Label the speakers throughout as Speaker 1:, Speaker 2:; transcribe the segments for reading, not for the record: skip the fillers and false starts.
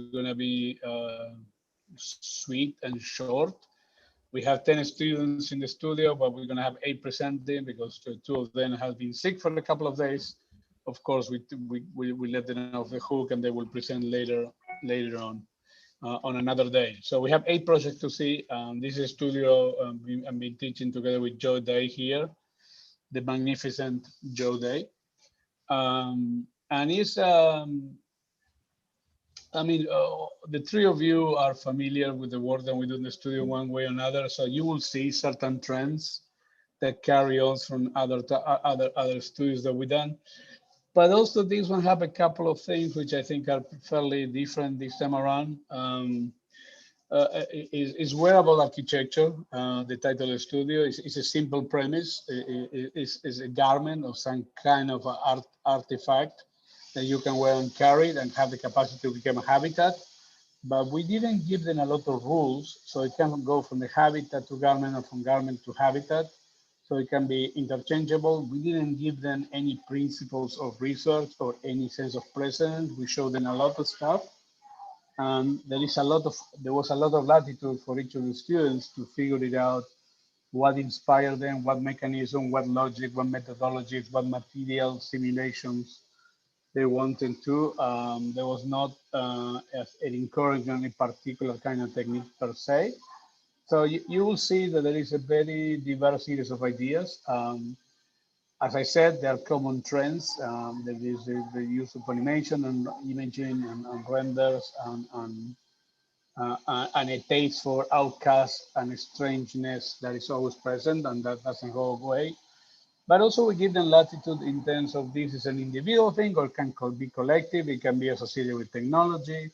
Speaker 1: going to be sweet and short. We have 10 students in the studio, but we're going to have 8 presenting because two of them have been sick for a couple of days. Of course, we let them off the hook, and they will present later on another day. So we have 8 projects to see. This is a studio I've been teaching together with Joe Day here, the magnificent Joe Day. And it's, I mean, the three of you are familiar with the work that we do in the studio one way or another. So you will see certain trends that carry on from other studios that we've done. But also this one have a couple of things which I think are fairly different this time around. Is wearable architecture. The title of the studio is a simple premise. Is a garment or some kind of artifact that you can wear and carry and have the capacity to become a habitat. But we didn't give them a lot of rules, so it can go from the habitat to garment or from garment to habitat. So it can be interchangeable. We didn't give them any principles of research or any sense of precedent. We showed them a lot of stuff. And there was a lot of latitude for each of the students to figure it out, what inspired them, what mechanism, what logic, what methodologies, what material simulations they wanted to. There was not an encouragement in particular kind of technique per se. So you will see that there is a very diverse series of ideas. As I said, there are common trends. There is the use of animation and imaging and renders and a taste for outcast and strangeness that is always present, and that doesn't go away. But also we give them latitude in terms of this is an individual thing or can be collective. It can be associated with technology.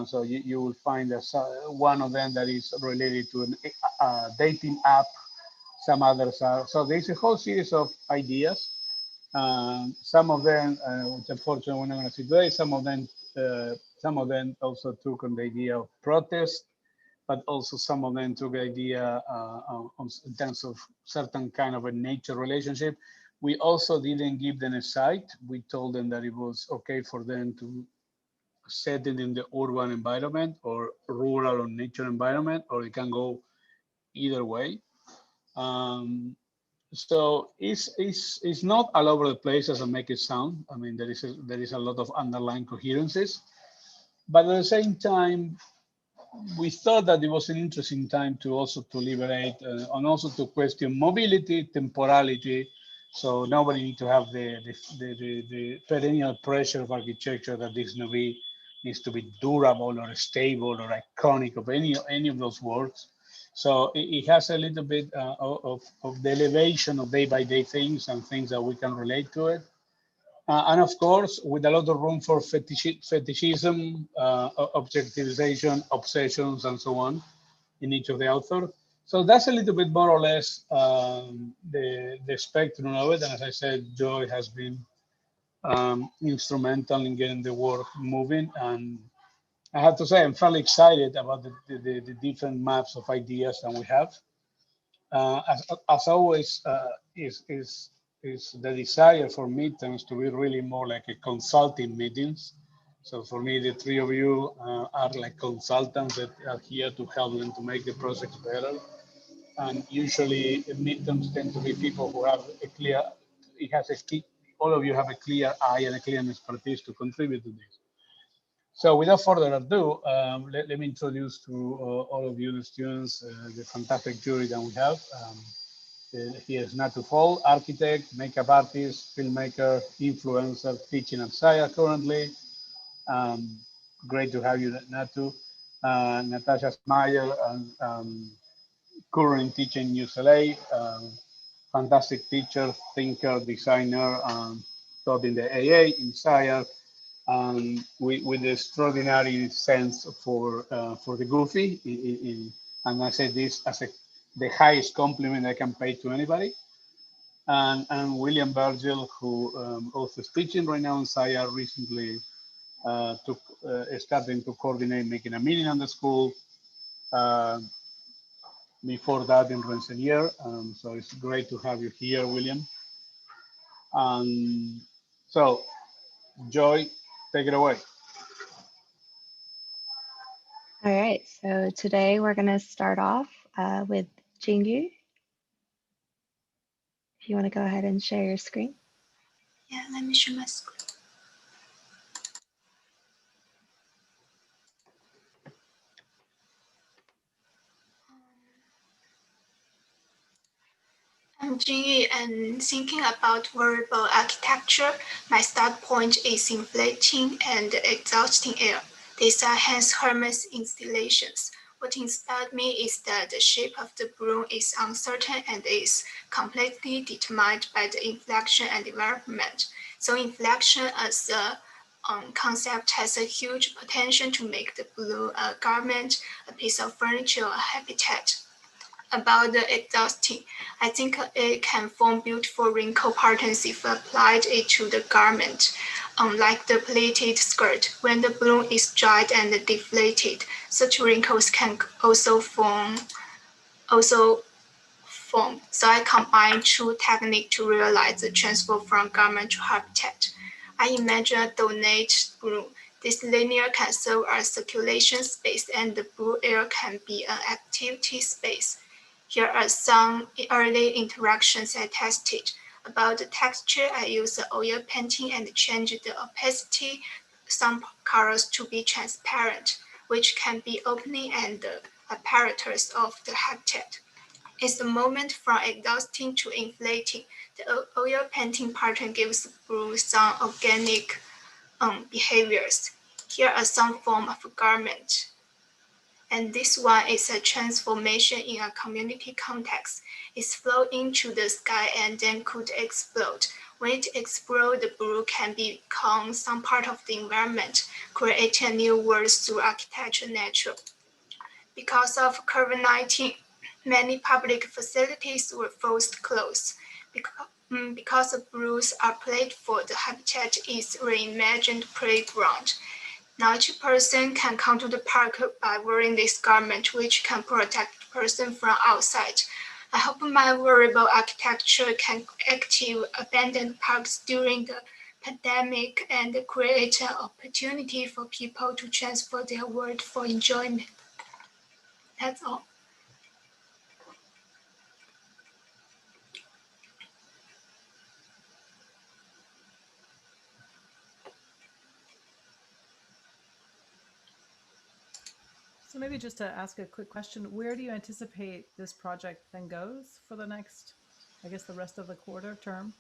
Speaker 1: So you will find that one of them that is related to a dating app. Some others are. So there's a whole series of ideas. Some of them, which unfortunately we're not going to see today, some of them also took on the idea of protest, but also some of them took the idea in terms of certain kind of a nature relationship. We also didn't give them a site. We told them that it was okay for them to set it in the urban environment or rural or nature environment, or it can go either way. So it's not all over the place as I make it sound. I mean, there is a lot of underlying coherences, but at the same time, we thought that it was an interesting time to also to liberate and also to question mobility, temporality. So nobody needs to have the perennial pressure of architecture that this needs to be durable or stable or iconic of any of those words. So it has a little bit of the elevation of day by day things and things that we can relate to it. And of course, with a lot of room for fetishism, objectivization, obsessions, and so on in each of the author. So that's a little bit more or less the spectrum of it. And as I said, Joy has been instrumental in getting the work moving. And I have to say, I'm fairly excited about the different maps of ideas that we have. As always, is the desire for midterms to be really more like a consulting meetings. So for me, the three of you are like consultants that are here to help them to make the projects better. And usually midterms tend to be people who have a clear, it has a key, all of you have a clear eye and a clear expertise to contribute to this. So without further ado, let me introduce to all of you, the students, the fantastic jury that we have. Here is Natu Fall, architect, makeup artist, filmmaker, influencer, teaching at SCI-Arc currently. Great to have you, Natu. Natasha Smayer, current teacher in UCLA, fantastic teacher, thinker, designer, taught in the AA, in SCI-Arc, with extraordinary sense for the goofy. And I say this as the highest compliment I can pay to anybody. And William Virgil, who also is teaching right now in SCI-Arc, recently starting to coordinate making a meeting on the school. Before that in Rensselaer. So it's great to have you here, William. So, Joy, take it away.
Speaker 2: All right, so today we're going to start off with Jingyu. If you want to go ahead and share your screen.
Speaker 3: Yeah, let me share my screen. I'm Jingyu, and thinking about wearable architecture, my start point is inflating and exhausting air. These are hence Hermes installations. What inspired me is that the shape of the balloon is uncertain and is completely determined by the inflection and development. So inflection as a concept has a huge potential to make the balloon a garment, a piece of furniture, a habitat. About the exhausting, I think it can form beautiful wrinkle patterns if applied to the garment. Like the pleated skirt, when the balloon is dried and deflated, such wrinkles can also form. So I combine two techniques to realize the transfer from garment to habitat. I imagine a donate balloon. This linear can serve as circulation space and the blue air can be an activity space. Here are some early interactions I tested. About the texture, I use oil painting and change the opacity, some colors to be transparent, which can be opening and the apparatus of the habitat. It's the moment from exhausting to inflating. The oil painting pattern gives blue some organic behaviors. Here are some form of garment. And this one is a transformation in a community context. It's flow into the sky and then could explode. When it explodes, the blue can become some part of the environment, creating a new world through architecture nature. Because of COVID-19, many public facilities were forced closed. Because the blues are played for, the habitat is reimagined playground. Now each person can come to the park by wearing this garment, which can protect the person from outside. I hope my wearable architecture can active abandoned parks during the pandemic and create an opportunity for people to transfer their world for enjoyment. That's all.
Speaker 4: So maybe just to ask a quick question, where do you anticipate this project then goes for the next, I guess, the rest of the quarter term?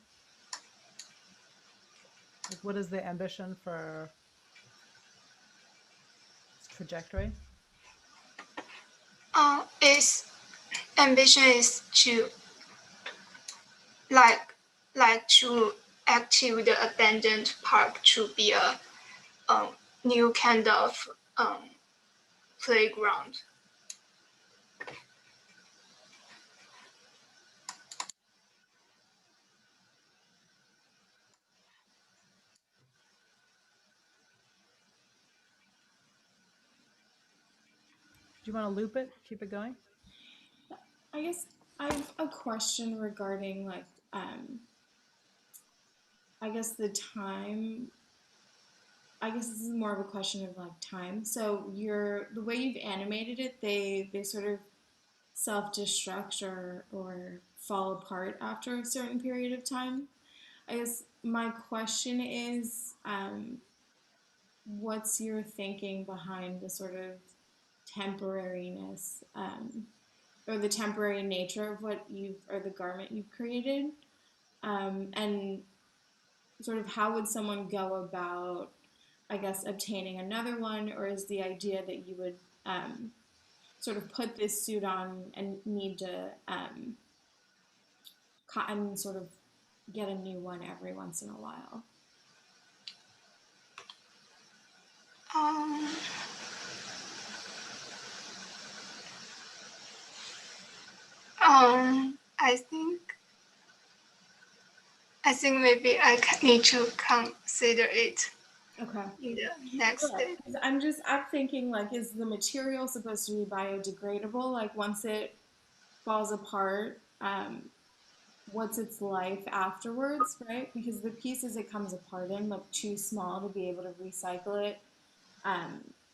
Speaker 4: Like, what is the ambition for its trajectory?
Speaker 3: Its ambition is to like to active the abandoned park to be a new kind of playground.
Speaker 4: Do you want to loop it? Keep it going?
Speaker 5: I guess I have a question regarding like I guess the time. I guess this is more of a question of like time. So the way you've animated it, they sort of self-destruct or fall apart after a certain period of time. I guess my question is, what's your thinking behind the sort of temporariness or the temporary nature of what you've or the garment you've created, and sort of how would someone go about, I guess, obtaining another one, or is the idea that you would sort of put this suit on and need to and sort of get a new one every once in a while?
Speaker 3: Um, I think maybe need to consider it
Speaker 5: Okay.
Speaker 3: in the next
Speaker 5: Yeah,
Speaker 3: day.
Speaker 5: 'cause I'm thinking like, is the material supposed to be biodegradable? Like once it falls apart, what's its life afterwards, right? Because the pieces it comes apart in look too small to be able to recycle it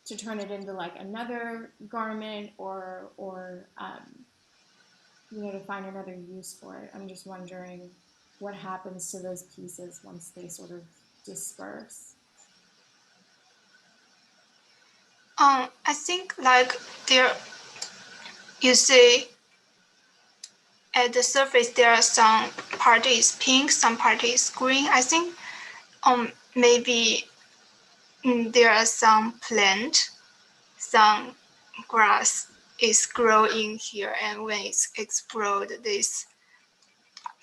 Speaker 5: to turn it into like another garment or to find another use for it. I'm just wondering what happens to those pieces once they sort of disperse.
Speaker 3: I think like you see at the surface there are some part is pink, some part is green. I think maybe there are some plant, some grass is growing here, and when it's explode, these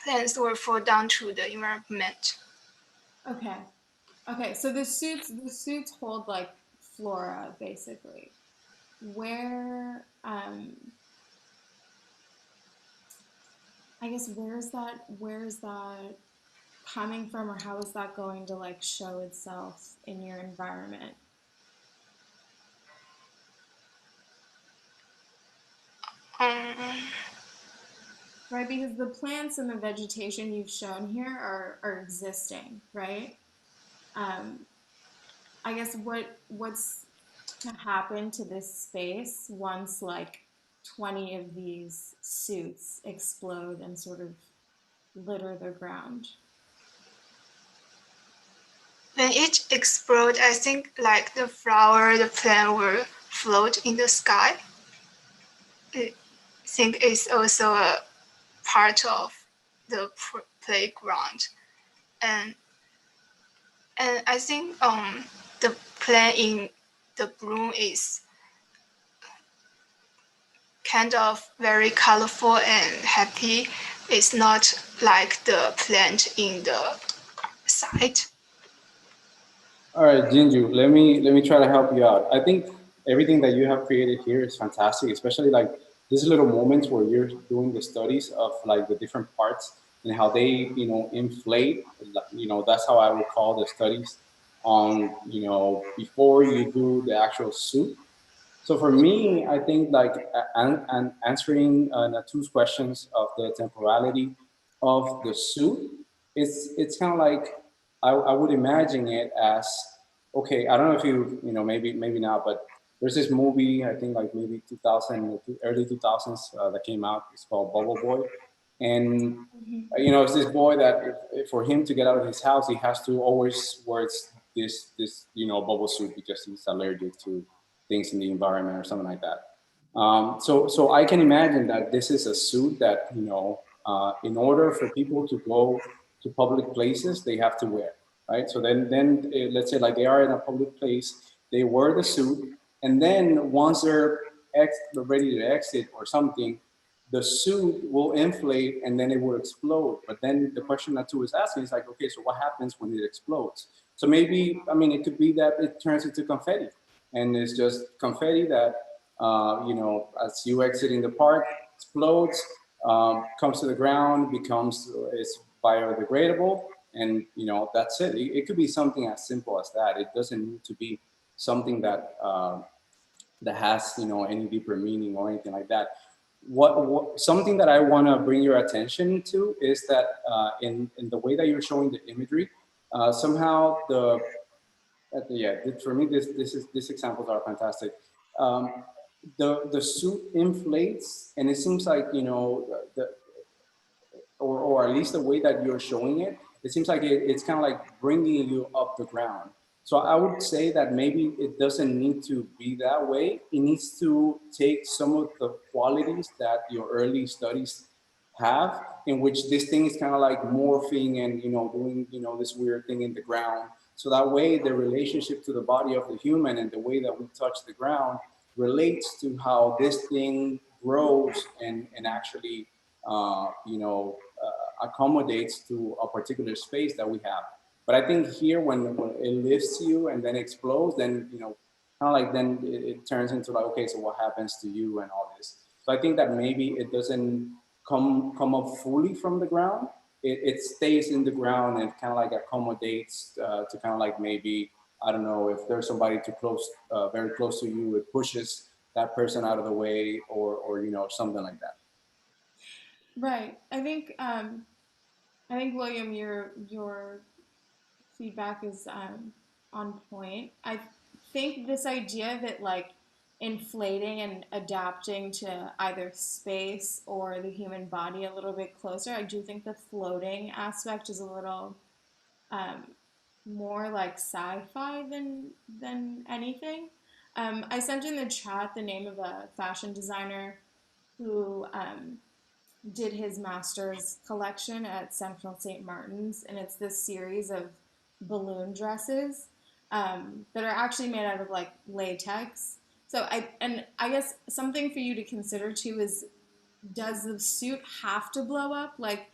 Speaker 3: plants will fall down to the environment.
Speaker 5: Okay. So the suits hold like flora basically. Where I guess where's that coming from, or how is that going to like show itself in your environment?
Speaker 3: Um,
Speaker 5: Right, because the plants and the vegetation you've shown here are existing, right? I guess what's to happen to this space once like 20 of these suits explode and sort of litter the ground?
Speaker 3: when it explodes, I think like the flower, the plant will float in the sky. I think it's also a part of the playground, and I think the plant in the bloom is kind of very colorful and happy. It's not like the plant in the side.
Speaker 6: All right, Jinju, let me try to help you out. I think everything that you have created here is fantastic, especially like these little moments where you're doing the studies of like the different parts and how they, inflate. That's how I would call the studies on, before you do the actual suit. So for me, I think like answering Natu's questions of the temporality of the suit, it's kind of like I would imagine it as, okay. I don't know if maybe not, but there's this movie, I think like maybe 2000, early 2000s, that came out. It's called Bubble Boy, and it's this boy that for him to get out of his house, he has to always wear this bubble suit because he's allergic to things in the environment or something like that. So I can imagine that this is a suit that in order for people to go to public places, they have to wear, right? So then let's say like they are in a public place, they wear the suit, and then once they're ready to exit or something, the suit will inflate and then it will explode. But then the question that two is asking is like, okay, so what happens when it explodes? So maybe, I mean, it could be that it turns into confetti, and it's just confetti that, as you exit in the park, explodes, comes to the ground, it's biodegradable, and that's it. It could be something as simple as that. It doesn't need to be something that has any deeper meaning or anything like that. What something that I want to bring your attention to is that in the way that you're showing the imagery, somehow for me these examples are fantastic. The suit inflates, and it seems like or at least the way that you're showing it, it seems like it's kind of like bringing you up the ground. So I would say that maybe it doesn't need to be that way. It needs to take some of the qualities that your early studies have, in which this thing is kind of like morphing and doing this weird thing in the ground. So that way, the relationship to the body of the human and the way that we touch the ground relates to how this thing grows and actually accommodates to a particular space that we have. But I think here, when it lifts you and then explodes, then kind of like then it turns into like, okay, so what happens to you and all this. So I think that maybe it doesn't come up fully from the ground. It stays in the ground and kind of like accommodates to kind of like maybe, I don't know, if there's somebody too close, very close to you, it pushes that person out of the way, or something like that.
Speaker 5: Right. I think William, your feedback is on point. I think this idea of it like inflating and adapting to either space or the human body a little bit closer, I do think the floating aspect is a little more like sci-fi than anything. I sent in the chat the name of a fashion designer who did his master's collection at Central St. Martin's, and it's this series of balloon dresses that are actually made out of like latex. So I guess something for you to consider too is, does the suit have to blow up? Like,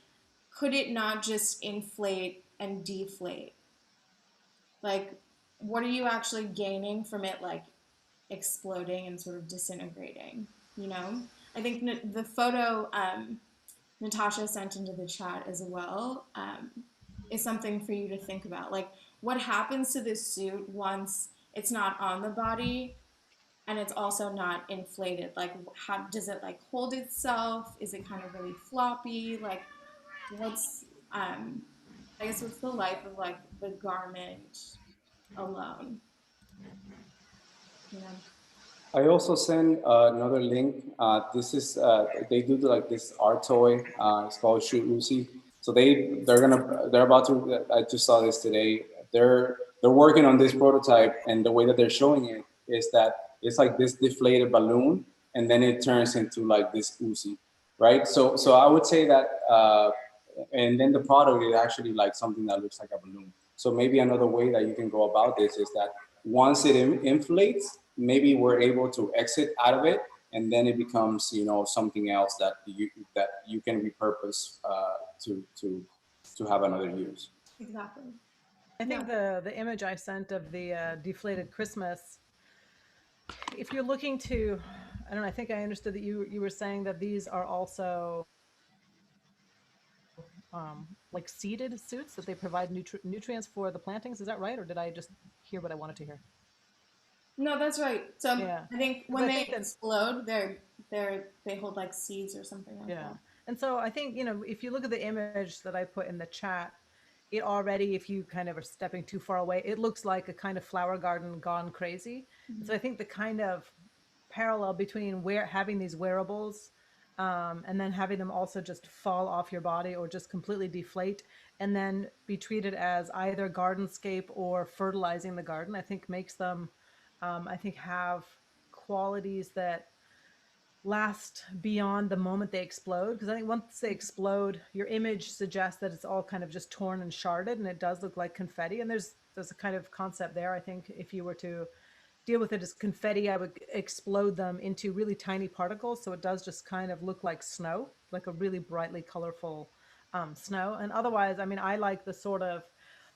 Speaker 5: could it not just inflate and deflate? Like, what are you actually gaining from it, like exploding and sort of disintegrating? You know, I think the photo Natasha sent into the chat as well is something for you to think about. Like, what happens to this suit once it's not on the body and it's also not inflated? Like, how does it like hold itself? Is it kind of really floppy? Like, what's I guess what's the life of like the garment alone? You know.
Speaker 6: I also send another link. This is they do like this art toy. It's called Shoot Uzi. So they're about to. I just saw this today. They're working on this prototype, and the way that they're showing it is that it's like this deflated balloon, and then it turns into like this Uzi, right? So I would say that, and then the product is actually like something that looks like a balloon. So maybe another way that you can go about this is that once it inflates, maybe we're able to exit out of it, and then it becomes, you know, something else that you can repurpose to have another use.
Speaker 5: Exactly.
Speaker 4: I think the image I sent of the deflated Christmas, if you're looking to, I don't know, I think I understood that you were saying that these are also like seeded suits, that they provide nutrients for the plantings. Is that right? Or did I just hear what I wanted to hear?
Speaker 5: No, that's right. So
Speaker 4: Yeah.
Speaker 5: I think when they explode, they hold like seeds or something like that.
Speaker 4: And so I think, you know, if you look at the image that I put in the chat, it already, if you kind of are stepping too far away, it looks like a kind of flower garden gone crazy. Mm-hmm. So I think the kind of parallel between having these wearables and then having them also just fall off your body or just completely deflate and then be treated as either gardenscape or fertilizing the garden, I think makes them, I think, have qualities that last beyond the moment they explode. Because I think once they explode, your image suggests that it's all kind of just torn and sharded, and it does look like confetti. And there's a kind of concept there. I think if you were to deal with it as confetti, I would explode them into really tiny particles, so it does just kind of look like snow, like a really brightly colorful snow. And otherwise, I mean, I like the sort of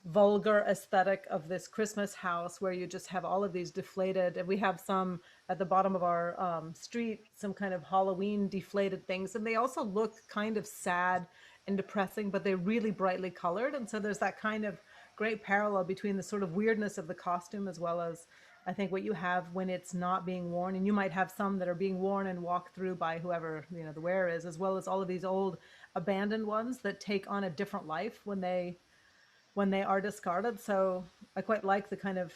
Speaker 4: vulgar aesthetic of this Christmas house where you just have all of these deflated, and we have some at the bottom of our street, some kind of Halloween deflated things, and they also look kind of sad and depressing, but they're really brightly colored. And so there's that kind of great parallel between the sort of weirdness of the costume as well as I think what you have when it's not being worn. And you might have some that are being worn and walked through by whoever, you know, the wearer is, as well as all of these old abandoned ones that take on a different life when they are discarded. So I quite like the kind of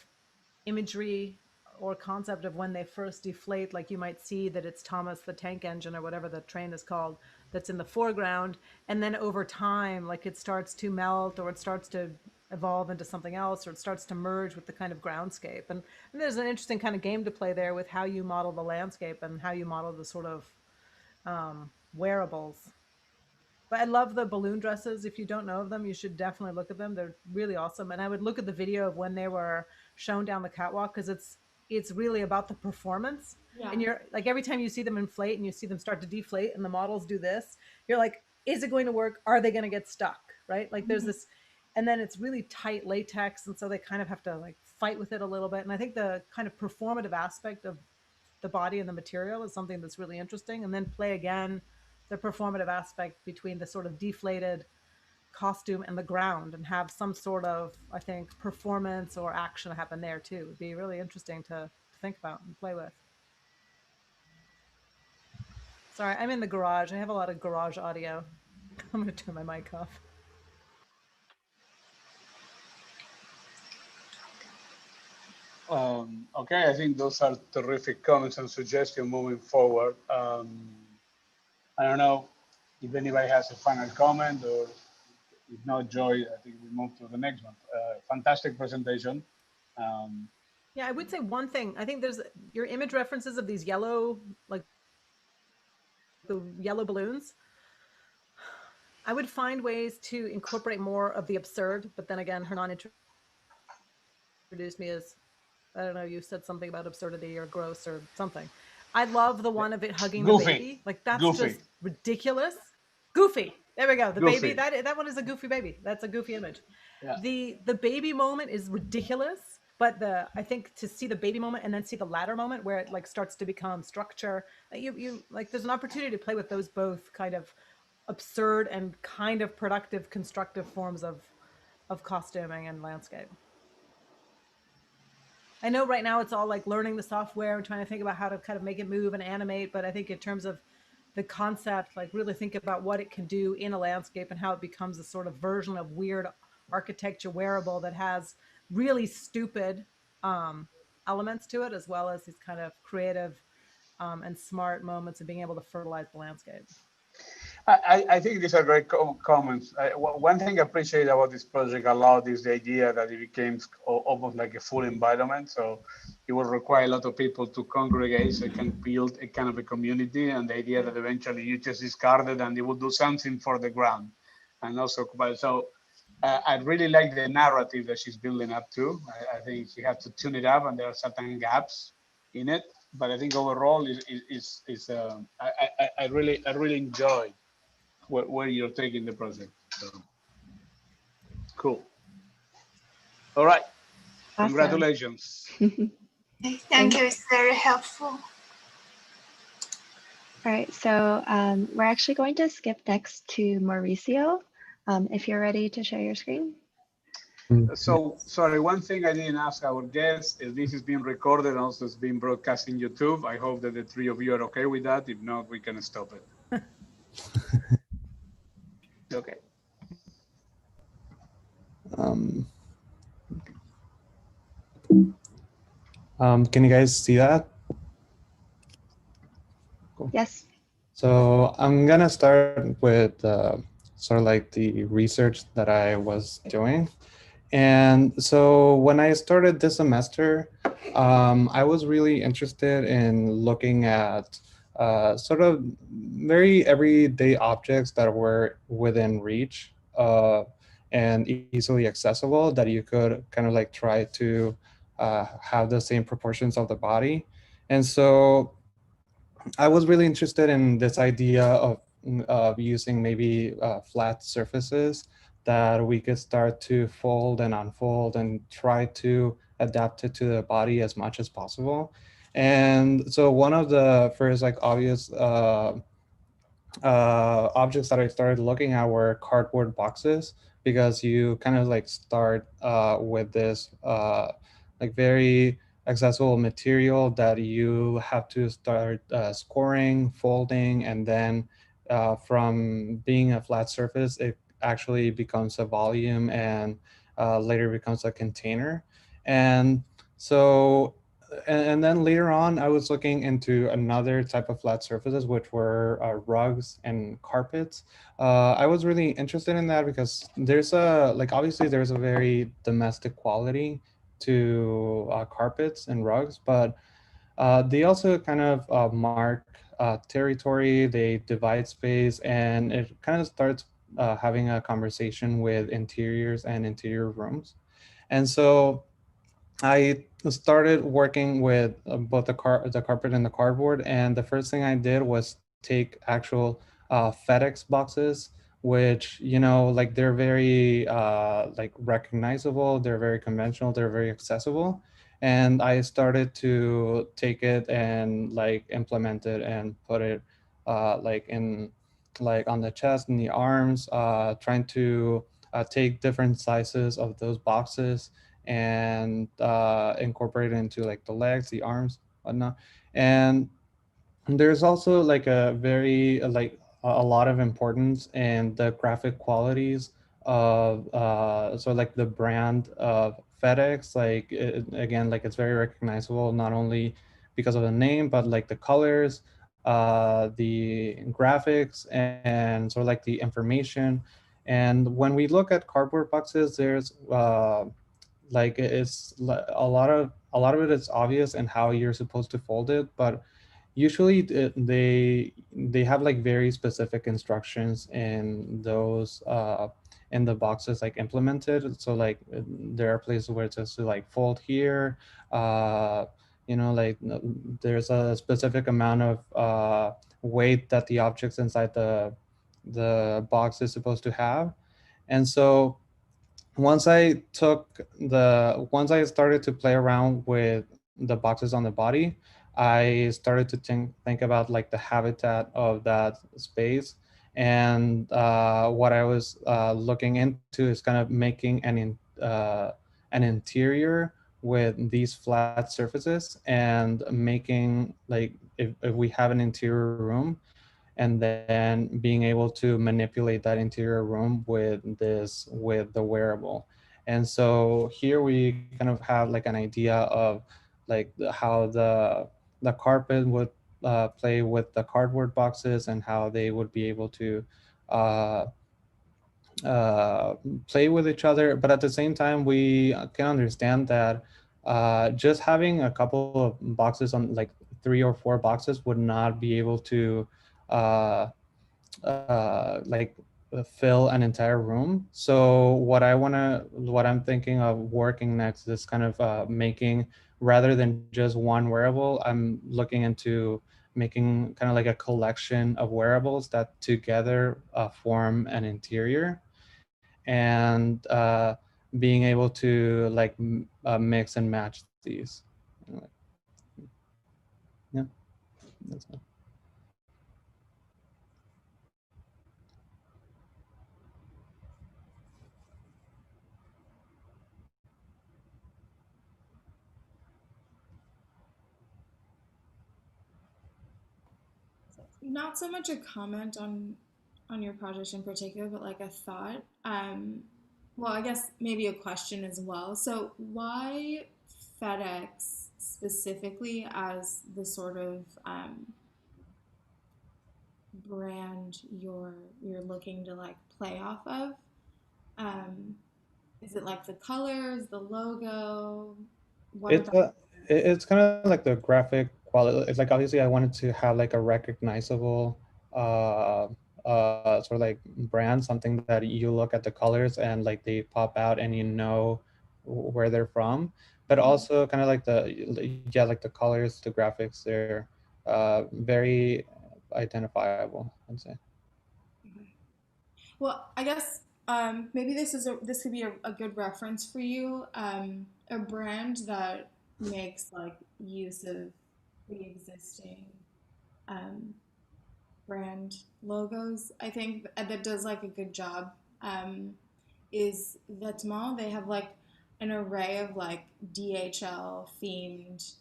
Speaker 4: imagery or concept of when they first deflate, like you might see that it's Thomas the Tank Engine or whatever the train is called that's in the foreground, and then over time, like it starts to melt or it starts to evolve into something else, or it starts to merge with the kind of groundscape. And there's an interesting kind of game to play there with how you model the landscape and how you model the sort of wearables. But I love the balloon dresses. If you don't know of them, you should definitely look at them. They're really awesome. And I would look at the video of when they were shown down the catwalk, because it's really about the performance. Yeah. And you're like, every time you see them inflate and you see them start to deflate and the models do this, you're like, is it going to work? Are they going to get stuck? Right? Like there's this, and then it's really tight latex. And so they kind of have to like fight with it a little bit. And I think the kind of performative aspect of the body and the material is something that's really interesting. And then play again the performative aspect between the sort of deflated costume and the ground, and have some sort of, I think, performance or action happen there too. It'd be really interesting to think about and play with. Sorry, I'm in the garage. I have a lot of garage audio. I'm going to turn my mic off.
Speaker 1: Okay, I think those are terrific comments and suggestions moving forward. I don't know if anybody has a final comment, or if not, Joy, I think we move to the next one. Fantastic presentation.
Speaker 4: Yeah, I would say one thing. I think there's your image references of these yellow, like the yellow balloons. I would find ways to incorporate more of the absurd, but then again, Hernan introduced me as, I don't know, you said something about absurdity or gross or something. I love the one of it hugging the
Speaker 1: Goofy.
Speaker 4: baby. Like, that's
Speaker 1: Goofy.
Speaker 4: just ridiculous. Goofy. There we go. The
Speaker 1: Goofy.
Speaker 4: baby. That one is a goofy baby. That's a goofy image.
Speaker 1: Yeah.
Speaker 4: The baby moment is ridiculous, but I think to see the baby moment and then see the latter moment where it like starts to become structure, you like there's an opportunity to play with those both kind of absurd and kind of productive, constructive forms of costuming and landscape. I know right now it's all like learning the software and trying to think about how to kind of make it move and animate, but I think in terms of the concept, like really think about what it can do in a landscape and how it becomes a sort of version of weird architecture wearable that has really stupid elements to it, as well as these kind of creative and smart moments of being able to fertilize the landscape.
Speaker 1: I think these are great comments. One thing I appreciate about this project a lot is the idea that it became almost like a full environment. So it will require a lot of people to congregate so it can build a kind of a community, and the idea that eventually you just discard it and it will do something for the ground. And also, so I really like the narrative that she's building up to. I think she has to tune it up, and there are certain gaps in it. But I think overall, I really enjoy where you're taking the project. So cool. All right.
Speaker 2: Awesome.
Speaker 1: Congratulations.
Speaker 3: Thank you. It's very helpful.
Speaker 2: All right, so we're actually going to skip next to Mauricio. If you're ready to share your screen.
Speaker 1: So, sorry, one thing I didn't ask our guests is this is being recorded and also it's being broadcast in YouTube. I hope that the three of you are okay with that. If not, we can stop it. Okay.
Speaker 7: Can you guys see that?
Speaker 2: Cool. Yes.
Speaker 7: So I'm gonna start with sort of like the research that I was doing. And so when I started this semester, I was really interested in looking at sort of very everyday objects that were within reach and easily accessible, that you could kind of like try to have the same proportions of the body. And so I was really interested in this idea of using maybe flat surfaces that we could start to fold and unfold and try to adapt it to the body as much as possible. And so one of the first like obvious objects that I started looking at were cardboard boxes, because you kind of like start with this like very accessible material that you have to start scoring, folding, and then from being a flat surface, it actually becomes a volume and later becomes a container. And so, and then later on, I was looking into another type of flat surfaces, which were rugs and carpets. I was really interested in that because there's obviously there's a very domestic quality to carpets and rugs, but they also kind of mark territory, they divide space, and it kind of starts having a conversation with interiors and interior rooms. And so I started working with both the carpet and the cardboard, and the first thing I did was take actual FedEx boxes, which, you know, like they're very like recognizable, they're very conventional, they're very accessible. And I started to take it and like implement it and put it like on the chest and the arms, trying to take different sizes of those boxes and incorporate it into like the legs, the arms, whatnot. And there's also like a very like a lot of importance in the graphic qualities of so like the brand of FedEx, like again, like it's very recognizable, not only because of the name, but like the colors, the graphics, and sort of like the information. And when we look at cardboard boxes, there's like a lot of it is obvious in how you're supposed to fold it, but usually they have like very specific instructions in those in the boxes like implemented. So like there are places where it says to like fold here, uh you know, like there's a specific amount of weight that the objects inside the box is supposed to have. And so once I started to play around with the boxes on the body, I started to think about like the habitat of that space. And what I was looking into is kind of making an interior with these flat surfaces, and making like if we have an interior room, and then being able to manipulate that interior room with the wearable. And so here we kind of have like an idea of like how the carpet would play with the cardboard boxes, and how they would be able to uh, uh, play with each other. But at the same time, we can understand that just having a couple of boxes, on like 3 or 4 boxes, would not be able to uh, like fill an entire room. So what I'm thinking of working next is kind of making, rather than just one wearable, I'm looking into making kind of like a collection of wearables that together form an interior. And being able to like mix and match these. Yeah, that's it.
Speaker 5: Not so much a comment on your project in particular, but like a thought. Well, I guess maybe a question as well. So why FedEx specifically as the sort of brand you're looking to like play off of? Um, is it like the colors, the logo? What
Speaker 7: It's
Speaker 5: about?
Speaker 7: it's kind of like the graphic quality. It's like obviously I wanted to have like a recognizable sort of like brand, something that you look at the colors and like they pop out and you know where they're from. But also kind of like yeah, like the colors, the graphics, they're very identifiable, I'd say.
Speaker 5: Well, I guess maybe this could be a good reference for you. A brand that makes like use of pre-existing um, brand logos. I think that does like a good job. Is Vêtements. They have like an array of like DHL themed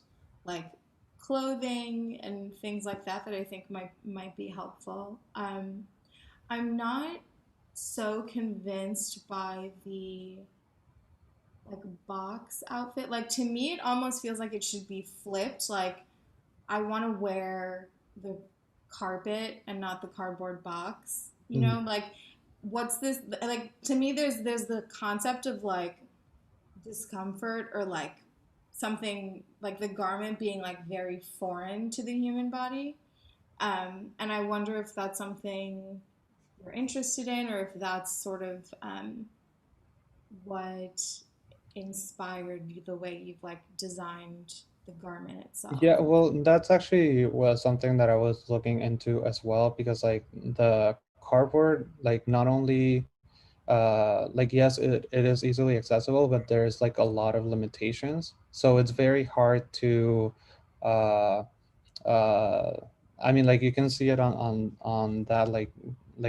Speaker 5: like clothing and things like that that I think might be helpful. I'm not so convinced by the like box outfit. Like to me, it almost feels like it should be flipped. Like I want to wear the carpet and not the cardboard box. You
Speaker 7: Mhm.
Speaker 5: know, like what's this? Like to me, there's the concept of like discomfort or like something like the garment being like very foreign to the human body. And I wonder if that's something you're interested in, or if that's sort of what inspired the way you've like designed the garment itself.
Speaker 7: Yeah, well, that's actually was something that I was looking into as well, because like the cardboard, like not only like yes, it is easily accessible, but there's like a lot of limitations. So it's very hard to uh uh I mean, like you can see it on that, like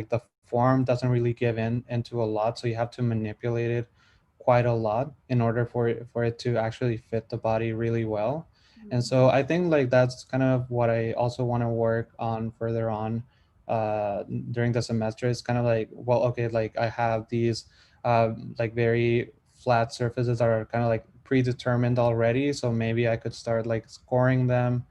Speaker 7: the form doesn't really give in into a lot, so you have to manipulate it quite a lot in order for it to actually fit the body really well. And
Speaker 5: Mm-hmm.
Speaker 7: so I think like that's kind of what I also want to work on further on during the semester. Is kind of like, well, okay, like I have these like very flat surfaces that are kind of like predetermined already. So maybe I could start like scoring them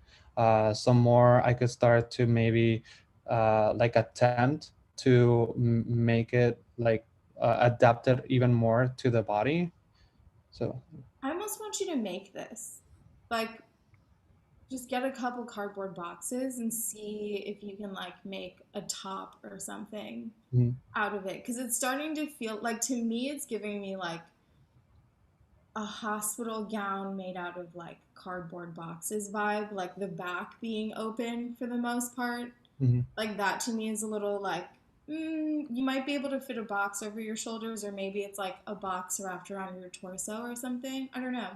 Speaker 7: some more. I could start to maybe like attempt to make it like adapt it even more to the body. So
Speaker 5: I almost want you to make this. Like, just get a couple cardboard boxes and see if you can like make a top or something out of it, because it's starting to feel like, to me, it's giving me like a hospital gown made out of like cardboard boxes vibe, like the back being open for the most part. Like that to me is a little like, you might be able to fit a box over your shoulders, or maybe it's like a box wrapped around your torso or something. I don't know.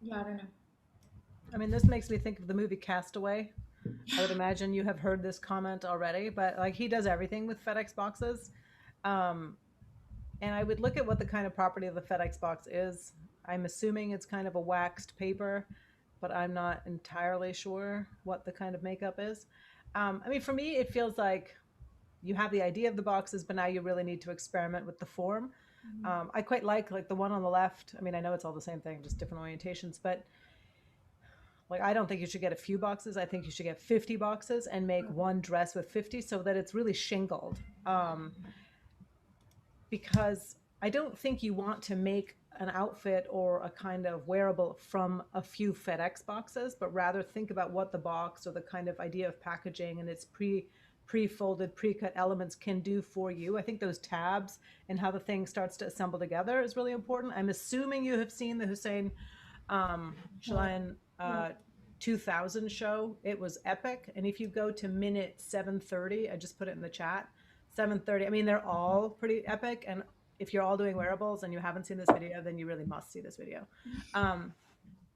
Speaker 5: Yeah, I don't know.
Speaker 4: I mean, this makes me think of the movie Castaway. I would imagine you have heard this comment already, but like he does everything with FedEx boxes. And I would look at what the kind of property of the FedEx box is. I'm assuming it's kind of a waxed paper, but I'm not entirely sure what the kind of makeup is. I mean, for me, it feels like you have the idea of the boxes, but now you really need to experiment with the form. I quite like the one on the left. I mean, I know it's all the same thing, just different orientations, but like I don't think you should get a few boxes. I think you should get 50 boxes and make one dress with 50 so that it's really shingled. Because I don't think you want to make an outfit or a kind of wearable from a few FedEx boxes, but rather think about what the box or the kind of idea of packaging and its pre-folded, pre-cut elements can do for you. I think those tabs and how the thing starts to assemble together is really important. I'm assuming you have seen the Hussein Chalayan 2000 show. It was epic. And if you go to minute 7:30, I just put it in the chat, 7:30. I mean, they're all pretty epic. And if you're all doing wearables and you haven't seen this video, then you really must see this video.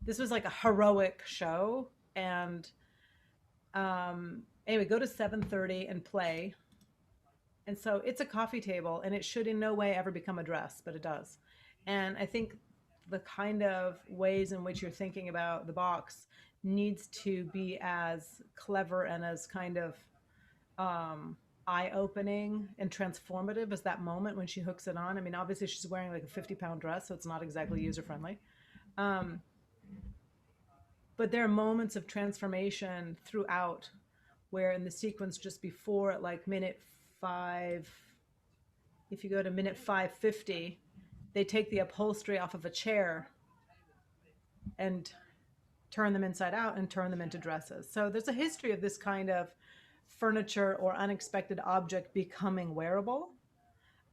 Speaker 4: This was like a heroic show. And anyway, go to 7:30 and play. And so it's a coffee table, and it should in no way ever become a dress, but it does. And I think the kind of ways in which you're thinking about the box needs to be as clever and as kind of eye-opening and transformative as that moment when she hooks it on. I mean, obviously she's wearing like a 50-pound dress, so it's not exactly user-friendly. But there are moments of transformation throughout where in the sequence just before at like minute 5, if you go to minute 5:50, they take the upholstery off of a chair and turn them inside out and turn them into dresses. So there's a history of this kind of furniture or unexpected object becoming wearable.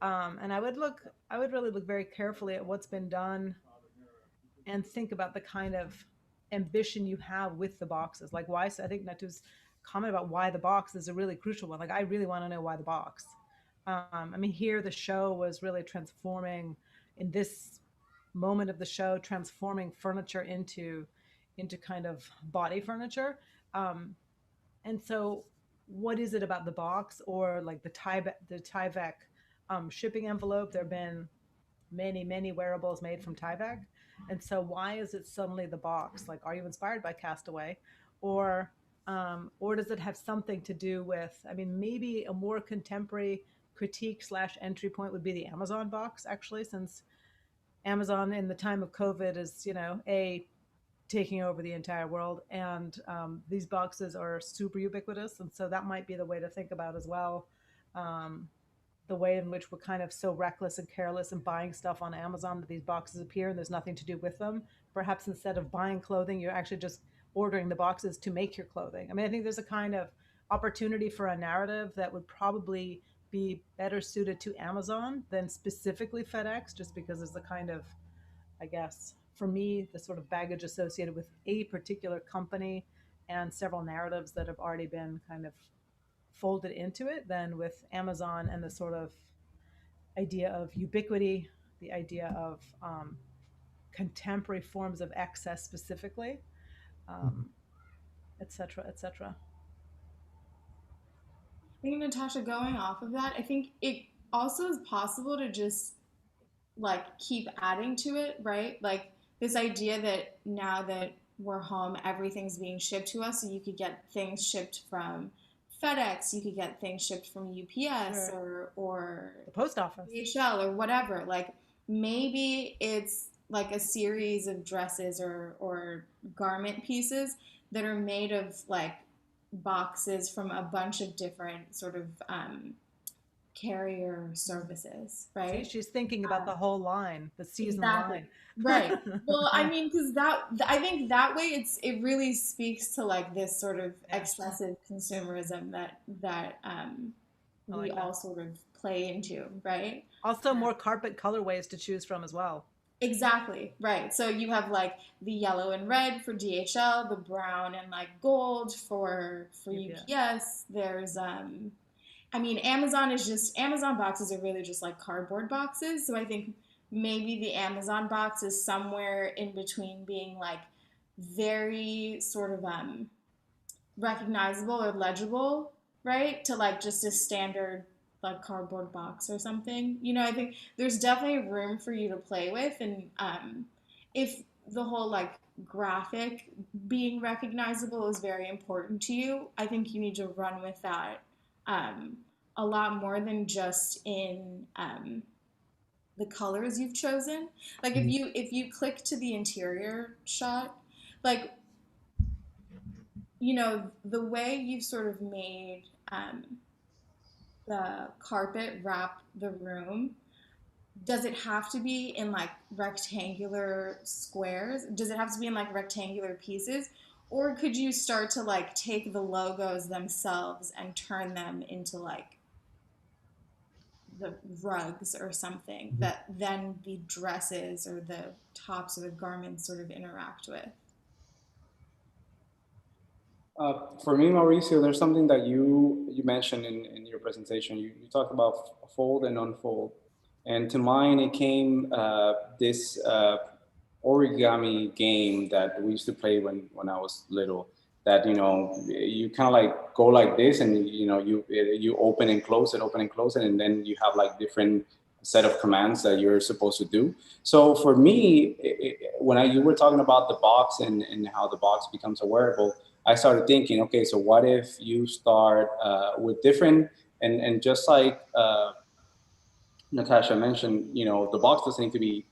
Speaker 4: And I would really look very carefully at what's been done and think about the kind of ambition you have with the boxes. Like why, I think Natu's comment about why the box is a really crucial one. Like I really want to know why the box. I mean, here the show was really transforming in this moment of the show, transforming furniture into kind of body furniture. And so what is it about the box or like the Tyvek shipping envelope? There have been many wearables made from Tyvek. And so why is it suddenly the box? Like, are you inspired by Castaway? Or does it have something to do with, I mean, maybe a more contemporary critique / entry point would be the Amazon box, actually, since Amazon in the time of COVID is, taking over the entire world. And these boxes are super ubiquitous. And so that might be the way to think about as well. The way in which we're kind of so reckless and careless and buying stuff on Amazon that these boxes appear and there's nothing to do with them. Perhaps instead of buying clothing, you're actually just ordering the boxes to make your clothing. I mean, I think there's a kind of opportunity for a narrative that would probably be better suited to Amazon than specifically FedEx, just because there's the kind of, I guess, for me, the sort of baggage associated with a particular company and several narratives that have already been kind of folded into it than with Amazon and the sort of idea of ubiquity, the idea of contemporary forms of excess specifically, et cetera, et cetera.
Speaker 5: I think, Natasha, going off of that, I think it also is possible to just like keep adding to it, right? Like this idea that now that we're home, everything's being shipped to us, so you could get things shipped from FedEx. You could get things shipped from UPS
Speaker 4: Sure.
Speaker 5: or
Speaker 4: The post office.
Speaker 5: DHL or whatever. Like maybe it's like a series of dresses or garment pieces that are made of like boxes from a bunch of different sort of carrier services,
Speaker 4: See,
Speaker 5: right?
Speaker 4: she's thinking about the whole line, the season
Speaker 5: Exactly.
Speaker 4: line.
Speaker 5: Right. Well, I mean, because I think that way it really speaks to like this sort of
Speaker 4: Yeah.
Speaker 5: excessive consumerism that
Speaker 4: I
Speaker 5: we
Speaker 4: like
Speaker 5: all
Speaker 4: that.
Speaker 5: sort of play into, right?
Speaker 4: Also, more carpet colorways to choose from as well.
Speaker 5: Exactly, right. So you have like the yellow and red for DHL, the brown and like gold for
Speaker 4: UPS.
Speaker 5: UPS. There's I mean, Amazon boxes are really just like cardboard boxes. So I think maybe the Amazon box is somewhere in between being like very sort of recognizable or legible, right? To like just a standard like cardboard box or something. You know, I think there's definitely room for you to play with, and if the whole like graphic being recognizable is very important to you, I think you need to run with that um, a lot more than just in the colors you've chosen. Like if you click to the interior shot, like you know, the way you've sort of made the carpet wrap the room, does it have to be in like rectangular squares? Does it have to be in like rectangular pieces? Or could you start to like take the logos themselves and turn them into like the rugs or something that then the dresses or the tops or the garments sort of interact with?
Speaker 6: For me, Mauricio, there's something that you mentioned in your presentation. You talked about fold and unfold, and to mine it came this origami game that we used to play when I was little. That you kind of like go like this, and you open and close it, open and close it, and then you have like different set of commands that you're supposed to do. So for me, when you were talking about the box and how the box becomes a wearable, I started thinking, okay, so what if you start with different, and just like Natasha mentioned, the box doesn't need to be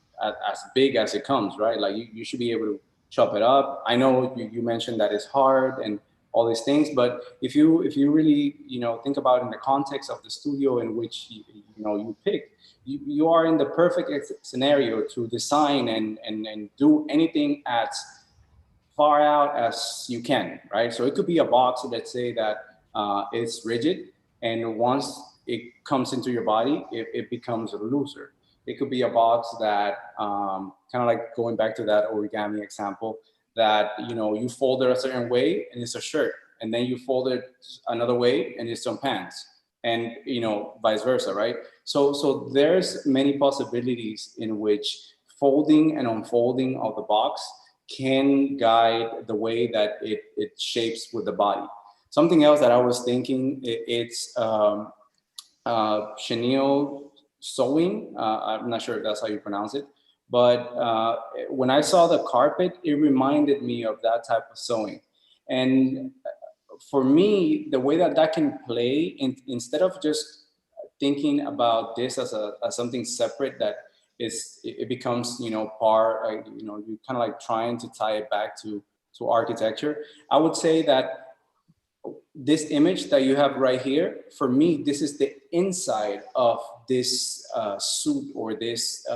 Speaker 6: as big as it comes, right? Like you should be able to chop it up. I know you mentioned that it's hard and all these things, but if you really think about it in the context of the studio in which you pick, you are in the perfect scenario to design and do anything as far out as you can, right? So it could be a box, let's say that is rigid, and once it comes into your body, it becomes looser. It could be a box that kind of like going back to that origami example, that you fold it a certain way and it's a shirt, and then you fold it another way and it's some pants, and vice versa, right? So there's many possibilities in which folding and unfolding of the box can guide the way that it shapes with the body. Something else that I was thinking, it's chenille sewing. I'm not sure if that's how you pronounce it, but when I saw the carpet, it reminded me of that type of sewing. And for me, the way that can play, instead of just thinking about this as something separate that it becomes part, you kind of like trying to tie it back to architecture. I would say that this image that you have right here, for me, this is the inside of this suit or this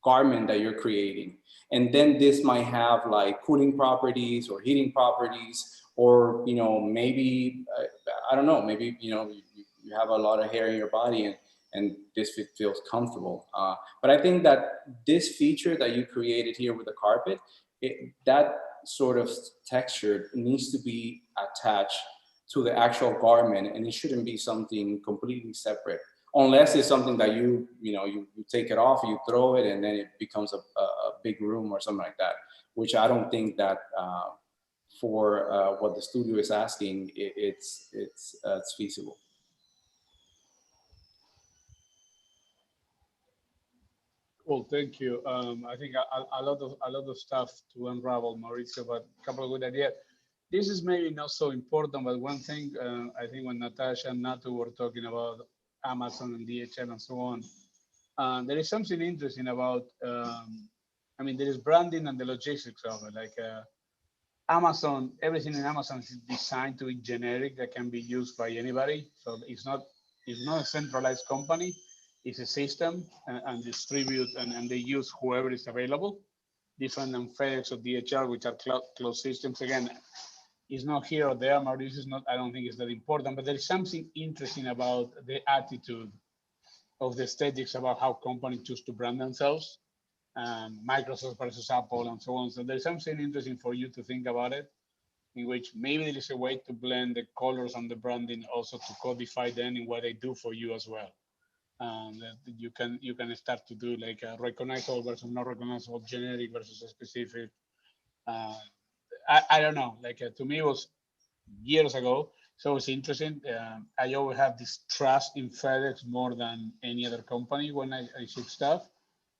Speaker 6: garment that you're creating. And then this might have like cooling properties or heating properties, or maybe I don't know, maybe you have a lot of hair in your body, and this feels comfortable. But I think that this feature that you created here with the carpet, that sort of texture needs to be attached to the actual garment, and it shouldn't be something completely separate, unless it's something that you take it off, you throw it, and then it becomes a big room or something like that, which I don't think that for what the studio is asking, it's feasible.
Speaker 1: Cool, thank you. I think a lot of stuff to unravel, Mauricio, but a couple of good ideas. this is maybe not so important, but one thing I think when Natasha and Natu were talking about Amazon and DHL and so on, there is something interesting about, I mean, there is branding and the logistics of it. Like Amazon, everything in Amazon is designed to be generic that can be used by anybody. So it's not a centralized company. It's a system and distribute and they use whoever is available. Different than FedEx or DHL, which are closed systems. Again, it's not here or there. Mauricio is not. I don't think it's that important. But there is something interesting about the attitude of the aesthetics about how companies choose to brand themselves. Microsoft versus Apple and so on. So there's something interesting for you to think about it, in which maybe there is a way to blend the colors and the branding also to codify them in what they do for you as well. That you can start to do like a recognizable versus not recognizable, generic versus a specific. I don't know. Like to me, it was years ago. So it's interesting. I always have this trust in FedEx more than any other company when I ship stuff.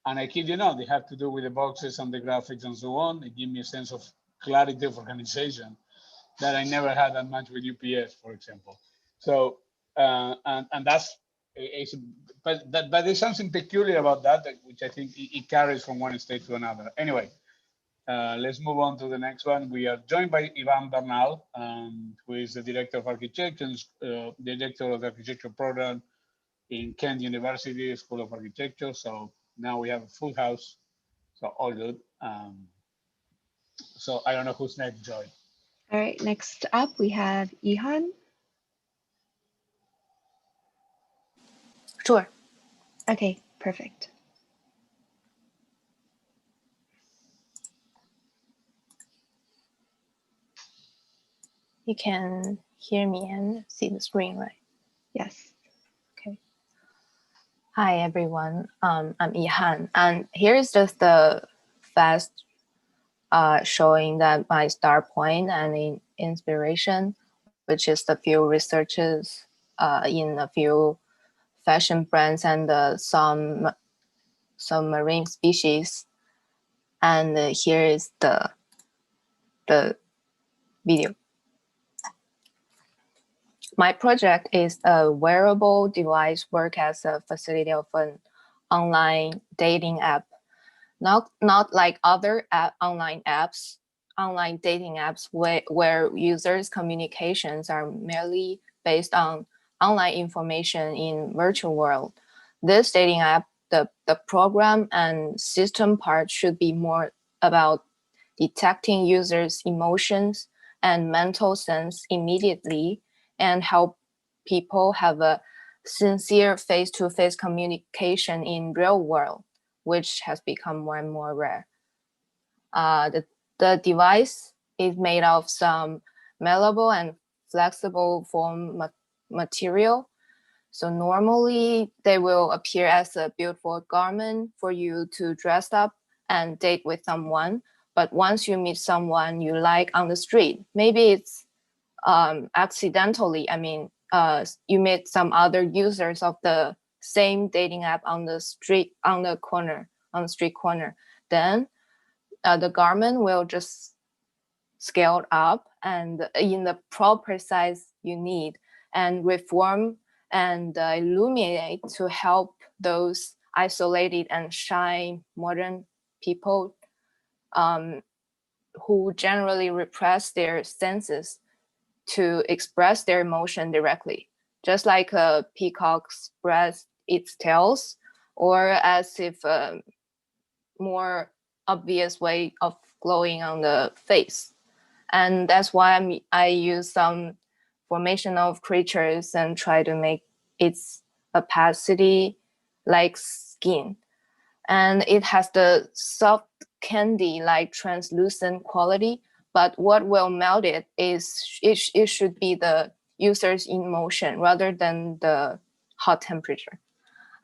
Speaker 1: And I kid you not, they have to do with the boxes and the graphics and so on. It gives me a sense of clarity of organization that I never had that much with UPS, for example. So, and that's, but there's something peculiar about that, which I think it carries from one state to another. Anyway, let's move on to the next one. We are joined by Iahan Bernal, who is the Director of Architecture, Director of the Architecture Program in Kent University School of Architecture. So now we have a full house, so all good. So I don't know who's next, Joy.
Speaker 2: All right, next up we have Iahan.
Speaker 8: Sure.
Speaker 2: Okay, perfect.
Speaker 8: You can hear me and see the screen, right?
Speaker 2: Yes.
Speaker 8: Okay. Hi, everyone. I'm Iahan, and here's just the fast showing that my start point and inspiration, which is the few researchers in a few fashion brands and some marine species. And here is the video. My project is a wearable device work as a facility of an online dating app. Not like other online dating apps where users' communications are merely based on online information in virtual world. This dating app, the program and system part should be more about detecting users' emotions and mental sense immediately and help people have a sincere face-to-face communication in real world, which has become more and more rare. The device is made of some malleable and flexible foam material. So normally they will appear as a beautiful garment for you to dress up and date with someone. But once you meet someone you like on the street, maybe it's accidentally, you meet some other users of the same dating app on the street corner, then the garment will just scale up and in the proper size you need and reform and illuminate to help those isolated and shy modern people who generally repress their senses to express their emotion directly, just like a peacock spreads its tails, or as if a more obvious way of glowing on the face. And that's why I use some formation of creatures and try to make its opacity like skin. And it has the soft candy-like translucent quality, but what will melt it is it should be the user's emotion rather than the hot temperature.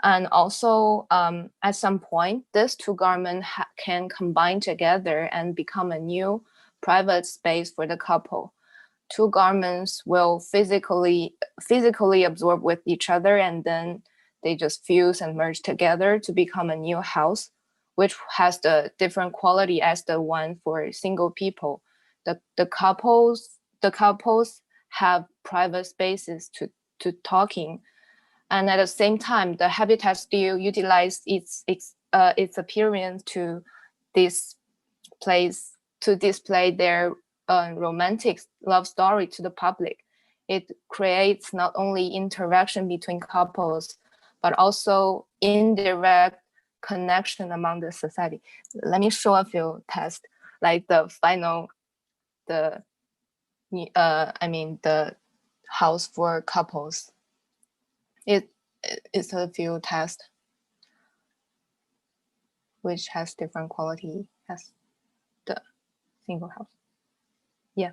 Speaker 8: And also, at some point, these two garments can combine together and become a new private space for the couple. Two garments will physically absorb with each other, and then they just fuse and merge together to become a new house, which has the different quality as the one for single people. The couples the couples have private spaces to talking. And at the same time, the habitat still utilize its appearance to display their romantic love story to the public. It creates not only interaction between couples, but also indirect connection among the society. Let me show a few tests, like the house for couples. It's a few tests which has different quality as the single house. Yeah.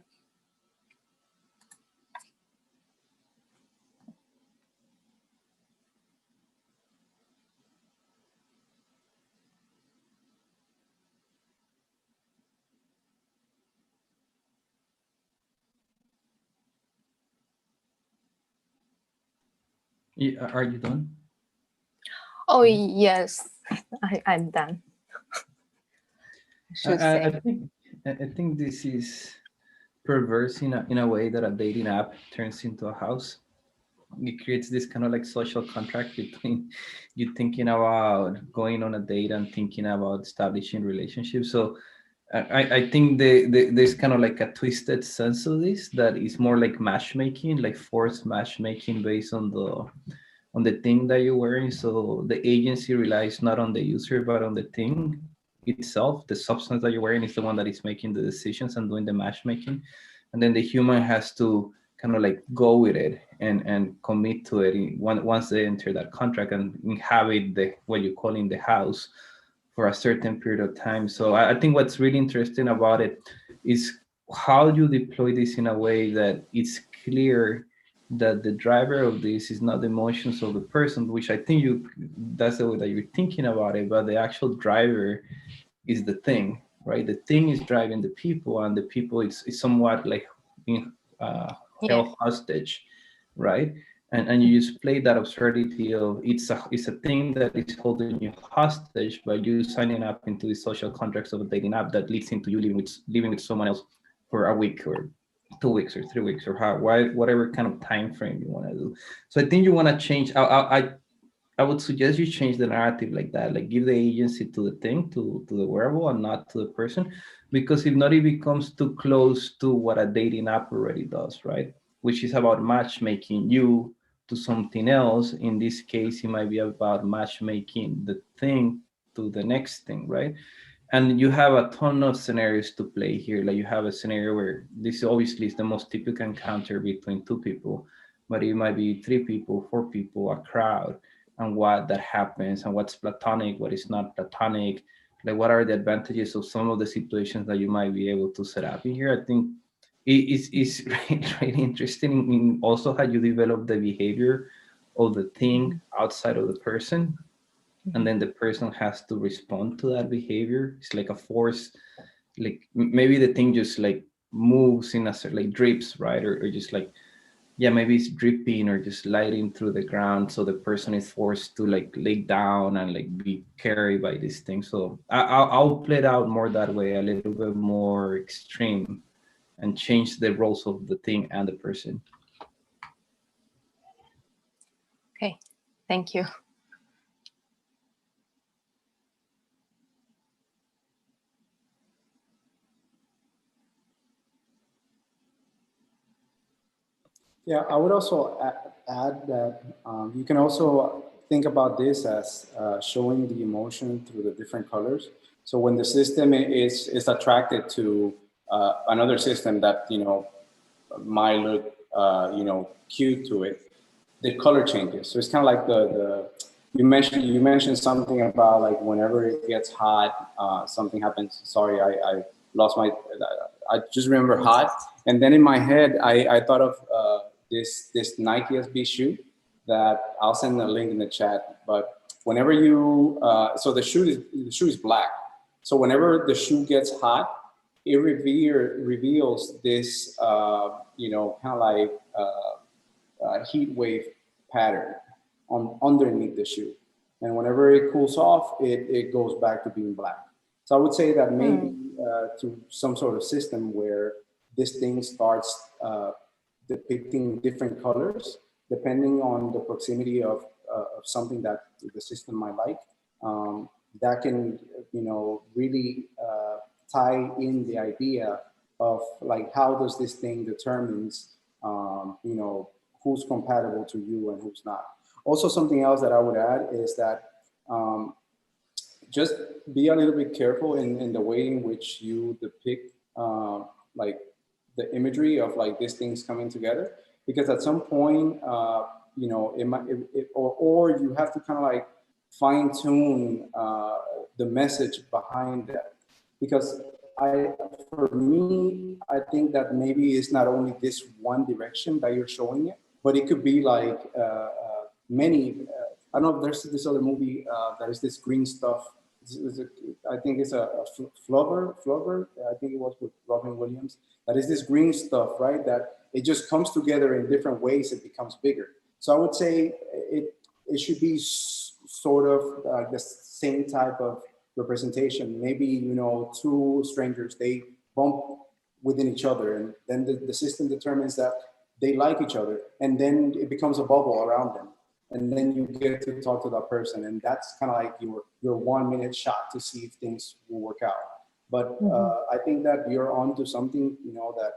Speaker 9: Are you done?
Speaker 8: Oh, yes, I'm done.
Speaker 9: I think this is perverse in a way that a dating app turns into a house. It creates this kind of like social contract between you thinking about going on a date and thinking about establishing relationships. So I think there's kind of like a twisted sense of this that is more like matchmaking, like forced matchmaking based on the thing that you're wearing. So the agency relies not on the user but on the thing itself. The substance that you're wearing is the one that is making the decisions and doing the matchmaking, and then the human has to kind of like go with it and commit to it once they enter that contract and inhabit what you call in the house for a certain period of time. So I think what's really interesting about it is how you deploy this in a way that it's clear that the driver of this is not the emotions of the person, which I think that's the way that you're thinking about it, but the actual driver is the thing, right? The thing is driving the people, and the people is somewhat like being held hostage, right? And you just play that absurdity of it's a thing that is holding you hostage by you signing up into the social contracts of a dating app that leads into you living with someone else for a week or 2 weeks or 3 weeks or whatever kind of time frame you want to do. So I think you want to change. I would suggest you change the narrative like that, like give the agency to the thing, to the wearable, and not to the person, because if not, it becomes too close to what a dating app already does, right? Which is about matchmaking you to something else. In this case, it might be about matchmaking the thing to the next thing, right? And you have a ton of scenarios to play here. Like you have a scenario where this obviously is the most typical encounter between two people, but it might be 3 people, 4 people, a crowd, and what that happens and what's platonic, what is not platonic, like what are the advantages of some of the situations that you might be able to set up in here. I think it's really interesting in also how you develop the behavior of the thing outside of the person, and then the person has to respond to that behavior. It's like a force, like maybe the thing just like moves in a certain, like drips, right? Or just like, yeah, maybe it's dripping or just sliding through the ground, so the person is forced to like lay down and like be carried by this thing. So I'll play it out more that way, a little bit more extreme, and change the roles of the thing and the person.
Speaker 8: Okay, thank you.
Speaker 6: Yeah, I would also add that you can also think about this as showing the emotion through the different colors. So when the system is attracted to another system that might look cute to it, the color changes. So it's kind of like you mentioned something about like whenever it gets hot, something happens. Sorry, I lost my. I just remember hot, and then in my head I thought of this Nike SB shoe that I'll send a link in the chat. But whenever you so the shoe is black. So whenever the shoe gets hot, it reveals this kind of like heat wave pattern underneath the shoe, and whenever it cools off, it goes back to being black. So I would say that maybe to some sort of system where this thing starts depicting different colors depending on the proximity of something that the system might like. That can, really tie in the idea of like, how does this thing determines, who's compatible to you and who's not. Also, something else that I would add is that just be a little bit careful in the way in which you depict like the imagery of like these things coming together, because at some point, it might, or you have to kind of like fine tune the message behind that. Because for me, I think that maybe it's not only this one direction that you're showing it, but it could be like many. I don't know if there's this other movie that is this green stuff. I think it's a Flubber. I think it was with Robin Williams. That is this green stuff, right? That it just comes together in different ways. It becomes bigger. So I would say it should be sort of the same type of representation. Maybe, two strangers, they bump within each other, and then the system determines that they like each other, and then it becomes a bubble around them. And then you get to talk to that person, and that's kind of like your 1 minute shot to see if things will work out. But I think that you're onto something, that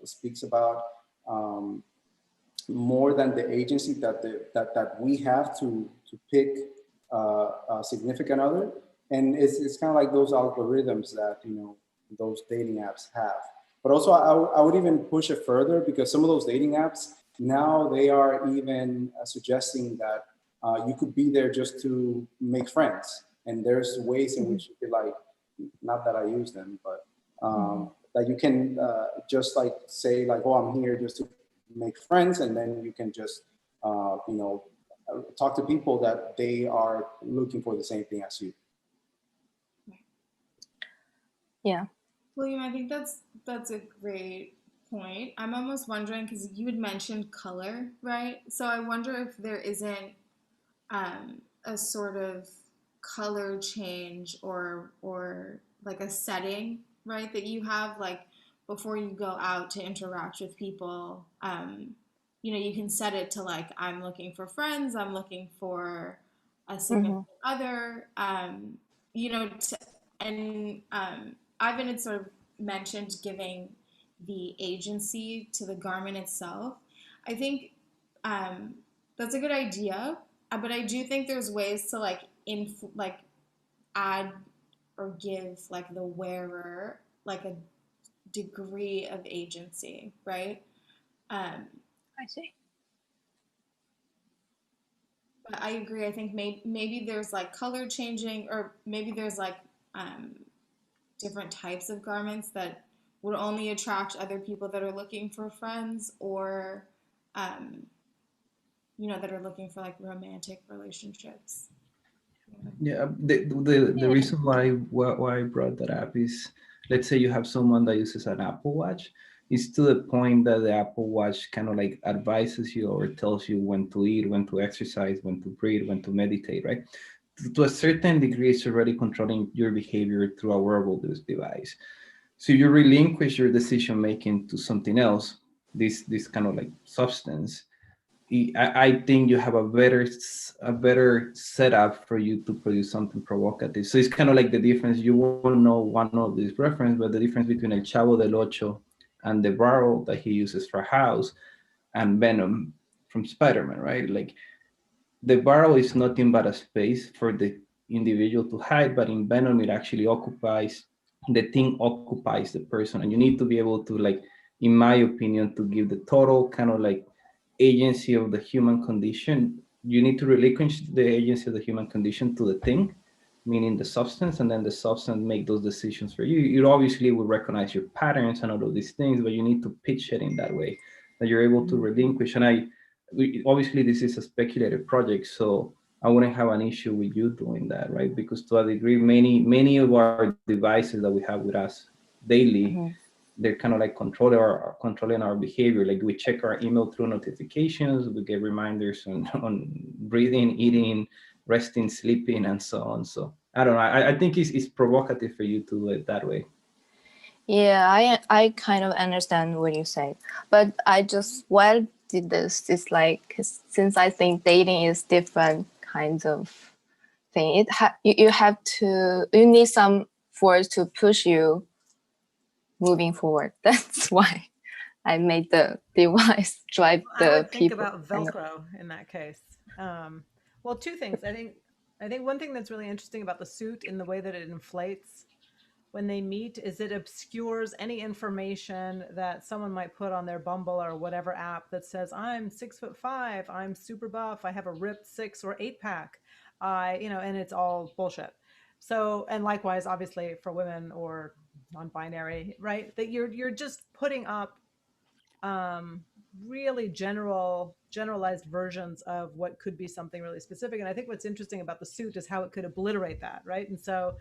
Speaker 6: speaks about more than the agency that we have to pick a significant other, and it's kind of like those algorithms that those dating apps have. But also, I would even push it further, because some of those dating apps now, they are even suggesting that you could be there just to make friends. And there's ways in which you could, like, not that I use them, but that you can just like say like, oh, I'm here just to make friends. And then you can just, talk to people that they are looking for the same thing as you.
Speaker 8: Yeah.
Speaker 5: William, I think that's a great point. I'm almost wondering, because you had mentioned color, right? So I wonder if there isn't a sort of color change or like a setting, right, that you have like before you go out to interact with people. You can set it to like, I'm looking for friends, I'm looking for a significant other, Ivan had sort of mentioned giving the agency to the garment itself. I think that's a good idea, but I do think there's ways to like add or give like the wearer like a degree of agency, right?
Speaker 8: I see.
Speaker 5: But I agree. I think maybe there's like color changing, or maybe there's like different types of garments that would only attract other people that are looking for friends, or that are looking for like romantic relationships.
Speaker 9: Yeah, the reason why I brought that up is, let's say you have someone that uses an Apple Watch. It's to the point that the Apple Watch kind of like advises you or tells you when to eat, when to exercise, when to breathe, when to meditate, right? To a certain degree, it's already controlling your behavior through a wearable device. So you relinquish your decision making to something else, this kind of like substance. I think you have a better setup for you to produce something provocative. So it's kind of like the difference. You won't know one of these reference, but the difference between El Chavo del Ocho and the barrel that he uses for House and Venom from Spider-Man, right? Like, the barrel is nothing but a space for the individual to hide, but in Venom, it actually occupies, the thing occupies the person. And you need to be able to, like, in my opinion, to give the total kind of like agency of the human condition, you need to relinquish the agency of the human condition to the thing, meaning the substance, and then the substance make those decisions for you. You obviously will recognize your patterns and all of these things, but you need to pitch it in that way that you're able to relinquish. And obviously this is a speculative project, so I wouldn't have an issue with you doing that, right? Because to a degree, many of our devices that we have with us daily, they're kind of like controlling our behavior. Like, we check our email through notifications, we get reminders on breathing, eating, resting, sleeping, and so on. So I don't know. I think it's provocative for you to do it that way.
Speaker 8: Yeah, I kind of understand what you say, but I just why did this is like since I think dating is different kinds of thing. You have to you need some force to push you moving forward. That's why I made the device drive
Speaker 4: I
Speaker 8: the
Speaker 4: would think
Speaker 8: people.
Speaker 4: about Velcro in that case. Well, two things. I think one thing that's really interesting about the suit in the way that it inflates when they meet is it obscures any information that someone might put on their Bumble or whatever app that says, I'm 6'5", I'm super buff, I have a ripped 6 or 8 pack, and it's all bullshit. So, and likewise, obviously for women or non-binary, right? That you're just putting up really generalized versions of what could be something really specific. And I think what's interesting about the suit is how it could obliterate that, right? And so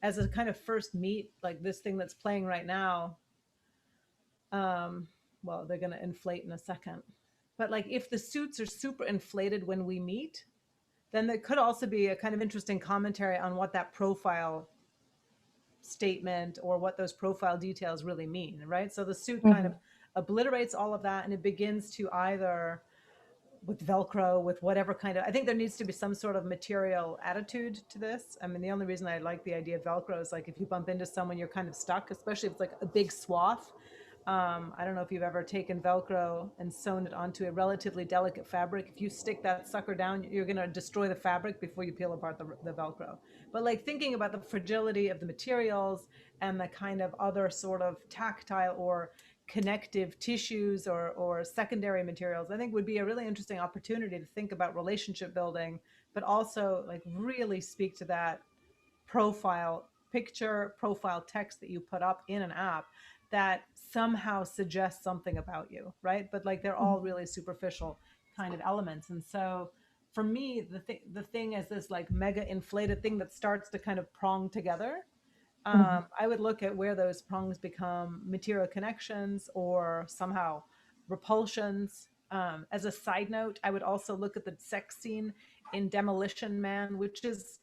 Speaker 4: as a kind of first meet, like this thing that's playing right now, well, they're going to inflate in a second, but like if the suits are super inflated when we meet, then there could also be a kind of interesting commentary on what that profile statement or what those profile details really mean, right? So the suit kind of obliterates all of that, and it begins to either with Velcro, with whatever kind of, I think there needs to be some sort of material attitude to this. I mean, the only reason I like the idea of Velcro is like if you bump into someone, you're kind of stuck, especially if it's like a big swath. I don't know if you've ever taken Velcro and sewn it onto a relatively delicate fabric. If you stick that sucker down, you're going to destroy the fabric before you peel apart the Velcro. But like thinking about the fragility of the materials and the kind of other sort of tactile or connective tissues or secondary materials, I think would be a really interesting opportunity to think about relationship building, but also like really speak to that profile picture, profile text that you put up in an app that somehow suggests something about you, right? But like they're all really superficial kind of elements. And so for me, the thing is this like mega inflated thing that starts to kind of prong together. I would look at where those prongs become material connections or somehow repulsions. As a side note, I would also look at the sex scene in Demolition Man, which is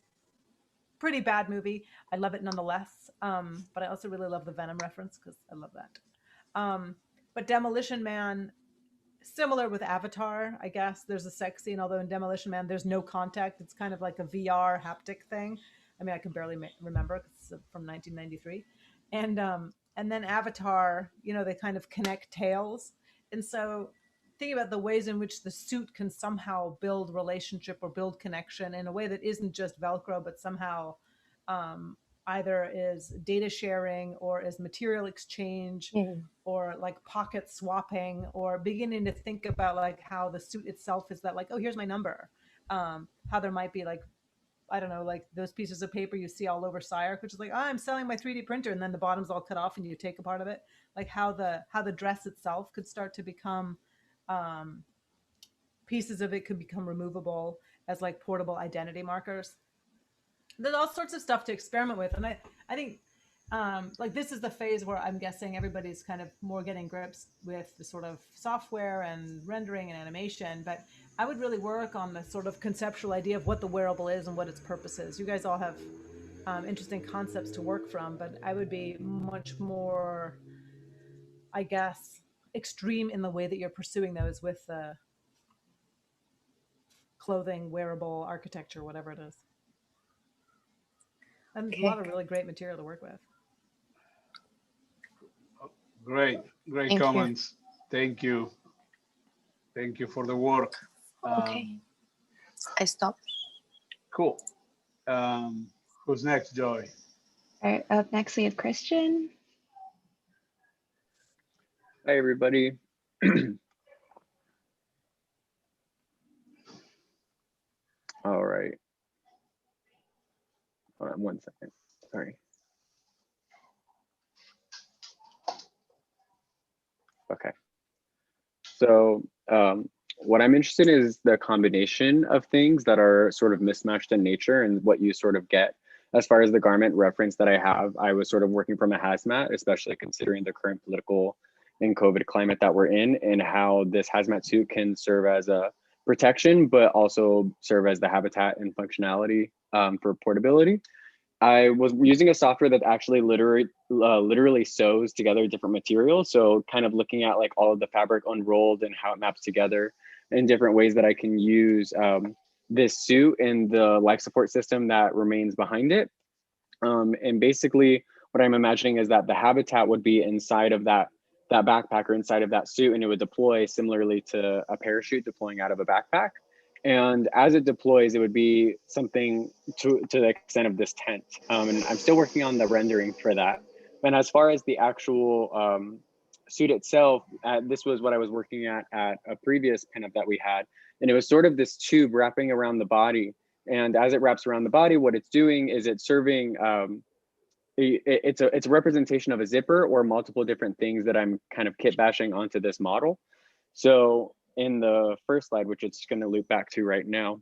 Speaker 4: pretty bad movie. I love it nonetheless. But I also really love the Venom reference because I love that. But Demolition Man, similar with Avatar, I guess there's a sex scene, although in Demolition Man, there's no contact. It's kind of like a VR haptic thing. I mean, I can barely remember because it's from 1993. And then Avatar, they kind of connect tails. And so thinking about the ways in which the suit can somehow build relationship or build connection in a way that isn't just Velcro, but somehow either is data sharing or is material exchange or like pocket swapping, or beginning to think about like how the suit itself is that like, oh, here's my number. How there might be like, I don't know, like those pieces of paper you see all over SCI-Arc, which is like, oh, I'm selling my 3D printer, and then the bottom's all cut off and you take a part of it. Like how the dress itself could start to become pieces of it could become removable as like portable identity markers. There's all sorts of stuff to experiment with, and I think like this is the phase where I'm guessing everybody's kind of more getting grips with the sort of software and rendering and animation, but I would really work on the sort of conceptual idea of what the wearable is and what its purpose is. You guys all have interesting concepts to work from, but I would be much more, I guess, extreme in the way that you're pursuing those with the clothing, wearable architecture, whatever it is. And a lot of really great material to work with.
Speaker 1: Great
Speaker 8: Thank
Speaker 1: comments. Thank you. Thank you for the work.
Speaker 8: Okay. I stop.
Speaker 1: Cool. Who's next, Joy?
Speaker 2: All right, up next we have Christian.
Speaker 10: Hi, everybody. All right. Hold on 1 second. Sorry. Okay. So what I'm interested in is the combination of things that are sort of mismatched in nature and what you sort of get. As far as the garment reference that I have, I was sort of working from a hazmat, especially considering the current political and COVID climate that we're in, and how this hazmat suit can serve as a protection, but also serve as the habitat and functionality for portability. I was using a software that actually literally sews together different materials. So kind of looking at like all of the fabric unrolled and how it maps together and different ways that I can use this suit and the life support system that remains behind it. And basically what I'm imagining is that the habitat would be inside of that backpack or inside of that suit, and it would deploy similarly to a parachute deploying out of a backpack. And as it deploys, it would be something to the extent of this tent. And I'm still working on the rendering for that. And as far as the actual suit itself, this was what I was working at a previous pinup that we had. And it was sort of this tube wrapping around the body. And as it wraps around the body, what it's doing is it's serving, it's a representation of a zipper or multiple different things that I'm kind of kit bashing onto this model. So in the first slide, which it's going to loop back to right now,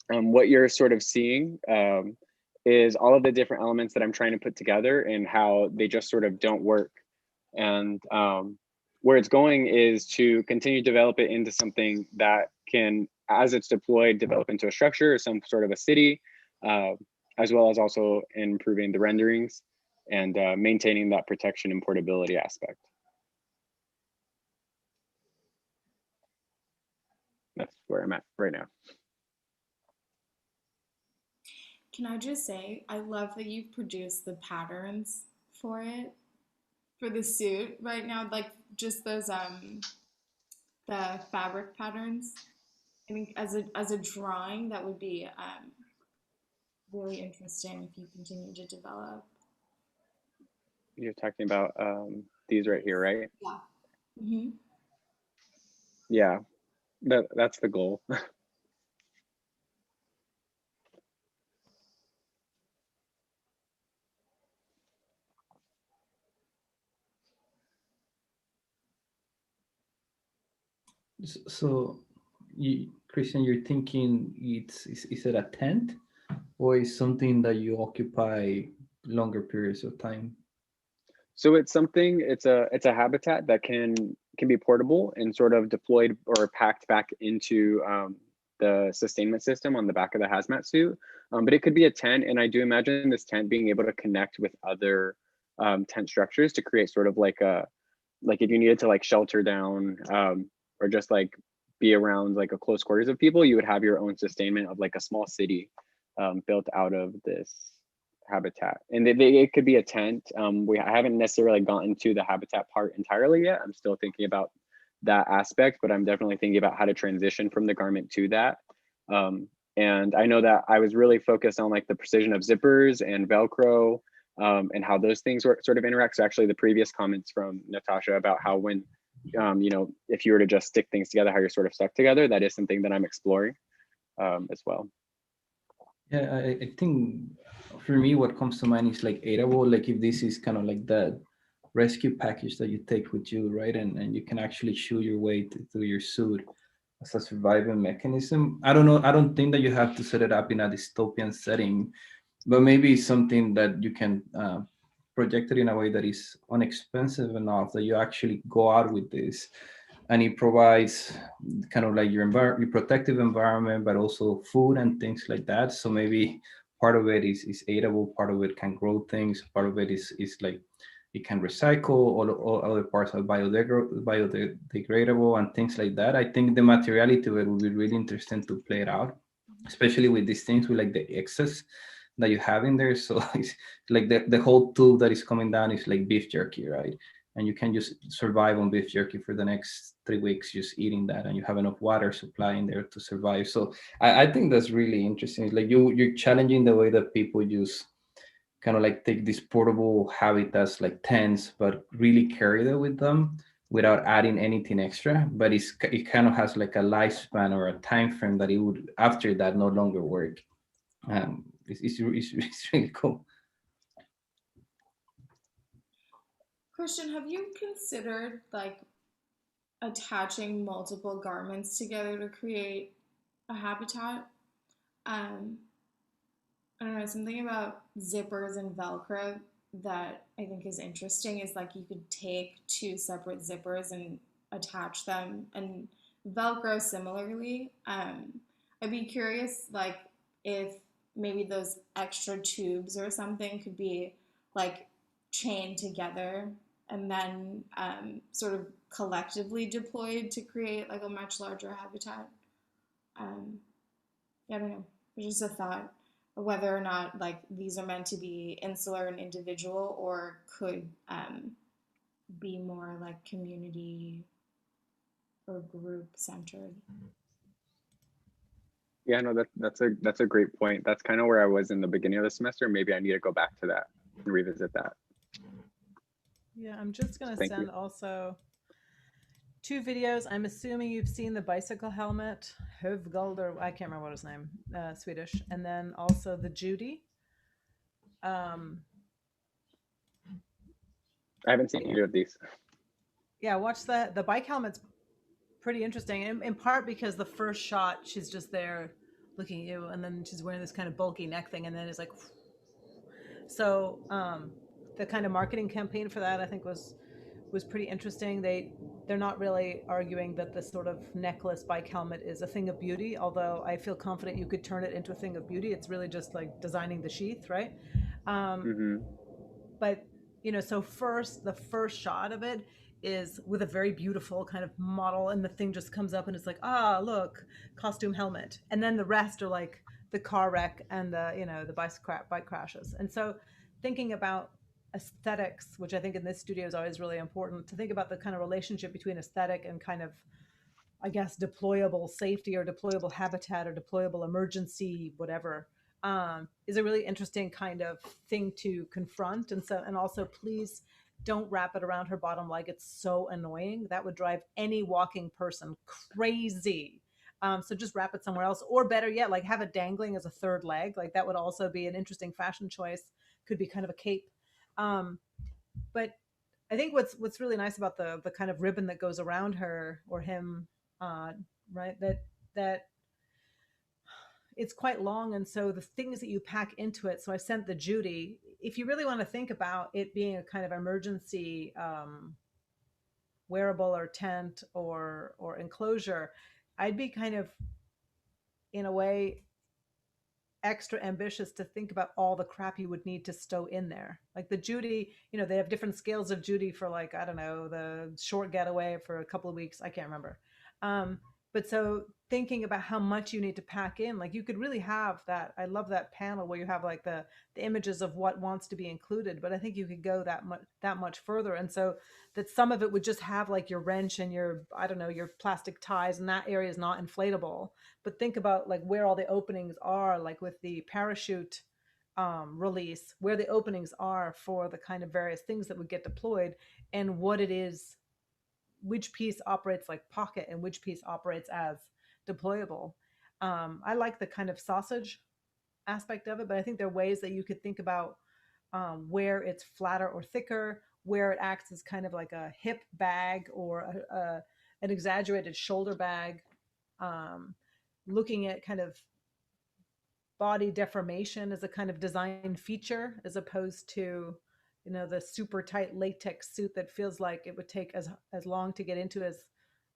Speaker 10: what you're sort of seeing is all of the different elements that I'm trying to put together and how they just sort of don't work. And where it's going is to continue to develop it into something that can, as it's deployed, develop into a structure or some sort of a city, as well as also improving the renderings and maintaining that protection and portability aspect. That's where I'm at right now.
Speaker 5: Can I just say, I love that you've produced the patterns for it, for the suit right now, like just those the fabric patterns. I think as a drawing, that would be really interesting if you continue to develop.
Speaker 10: You're talking about these right here, right?
Speaker 5: Yeah. Mm-hmm.
Speaker 10: Yeah, that's the goal.
Speaker 9: So, Christian, you're thinking is it a tent or is something that you occupy longer periods of time?
Speaker 10: So it's something, it's a habitat that can be portable and sort of deployed or packed back into the sustainment system on the back of the hazmat suit. But it could be a tent, and I do imagine this tent being able to connect with other tent structures to create sort of like if you needed to like shelter down or just like be around like a close quarters of people, you would have your own sustainment of like a small city built out of this habitat. And it could be a tent. I haven't necessarily gotten to the habitat part entirely yet. I'm still thinking about that aspect, but I'm definitely thinking about how to transition from the garment to that. And I know that I was really focused on like the precision of zippers and Velcro and how those things sort of interact. So actually the previous comments from Natasha about how when, you know, if you were to just stick things together, how you're sort of stuck together, that is something that I'm exploring as well.
Speaker 9: Yeah, I think for me, what comes to mind is like Aidable, like if this is kind of like that rescue package that you take with you, right? And you can actually shoot your way through your suit as a survival mechanism. I don't know. I don't think that you have to set it up in a dystopian setting, but maybe something that you can project it in a way that is inexpensive enough that you actually go out with this, and it provides kind of like your protective environment, but also food and things like that. So maybe part of it is eatable, part of it can grow things, part of it is like it can recycle, all other parts are biodegradable and things like that. I think the materiality of it would be really interesting to play it out, especially with these things with like the excess that you have in there. So it's like the whole tube that is coming down is like beef jerky, right? And you can just survive on beef jerky for the next 3 weeks just eating that, and you have enough water supply in there to survive. So I think that's really interesting. It's like you're challenging the way that people use kind of like take these portable habitats like tents, but really carry them with them without adding anything extra. But it kind of has like a lifespan or a time frame that it would after that no longer work. It's really cool.
Speaker 5: Christian, have you considered like attaching multiple garments together to create a habitat? I don't know, something about zippers and Velcro that I think is interesting is like you could take two separate zippers and attach them, and Velcro similarly. I'd be curious, like if maybe those extra tubes or something could be like chained together and then sort of collectively deployed to create like a much larger habitat. Yeah, I don't know. It's just a thought of whether or not like these are meant to be insular and individual or could be more like community or group centered.
Speaker 10: Yeah, no, that's a great point. That's kind of where I was in the beginning of the semester. Maybe I need to go back to that and revisit that.
Speaker 4: Yeah, I'm just gonna
Speaker 10: Thank
Speaker 4: send
Speaker 10: you.
Speaker 4: also 2 videos. I'm assuming you've seen the bicycle helmet, Hövgold, or I can't remember what his name, Swedish, and then also the Judy.
Speaker 10: I haven't seen either of these.
Speaker 4: Yeah, watch the bike helmet's pretty interesting, in part because the first shot she's just there looking at you, and then she's wearing this kind of bulky neck thing, and then it's like, so the kind of marketing campaign for that I think was pretty interesting. They're not really arguing that this sort of necklace bike helmet is a thing of beauty, although I feel confident you could turn it into a thing of beauty. It's really just like designing the sheath, right? But so the first shot of it is with a very beautiful kind of model, and the thing just comes up and it's like, ah, look, costume helmet, and then the rest are like the car wreck and the bike crashes. And so thinking about aesthetics, which I think in this studio is always really important, to think about the kind of relationship between aesthetic and kind of, I guess, deployable safety or deployable habitat or deployable emergency, whatever, is a really interesting kind of thing to confront. And also, please don't wrap it around her bottom leg. It's so annoying. That would drive any walking person crazy. So just wrap it somewhere else, or better yet, like have it dangling as a third leg. Like that would also be an interesting fashion choice. Could be kind of a cape. But I think what's really nice about the kind of ribbon that goes around her or him, right? That it's quite long, and so the things that you pack into it. So I sent the Judy. If you really want to think about it being a kind of emergency wearable or tent or enclosure, I'd be kind of, in a way, extra ambitious to think about all the crap you would need to stow in there. Like the Judy, they have different scales of Judy for, like, I don't know, the short getaway for a couple of weeks. I can't remember. But so thinking about how much you need to pack in, like you could really have that. I love that panel where you have like the images of what wants to be included, but I think you could go that much further. And so that some of it would just have like your wrench and your, I don't know, your plastic ties, and that area is not inflatable. But think about like where all the openings are, like with the parachute release, where the openings are for the kind of various things that would get deployed, and what it is, which piece operates like pocket and which piece operates as deployable. I like the kind of sausage aspect of it, but I think there are ways that you could think about where it's flatter or thicker, where it acts as kind of like a hip bag or an exaggerated shoulder bag, looking at kind of body deformation as a kind of design feature as opposed to the super tight latex suit that feels like it would take as long to get into as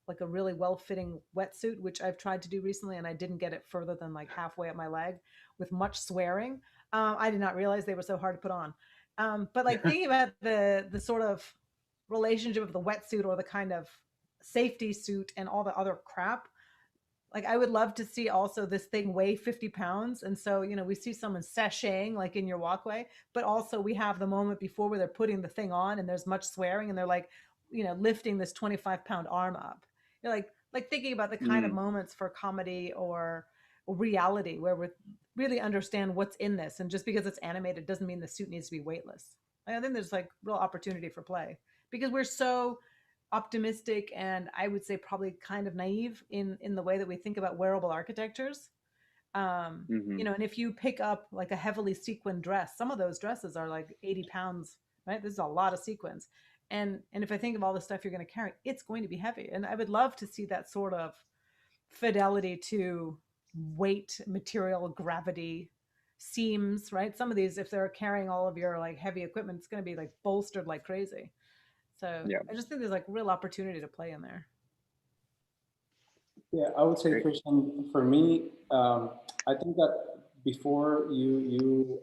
Speaker 4: like a really well-fitting wetsuit, which I've tried to do recently, and I didn't get it further than like halfway up my leg with much swearing. I did not realize they were so hard to put on. But like thinking about the sort of relationship of the wetsuit or the kind of safety suit and all the other crap, like I would love to see also this thing weigh 50 pounds. And so, we see someone sashaying like in your walkway, but also we have the moment before where they're putting the thing on and there's much swearing and they're like, lifting this 25-pound arm up. You're like thinking about the kind of moments for comedy or reality where we really understand what's in this. And just because it's animated doesn't mean the suit needs to be weightless. I think there's like real opportunity for play because we're so optimistic and I would say probably kind of naive in the way that we think about wearable architectures. And if you pick up like a heavily sequined dress, some of those dresses are like 80 pounds, right? This is a lot of sequins. And if I think of all the stuff you're going to carry, it's going to be heavy. And I would love to see that sort of fidelity to weight, material, gravity, seams, right? Some of these, if they're carrying all of your like heavy equipment, it's going to be like bolstered like crazy. So yeah. I just think there's like real opportunity to play in there.
Speaker 6: Yeah, I would say, Christian, for me, I think that before you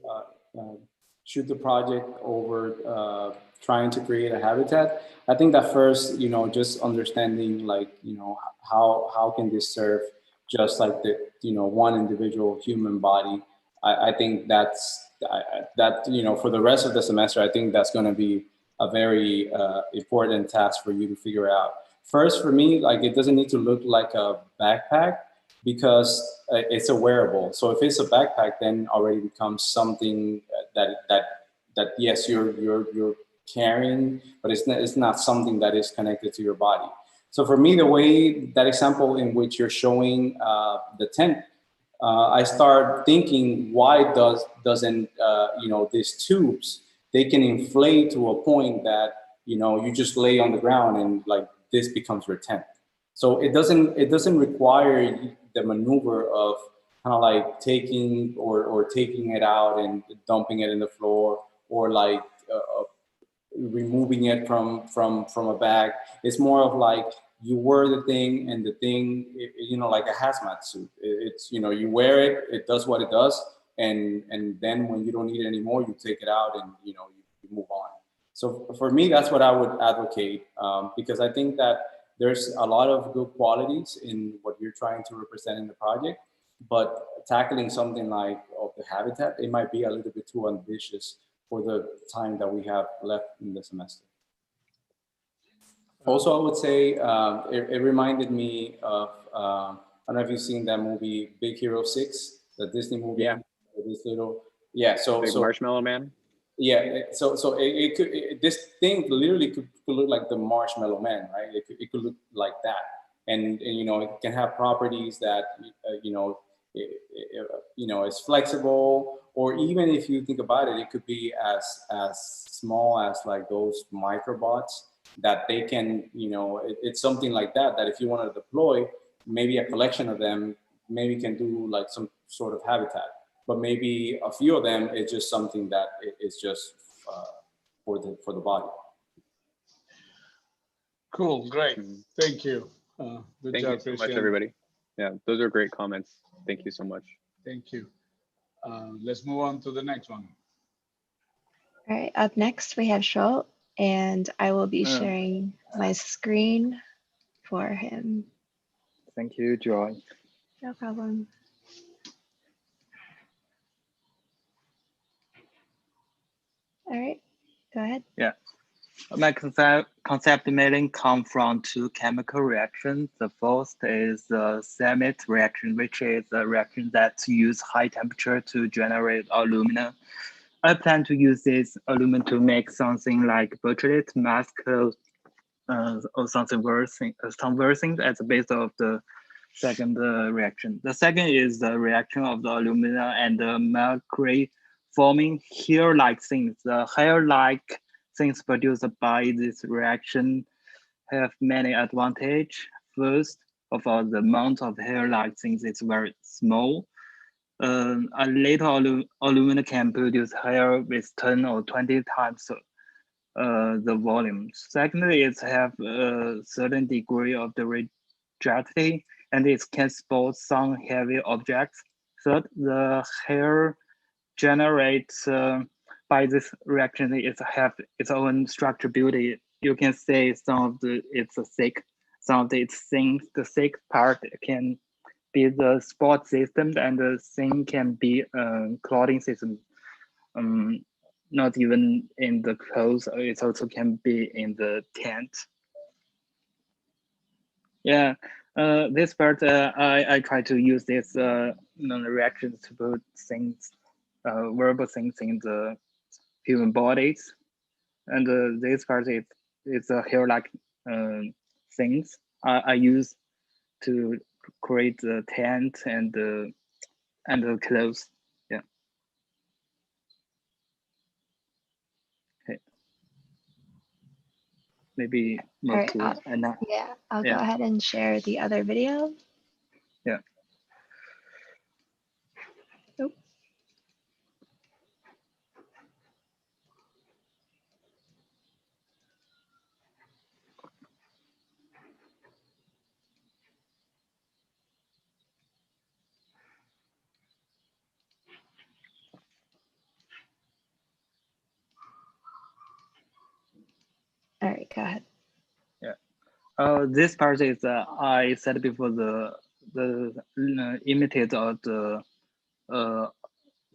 Speaker 6: shoot the project over trying to create a habitat, I think that first, just understanding like, how can this serve just like the, one individual human body. I think that, for the rest of the semester, I think that's going to be a very important task for you to figure out. First, for me, like it doesn't need to look like a backpack because it's a wearable. So if it's a backpack, then already becomes something that yes, you're carrying, but it's not something that is connected to your body. So for me, the way that example in which you're showing the tent, I start thinking, why doesn't these tubes, they can inflate to a point that you just lay on the ground and like this becomes your tent. So it doesn't require the maneuver of kind of like taking or taking it out and dumping it in the floor, or like removing it from a bag. It's more of like you wear the thing, and the thing, like a hazmat suit. It's, you wear it, it does what it does, and then when you don't need it anymore, you take it out and you move on. So for me, that's what I would advocate, because I think that there's a lot of good qualities in what you're trying to represent in the project, but tackling something like of the habitat, it might be a little bit too ambitious for the time that we have left in the semester. Also, I would say it reminded me of, I don't know if you've seen that movie, Big Hero 6, the Disney movie.
Speaker 10: Yeah.
Speaker 6: This little, yeah. So
Speaker 10: Big Marshmallow Man.
Speaker 6: Yeah. So this thing literally could look like the Marshmallow Man, right? It could look like that, and it can have properties that it's flexible, or even if you think about it, it could be as small as like those microbots that they can, it's something like that if you want to deploy, maybe a collection of them maybe can do like some sort of habitat, but maybe a few of them is just something that is just for the body.
Speaker 1: Cool, great. Thank you. Good
Speaker 10: Thank
Speaker 1: job,
Speaker 10: you so much,
Speaker 1: Christian.
Speaker 10: everybody. Yeah, those are great comments. Thank you so much.
Speaker 1: Thank you. Let's move on to the next one.
Speaker 2: All right, up next we have Sho, and I will be sharing my screen for him.
Speaker 11: Thank you, Joy.
Speaker 2: No problem. All right, go ahead.
Speaker 11: Yeah. My concept mailing come from two chemical reactions. The first is the Samit reaction, which is a reaction that use high temperature to generate alumina. I plan to use this alumina to make something like butyrate mask or something worse as the base of the second reaction. The second is the reaction of the alumina and the mercury forming hair-like things. The hair-like things produced by this reaction have many advantages. First of all, the amount of hair-like things is very small. A little alumina can produce hair with 10 or 20 times the volume. Secondly, it have a certain degree of the rigidity, and it can support some heavy objects. Third, the hair generates by this reaction, it have its own structure beauty. You can say some of it's thick, some of it's thin. The thick part can be the support system, and the thin can be a clothing system. Not even in the clothes, it also can be in the tent. Yeah, this part, I try to use this reactions to put things, verbal things in the human bodies. And this part, it's a hair-like things I use to create the tent and the clothes. Yeah. Okay. Maybe
Speaker 2: All
Speaker 11: not
Speaker 2: right,
Speaker 11: too.
Speaker 2: I'll go ahead and share the other video.
Speaker 11: Yeah.
Speaker 2: Nope. Go ahead.
Speaker 11: This part is I said before the imitate of the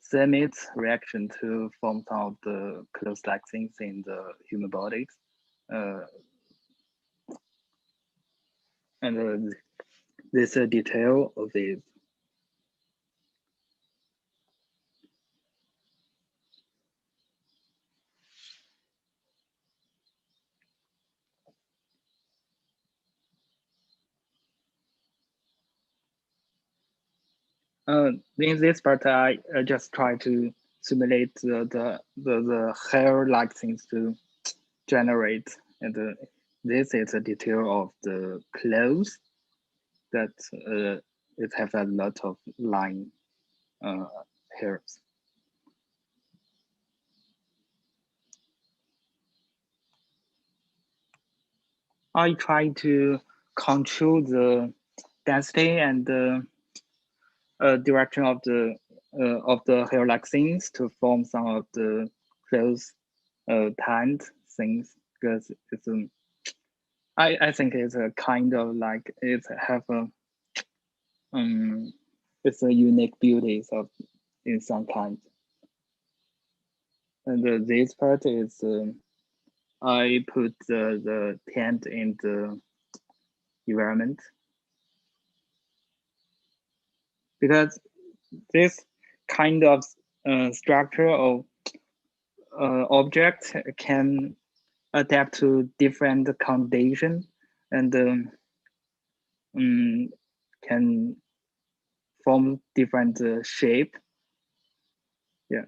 Speaker 11: Semit reaction to form some of the close-like things in the human bodies. And this detail of it. In this part, I just try to simulate the hair-like things to generate, and this is a detail of the clothes that it have a lot of line hairs. I try to control the density and the direction of the hair-like things to form some of the close tanned things, because it's I think it's a kind of like it have a it's a unique beauty of in some kind. And this part is I put the tent in the environment, because this kind of structure of object can adapt to different condition and can form different shape. Yeah.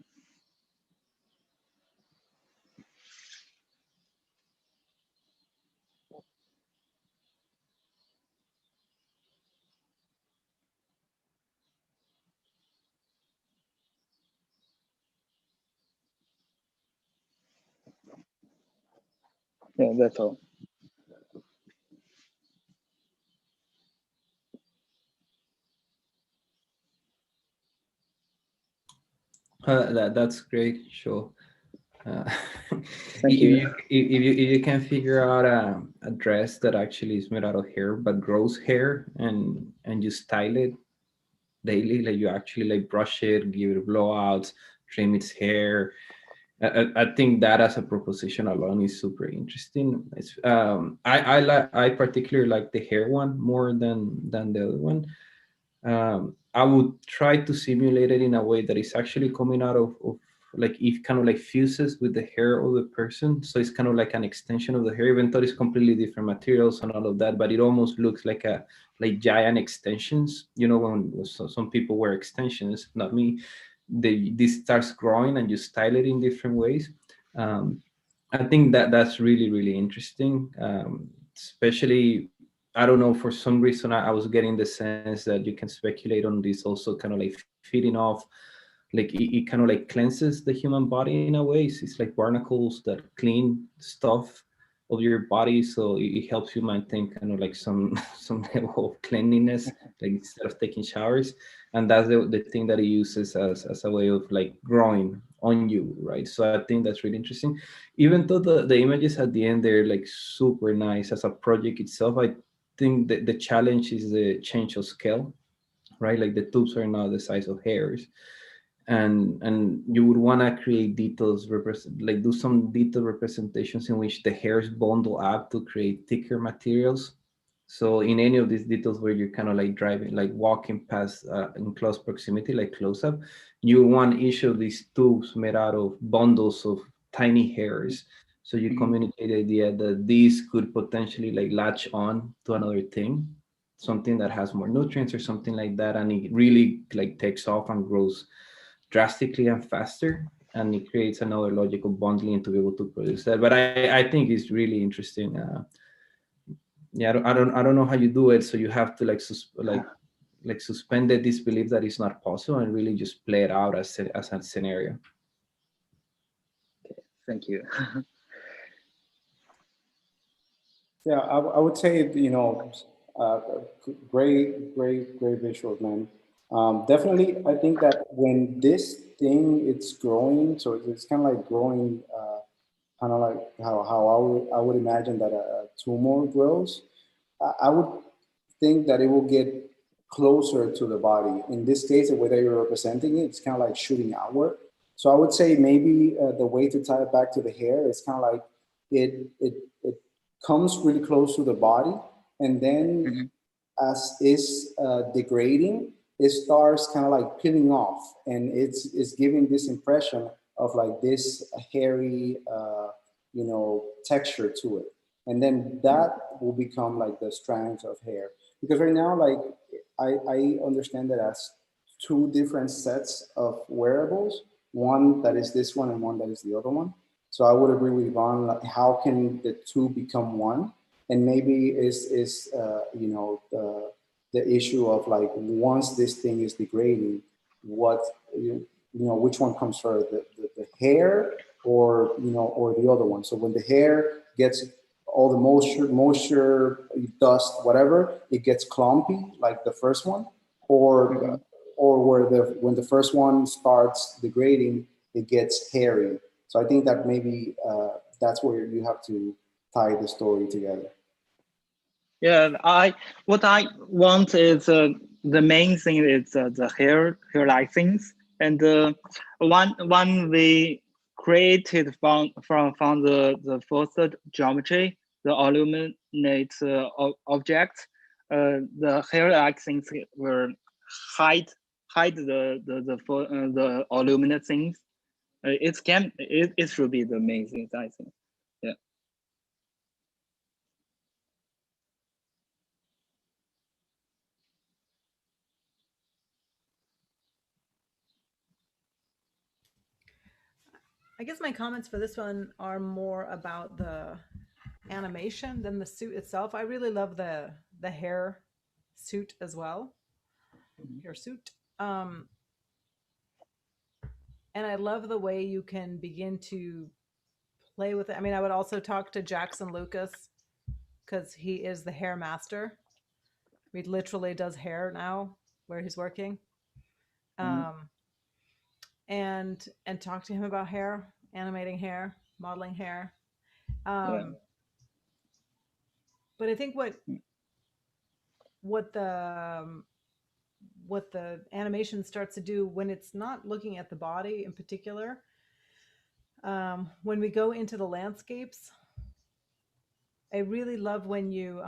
Speaker 11: Yeah, that's all.
Speaker 9: That's great. Sure.
Speaker 11: Thank you.
Speaker 9: If you can figure out a dress that actually is made out of hair but grows hair, and you style it daily, like you actually like brush it, give it blowouts, trim its hair. I think that as a proposition alone is super interesting. It's I particularly like the hair one more than the other one. I would try to simulate it in a way that is actually coming out of like it kind of like fuses with the hair of the person. So it's kind of like an extension of the hair, even though it's completely different materials and all of that, but it almost looks like a like giant extensions. You know, when some people wear extensions, not me, this starts growing and you style it in different ways. I think that that's really interesting, especially I don't know, for some reason I was getting the sense that you can speculate on this also kind of like feeding off, like it kind of like cleanses the human body in a way. It's like barnacles that clean stuff of your body, so it helps you maintain kind of like some some level of cleanliness, like instead of taking showers. And that's the thing that it uses as a way of like growing on you, right? So I think that's really interesting. Even though the images at the end, they're like super nice as a project itself, I think that the challenge is the change of scale, right? Like the tubes are now the size of hairs, and you would want to create details, like do some detailed representations in which the hairs bundle up to create thicker materials. So in any of these details where you're kind of like driving, like walking past in close proximity, like close up, you want each of these tubes made out of bundles of tiny hairs. So you communicate the idea that these could potentially like latch on to another thing, something that has more nutrients or something like that, and it really like takes off and grows drastically and faster, and it creates another logical bundling to be able to produce that. But I think it's really interesting. Yeah, I don't know how you do it. So you have to like suspend the disbelief that it's not possible and really just play it out as a scenario.
Speaker 11: Okay, thank you.
Speaker 6: Yeah, I would say, you know, great visuals, man. Definitely, I think that when this thing it's growing, so it's kind of like growing kind of like how I would imagine that a tumor grows, I would think that it will get closer to the body. In this case, the way that you're representing it, it's kind of like shooting outward. So I would say maybe the way to tie it back to the hair is kind of like it comes really close to the body, and then as is degrading, it starts kind of like peeling off, and it's giving this impression of like this hairy, texture to it, and then that will become like the strands of hair. Because right now, like I understand that as two different sets of wearables, one that is this one and one that is the other one. So I would agree with Yvonne. Like, how can the two become one? And maybe is the issue of like once this thing is degrading, what which one comes first, the hair or the other one. So when the hair gets all the moisture, dust, whatever, it gets clumpy like the first one, or when the first one starts degrading, it gets hairy. So I think that maybe that's where you have to tie the story together.
Speaker 11: Yeah, what I want is the main thing is the hair-like things, and one we created from the first geometry, the illuminate object. The hair-like things will hide the illuminate things. It should be the main thing, I think. Yeah.
Speaker 4: I guess my comments for this one are more about the animation than the suit itself. I really love the hair suit as well. Hair suit. And I love the way you can begin to play with it. I mean, I would also talk to Jackson Lucas because he is the hair master. He literally does hair now where he's working. And talk to him about hair, animating hair, modeling hair. But I think what the animation starts to do when it's not looking at the body in particular, when we go into the landscapes, I really love when you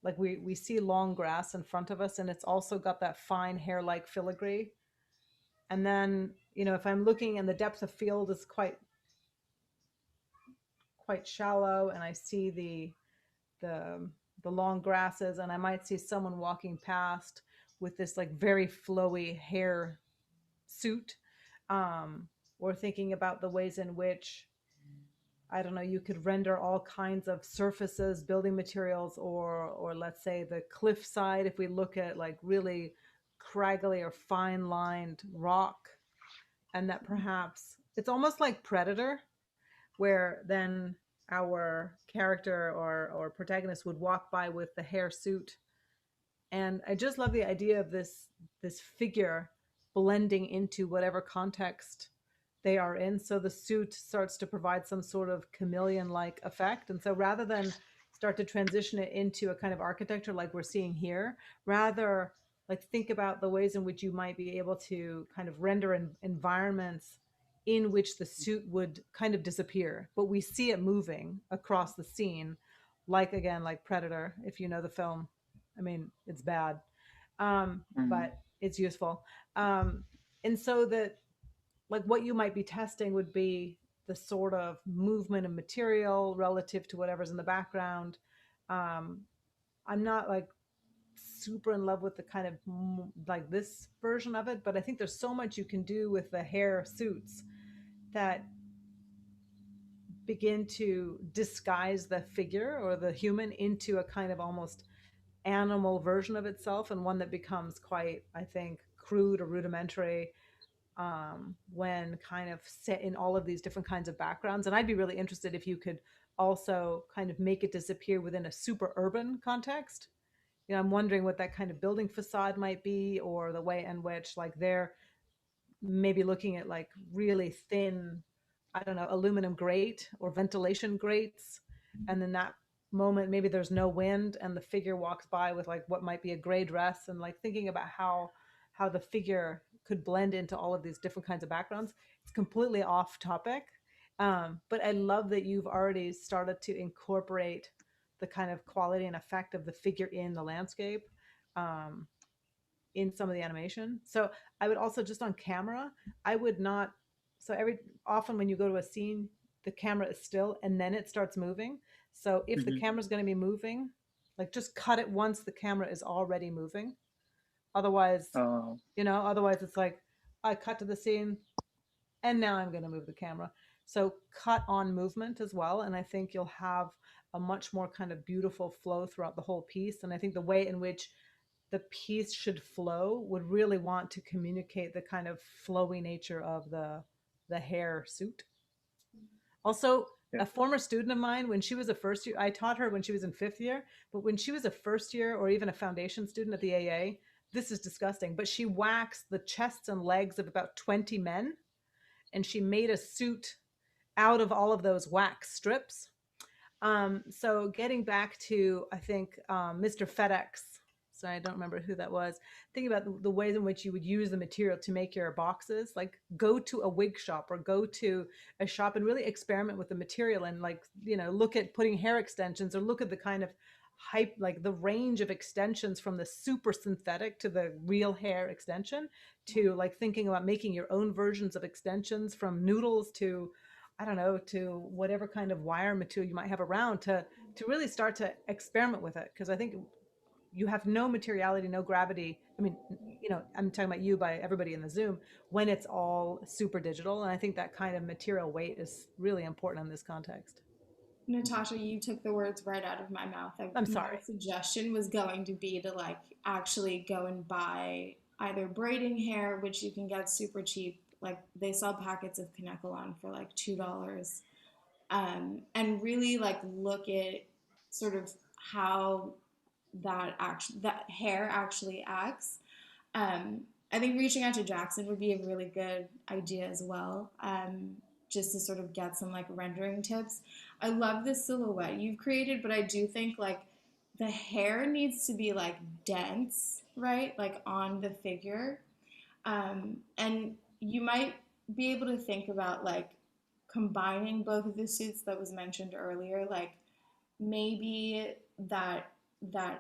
Speaker 4: like we see long grass in front of us, and it's also got that fine hair-like filigree. And then if I'm looking and the depth of field is quite shallow, and I see the long grasses, and I might see someone walking past with this like very flowy hair suit, or thinking about the ways in which, I don't know, you could render all kinds of surfaces, building materials, or let's say the cliff side, if we look at like really craggly or fine lined rock, and that perhaps it's almost like Predator, where then our character or protagonist would walk by with the hair suit. And I just love the idea of this figure blending into whatever context they are in. So the suit starts to provide some sort of chameleon-like effect. And so rather than start to transition it into a kind of architecture like we're seeing here, rather like think about the ways in which you might be able to kind of render environments in which the suit would kind of disappear, but we see it moving across the scene, like Predator, if you know the film. I mean, it's bad, but it's useful. And so that, like, what you might be testing would be the sort of movement of material relative to whatever's in the background. I'm not like super in love with the kind of like this version of it, but I think there's so much you can do with the hair suits that begin to disguise the figure or the human into a kind of almost animal version of itself, and one that becomes quite, I think, crude or rudimentary when kind of set in all of these different kinds of backgrounds. And I'd be really interested if you could also kind of make it disappear within a super urban context. I'm wondering what that kind of building facade might be, or the way in which like they're maybe looking at like really thin I don't know, aluminum grate or ventilation grates. And in that moment, maybe there's no wind and the figure walks by with like what might be a gray dress, and like thinking about how the figure could blend into all of these different kinds of backgrounds. It's completely off topic. But I love that you've already started to incorporate the kind of quality and effect of the figure in the landscape in some of the animation. So I would also, just on camera, I would not, so often when you go to a scene, the camera is still and then it starts moving. So if the camera is going to be moving, like just cut it once the camera is already moving. Otherwise, otherwise it's like I cut to the scene and now I'm going to move the camera. So cut on movement as well. And I think you'll have a much more kind of beautiful flow throughout the whole piece. And I think the way in which the piece should flow would really want to communicate the kind of flowy nature of the hair suit. Also, a former student of mine, when she was a first year, I taught her when she was in 5th year, but when she was a first year or even a foundation student at the AA, this is disgusting, but she waxed the chests and legs of about 20 men, and she made a suit out of all of those wax strips. So getting back to, I think, Mr. FedEx, so I don't remember who that was, thinking about the ways in which you would use the material to make your boxes, like go to a wig shop or go to a shop and really experiment with the material and like, look at putting hair extensions or look at the kind of hype, like the range of extensions from the super synthetic to the real hair extension to like thinking about making your own versions of extensions from noodles to, I don't know, to whatever kind of wire material you might have around to really start to experiment with it. Because I think you have no materiality, no gravity. I mean, I'm talking about you by everybody in the Zoom when it's all super digital. And I think that kind of material weight is really important in this context.
Speaker 5: Natasha, you took the words right out of my mouth.
Speaker 4: I'm sorry.
Speaker 5: My suggestion was going to be to like actually go and buy either braiding hair, which you can get super cheap. Like they sell packets of Kanekalon for like $2, and really like look at sort of how that hair actually acts. I think reaching out to Jackson would be a really good idea as well, just to sort of get some like rendering tips. I love this silhouette you've created, but I do think like the hair needs to be like dense, right? Like on the figure. And you might be able to think about like combining both of the suits that was mentioned earlier, like maybe that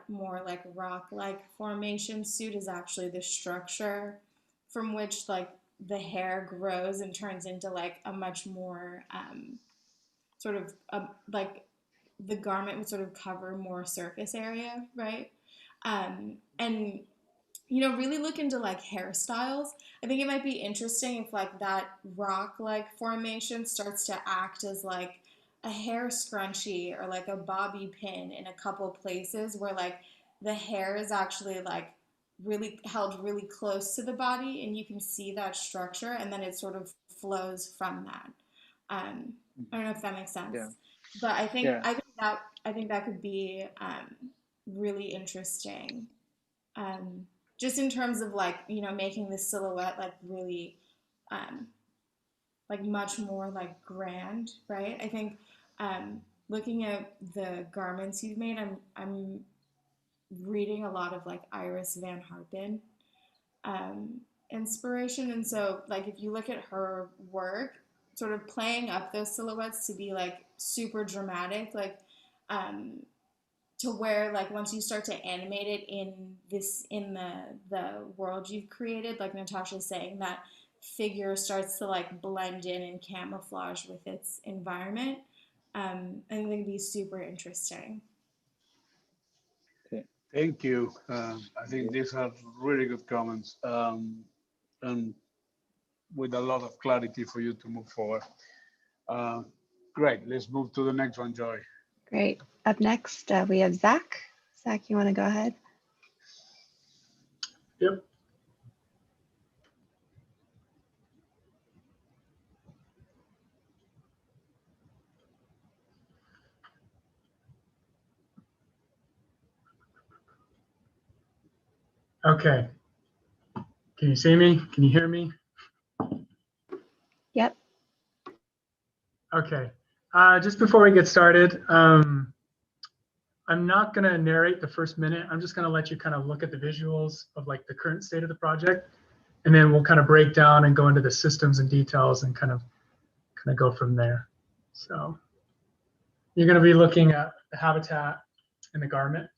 Speaker 5: more like rock-like formation suit is actually the structure from which like the hair grows and turns into like a much more sort of like the garment would sort of cover more surface area, right? And really look into like hairstyles. I think it might be interesting if like that rock-like formation starts to act as like a hair scrunchie or like a bobby pin in a couple places where like the hair is actually like really held really close to the body and you can see that structure and then it sort of flows from that. I don't know if that makes sense.
Speaker 11: Yeah.
Speaker 5: But I think that could be really interesting. Just in terms of like, making the silhouette like really like much more like grand, right? I think looking at the garments you've made, I'm reading a lot of like Iris Van Harpen inspiration. And so like if you look at her work, sort of playing up those silhouettes to be like super dramatic, like to where like once you start to animate it in the world you've created, like Natasha's saying, that figure starts to like blend in and camouflage with its environment. I think it'd be super interesting.
Speaker 1: Thank you. I think these are really good comments, and with a lot of clarity for you to move forward. Great. Let's move to the next one, Joy.
Speaker 2: Great. Up next, we have Zack. Zack, you want to go ahead?
Speaker 12: Yep. Okay. Can you see me? Can you hear me?
Speaker 2: Yep.
Speaker 12: Okay. Just before we get started, I'm not going to narrate the first minute. I'm just going to let you kind of look at the visuals of like the current state of the project, and then we'll kind of break down and go into the systems and details and kind of go from there. So you're going to be looking at the habitat and the garment.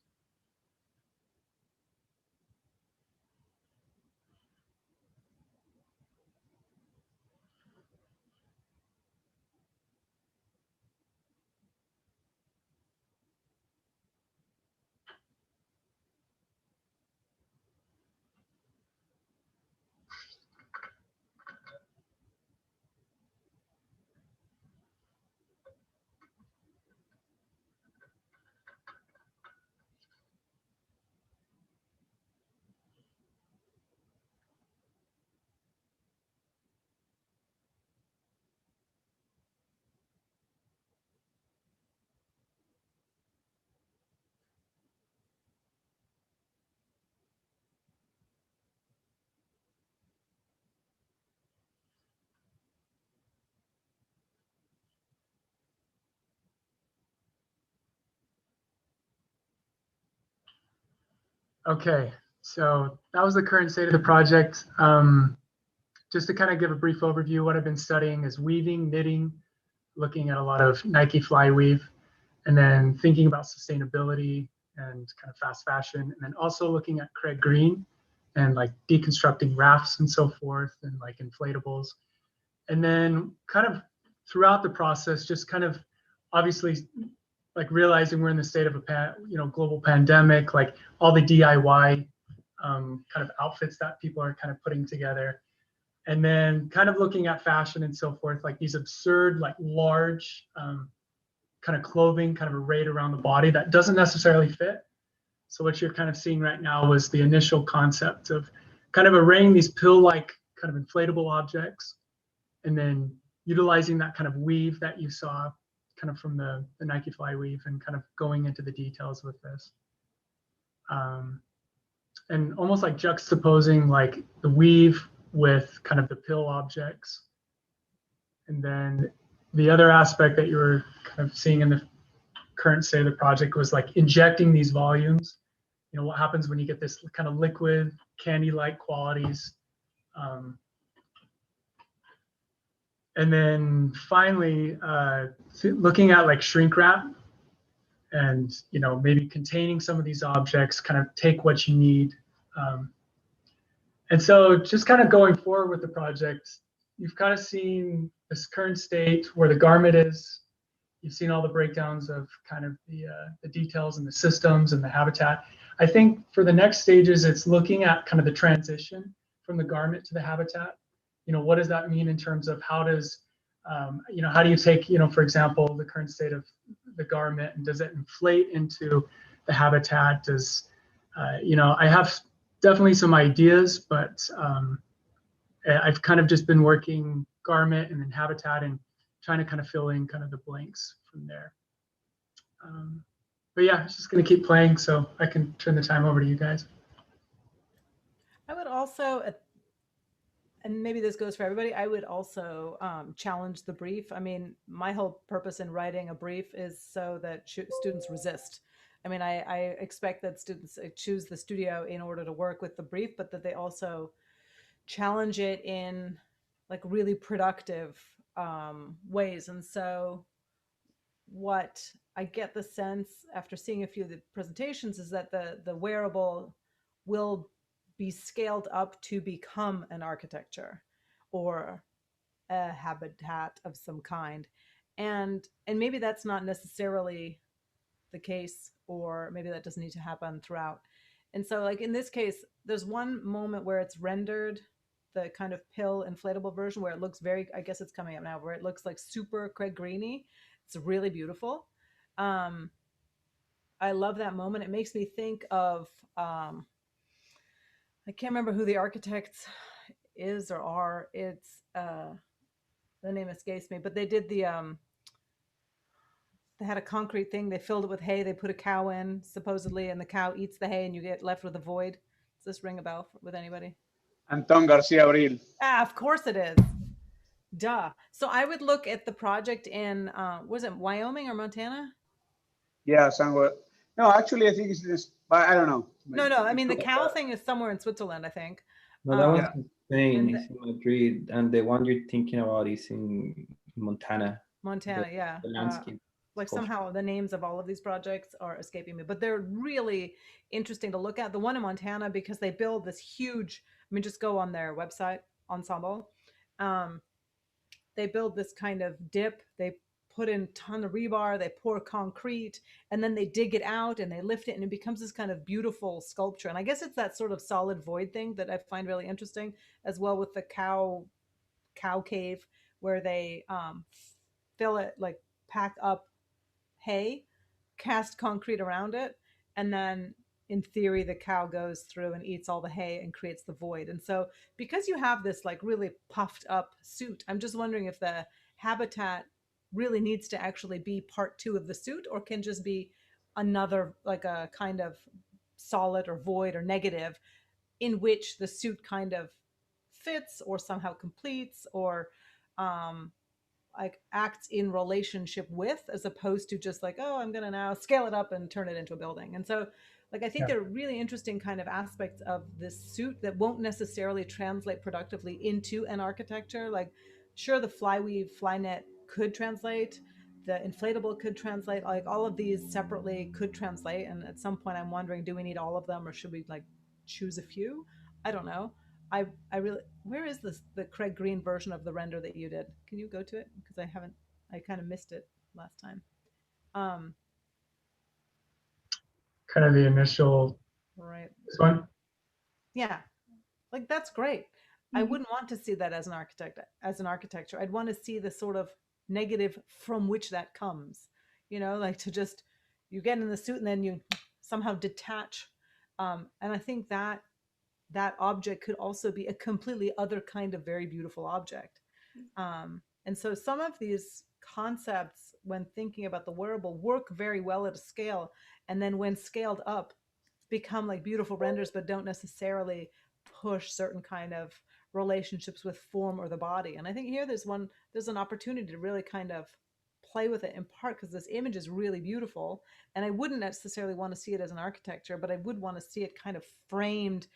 Speaker 12: Okay, so that was the current state of the project. Just to kind of give a brief overview, what I've been studying is weaving, knitting, looking at a lot of Nike fly weave, and then thinking about sustainability and kind of fast fashion, and then also looking at Craig Green and like deconstructing rafts and so forth, and like inflatables. And then kind of throughout the process, just kind of obviously like realizing we're in the state of a global pandemic, like all the DIY kind of outfits that people are kind of putting together. And then kind of looking at fashion and so forth, like these absurd, like large kind of clothing kind of arrayed around the body that doesn't necessarily fit. So what you're kind of seeing right now was the initial concept of kind of arraying these pill-like kind of inflatable objects, and then utilizing that kind of weave that you saw kind of from the Nike fly weave, and kind of going into the details with this. And almost like juxtaposing like the weave with kind of the pill objects. And then the other aspect that you were kind of seeing in the current state of the project was like injecting these volumes. You know, what happens when you get this kind of liquid, candy-like qualities. And then finally, looking at like shrink wrap, and you know, maybe containing some of these objects, kind of take what you need. And so just kind of going forward with the project, you've kind of seen this current state where the garment is. You've seen all the breakdowns of kind of the details and the systems and the habitat. I think for the next stages, it's looking at kind of the transition from the garment to the habitat. You know, what does that mean in terms of how does, you know, how do you take, you know, for example, the current state of the garment, and does it inflate into the habitat? Does, you know, I have definitely some ideas, but I've kind of just been working garment and then habitat and trying to kind of fill in kind of the blanks from there. But yeah, I'm just going to keep playing so I can turn the time over to you guys.
Speaker 4: I would also, and maybe this goes for everybody, I would also challenge the brief. I mean, my whole purpose in writing a brief is so that students resist. I mean, I expect that students choose the studio in order to work with the brief, but that they also challenge it in like really productive ways. And so what I get the sense after seeing a few of the presentations is that the wearable will be scaled up to become an architecture or a habitat of some kind. And maybe that's not necessarily the case, or maybe that doesn't need to happen throughout. And so like in this case, there's one moment where it's rendered, the kind of pill inflatable version, where it looks very, I guess it's coming up now, where it looks like super Craig Greeny. It's really beautiful. I love that moment. It makes me think of, I can't remember who the architect is or are. It's, the name escapes me, but they did the, they had a concrete thing. They filled it with hay. They put a cow in, supposedly, and the cow eats the hay and you get left with a void. Does this ring a bell with anybody?
Speaker 1: Anton Garcia Abril.
Speaker 4: Ah, of course it is. Duh. So I would look at the project in, was it Wyoming or Montana?
Speaker 1: Yeah, somewhere. No, actually, I think it's this, but I don't know.
Speaker 4: No, no. I mean, the cow thing is somewhere in Switzerland, I think.
Speaker 9: No, that was
Speaker 4: Um,
Speaker 9: in Spain,
Speaker 4: and
Speaker 9: it's in Madrid, and the one you're thinking about is in Montana.
Speaker 4: Montana, yeah.
Speaker 9: The landscape.
Speaker 4: Like
Speaker 9: sculpture.
Speaker 4: somehow the names of all of these projects are escaping me, but they're really interesting to look at. The one in Montana, because they build this huge, I mean, just go on their website, Ensemble. They build this kind of dip. They put in a ton of rebar, they pour concrete, and then they dig it out and they lift it, and it becomes this kind of beautiful sculpture. And I guess it's that sort of solid void thing that I find really interesting, as well with the cow cave, where they fill it, like pack up hay, cast concrete around it, and then in theory the cow goes through and eats all the hay and creates the void. And so because you have this like really puffed up suit, I'm just wondering if the habitat really needs to actually be part 2 of the suit, or can just be another, like a kind of solid or void or negative in which the suit kind of fits or somehow completes, or like acts in relationship with, as opposed to just like, oh, I'm going to now scale it up and turn it into a building. And so like I think there are really interesting kind of aspects of this suit that won't necessarily translate productively into an architecture. Like sure, the flyweave flynet could translate, the inflatable could translate, like all of these separately could translate. And at some point I'm wondering, do we need all of them, or should we like choose a few? I don't know. I really, where is this, the Craig Green version of the render that you did? Can you go to it? Because I kind of missed it last time.
Speaker 12: Kind of the initial,
Speaker 4: Right.
Speaker 12: this one?
Speaker 4: Yeah. Like that's great. I wouldn't want to see that as an architecture. I'd want to see the sort of negative from which that comes, you know, like to just, you get in the suit and then you somehow detach. And I think that object could also be a completely other kind of very beautiful object. And so some of these concepts, when thinking about the wearable, work very well at a scale, and then when scaled up become like beautiful renders, but don't necessarily push certain kind of relationships with form or the body. And I think here there's an opportunity to really kind of play with it, in part because this image is really beautiful, and I wouldn't necessarily want to see it as an architecture, but I would want to see it kind of framed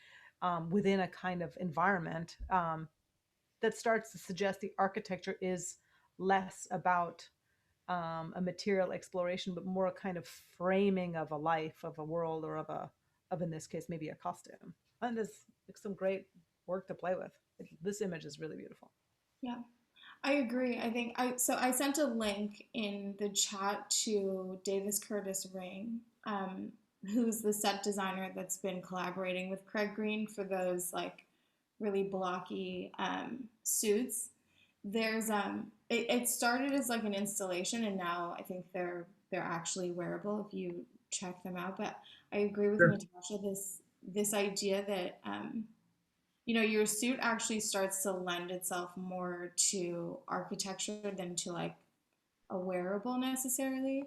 Speaker 4: within a kind of environment that starts to suggest the architecture is less about a material exploration, but more a kind of framing of a life, of a world, or of in this case maybe a costume. And there's like some great work to play with. This image is really beautiful.
Speaker 5: Yeah, I agree. I think I sent a link in the chat to Davis Curtis Ring, who's the set designer that's been collaborating with Craig Green for those like really blocky suits. There's it started as like an installation, and now I think they're actually wearable if you check them out. But I agree with Natasha, this idea that you know, your suit actually starts to lend itself more to architecture than to like a wearable necessarily.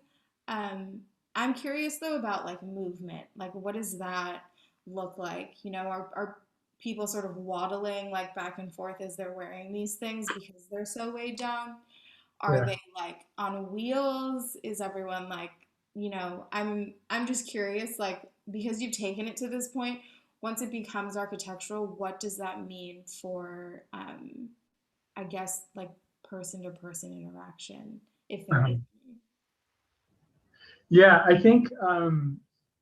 Speaker 5: I'm curious though about like movement. Like, what does that look like? You know, are people sort of waddling like back and forth as they're wearing these things because they're so weighed down? Are they like on wheels? Is everyone like, you know, I'm just curious, like, because you've taken it to this point, once it becomes architectural, what does that mean for, I guess, like person to person interaction, if there is?
Speaker 12: Yeah, I think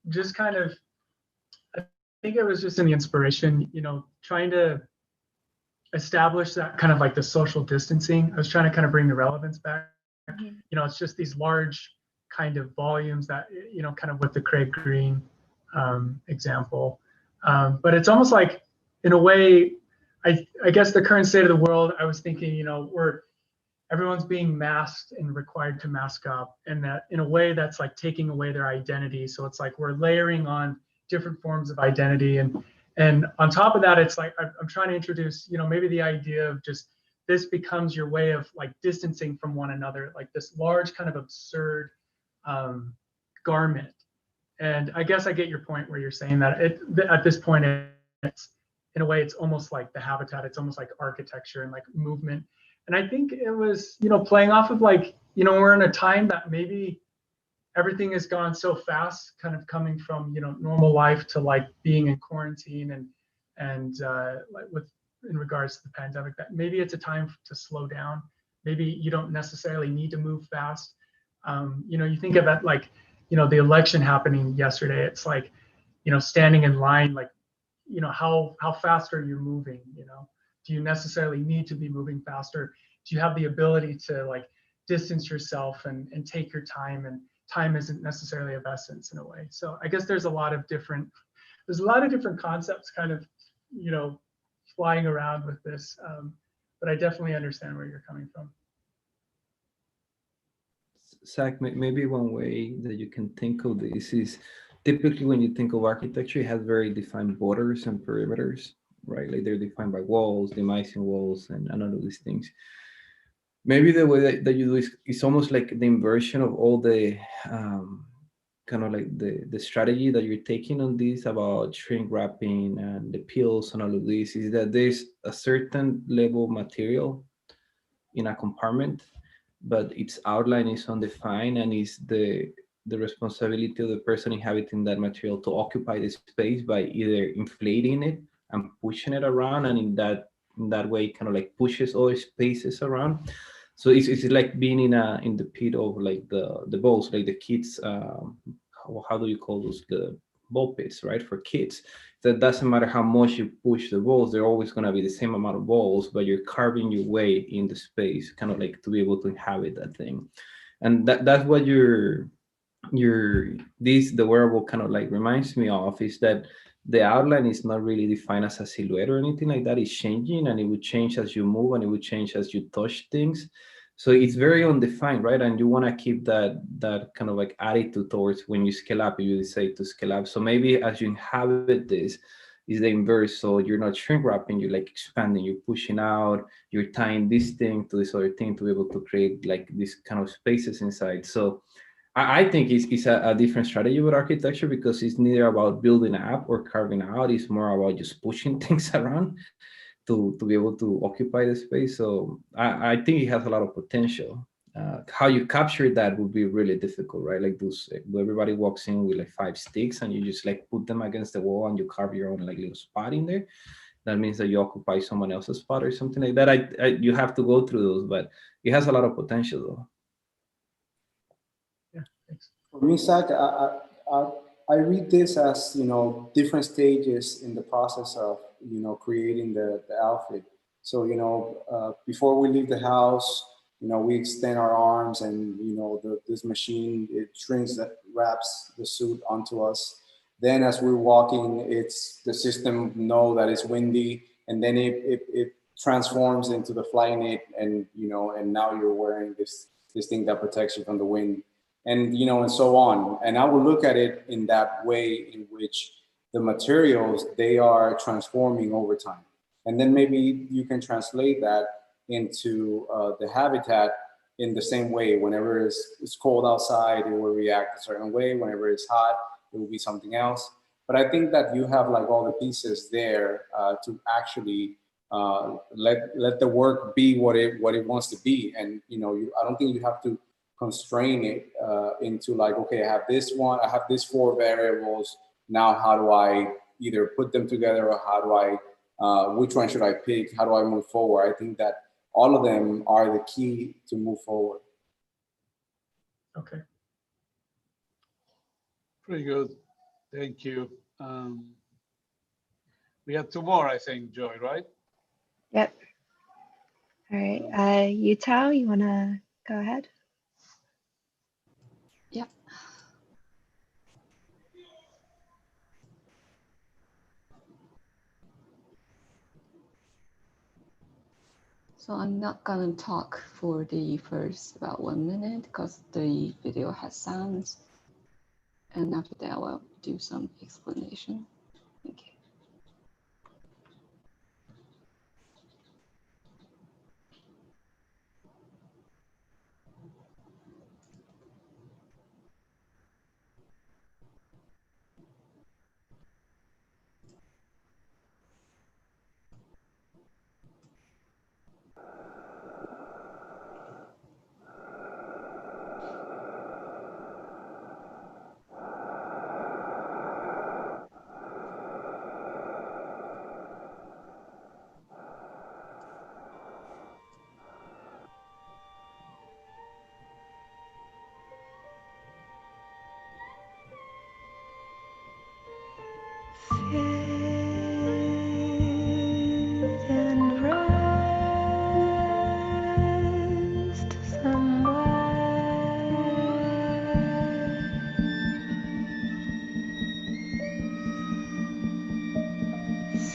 Speaker 12: just kind of, I think it was just in the inspiration, you know, trying to establish that kind of like the social distancing. I was trying to kind of bring the relevance back. You know, it's just these large kind of volumes that, you know, kind of with the Craig Green example. But it's almost like, in a way, I guess the current state of the world, I was thinking, you know, everyone's being masked and required to mask up, and that in a way that's like taking away their identity. So it's like we're layering on different forms of identity, and on top of that, it's like I'm trying to introduce, you know, maybe the idea of just this becomes your way of like distancing from one another, like this large kind of absurd garment. And I guess I get your point where you're saying that at this point, it's in a way, it's almost like the habitat, it's almost like architecture and like movement. And I think it was, playing off of like, we're in a time that maybe everything has gone so fast, kind of coming from, normal life to like being in quarantine and like in regards to the pandemic, that maybe it's a time to slow down. Maybe you don't necessarily need to move fast. You think of it like, the election happening yesterday. It's like, standing in line, like, how fast are you moving? Do you necessarily need to be moving faster? Do you have the ability to like distance yourself and take your time? And time isn't necessarily of essence in a way. So I guess there's a lot of different concepts kind of, flying around with this. But I definitely understand where you're coming from.
Speaker 9: Zach, maybe one way that you can think of this is typically when you think of architecture, it has very defined borders and perimeters, right? Like they're defined by walls, demising walls, and all of these things. Maybe the way that you do is almost like the inversion of all the kind of like the strategy that you're taking on this about shrink wrapping and the pills and all of this, is that there's a certain level of material in a compartment, but its outline is undefined, and is the responsibility of the person inhabiting that material to occupy the space by either inflating it and pushing it around, and in that way kind of like pushes other spaces around. So it's like being in the pit of like the balls, like the kids, how do you call those, the ball pits, right, for kids. So it doesn't matter how much you push the balls, they're always going to be the same amount of balls, but you're carving your way in the space, kind of like to be able to inhabit that thing. And that's what the wearable kind of like reminds me of, is that the outline is not really defined as a silhouette or anything like that. It's changing, and it would change as you move, and it would change as you touch things. So it's very undefined, right? And you want to keep that kind of like attitude towards when you scale up, you decide to scale up. So maybe as you inhabit this, is the inverse. So you're not shrink wrapping, you're like expanding, you're pushing out, you're tying this thing to this other thing to be able to create like these kind of spaces inside. So I think it's a different strategy with architecture, because it's neither about building up or carving out. It's more about just pushing things around to be able to occupy the space. So I think it has a lot of potential. How you capture that would be really difficult, right? Like everybody walks in with like 5 sticks, and you just like put them against the wall and you carve your own like little spot in there. That means that you occupy someone else's spot or something like that. You have to go through those, but it has a lot of potential though.
Speaker 12: Yeah, thanks.
Speaker 6: For me, Zach, I read this as, different stages in the process of, creating the outfit. So, before we leave the house, we extend our arms, and, this machine, it shrinks, that wraps the suit onto us. Then as we're walking, it's the system know that it's windy, and then it transforms into the Flyknit, and, and now you're wearing this thing that protects you from the wind. And and so on. And I will look at it in that way, in which the materials, they are transforming over time. And then maybe you can translate that into the habitat in the same way. Whenever it's cold outside, it will react a certain way. Whenever it's hot, it will be something else. But I think that you have like all the pieces there to actually let the work be what it wants to be. And I don't think you have to constrain it into like, okay, I have this one, I have these 4 variables. Now, how do I either put them together, or how do I, which one should I pick? How do I move forward? I think that all of them are the key to move forward.
Speaker 12: Okay.
Speaker 1: Pretty good. Thank you. We have 2 more, I think, Joy, right?
Speaker 2: Yep. All right. Yutao, you want to go ahead?
Speaker 13: Yep. So I'm not gonna talk for the first about 1 minute because the video has sounds. And after that, I will do some explanation. Thank you.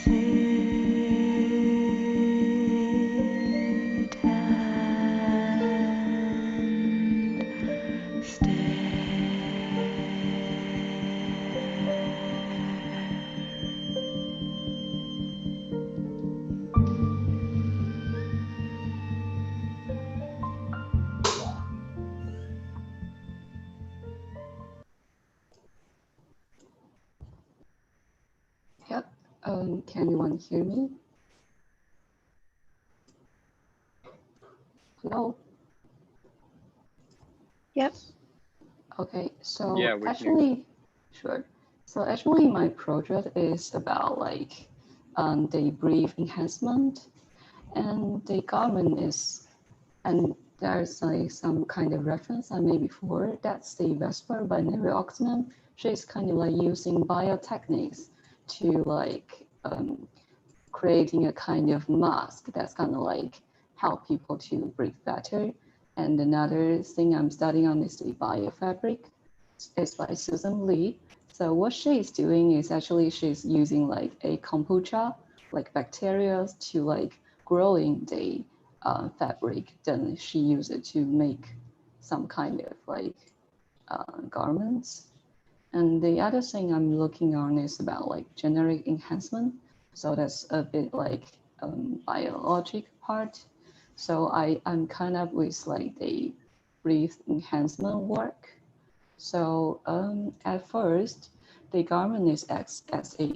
Speaker 13: Yep. Can anyone hear me? Hello?
Speaker 2: Yep.
Speaker 13: Okay, so
Speaker 10: Yeah, we can.
Speaker 13: actually, sure. So actually my project is about like the brief enhancement, and the garment is, and there's like some kind of reference I made before, that's the Vesper binary octonum. She's kind of like using biotechniques to like creating a kind of mask that's gonna like help people to breathe better. And another thing I'm studying on is the biofabric. It's by Susan Lee. So what she's doing is actually she's using like a kombucha, like bacteria to like growing the fabric. Then she used it to make some kind of like garments. And the other thing I'm looking on is about like generic enhancement. So that's a bit like biologic part. So I'm kind of with like the breath enhancement work. So at first, the garment is acts as a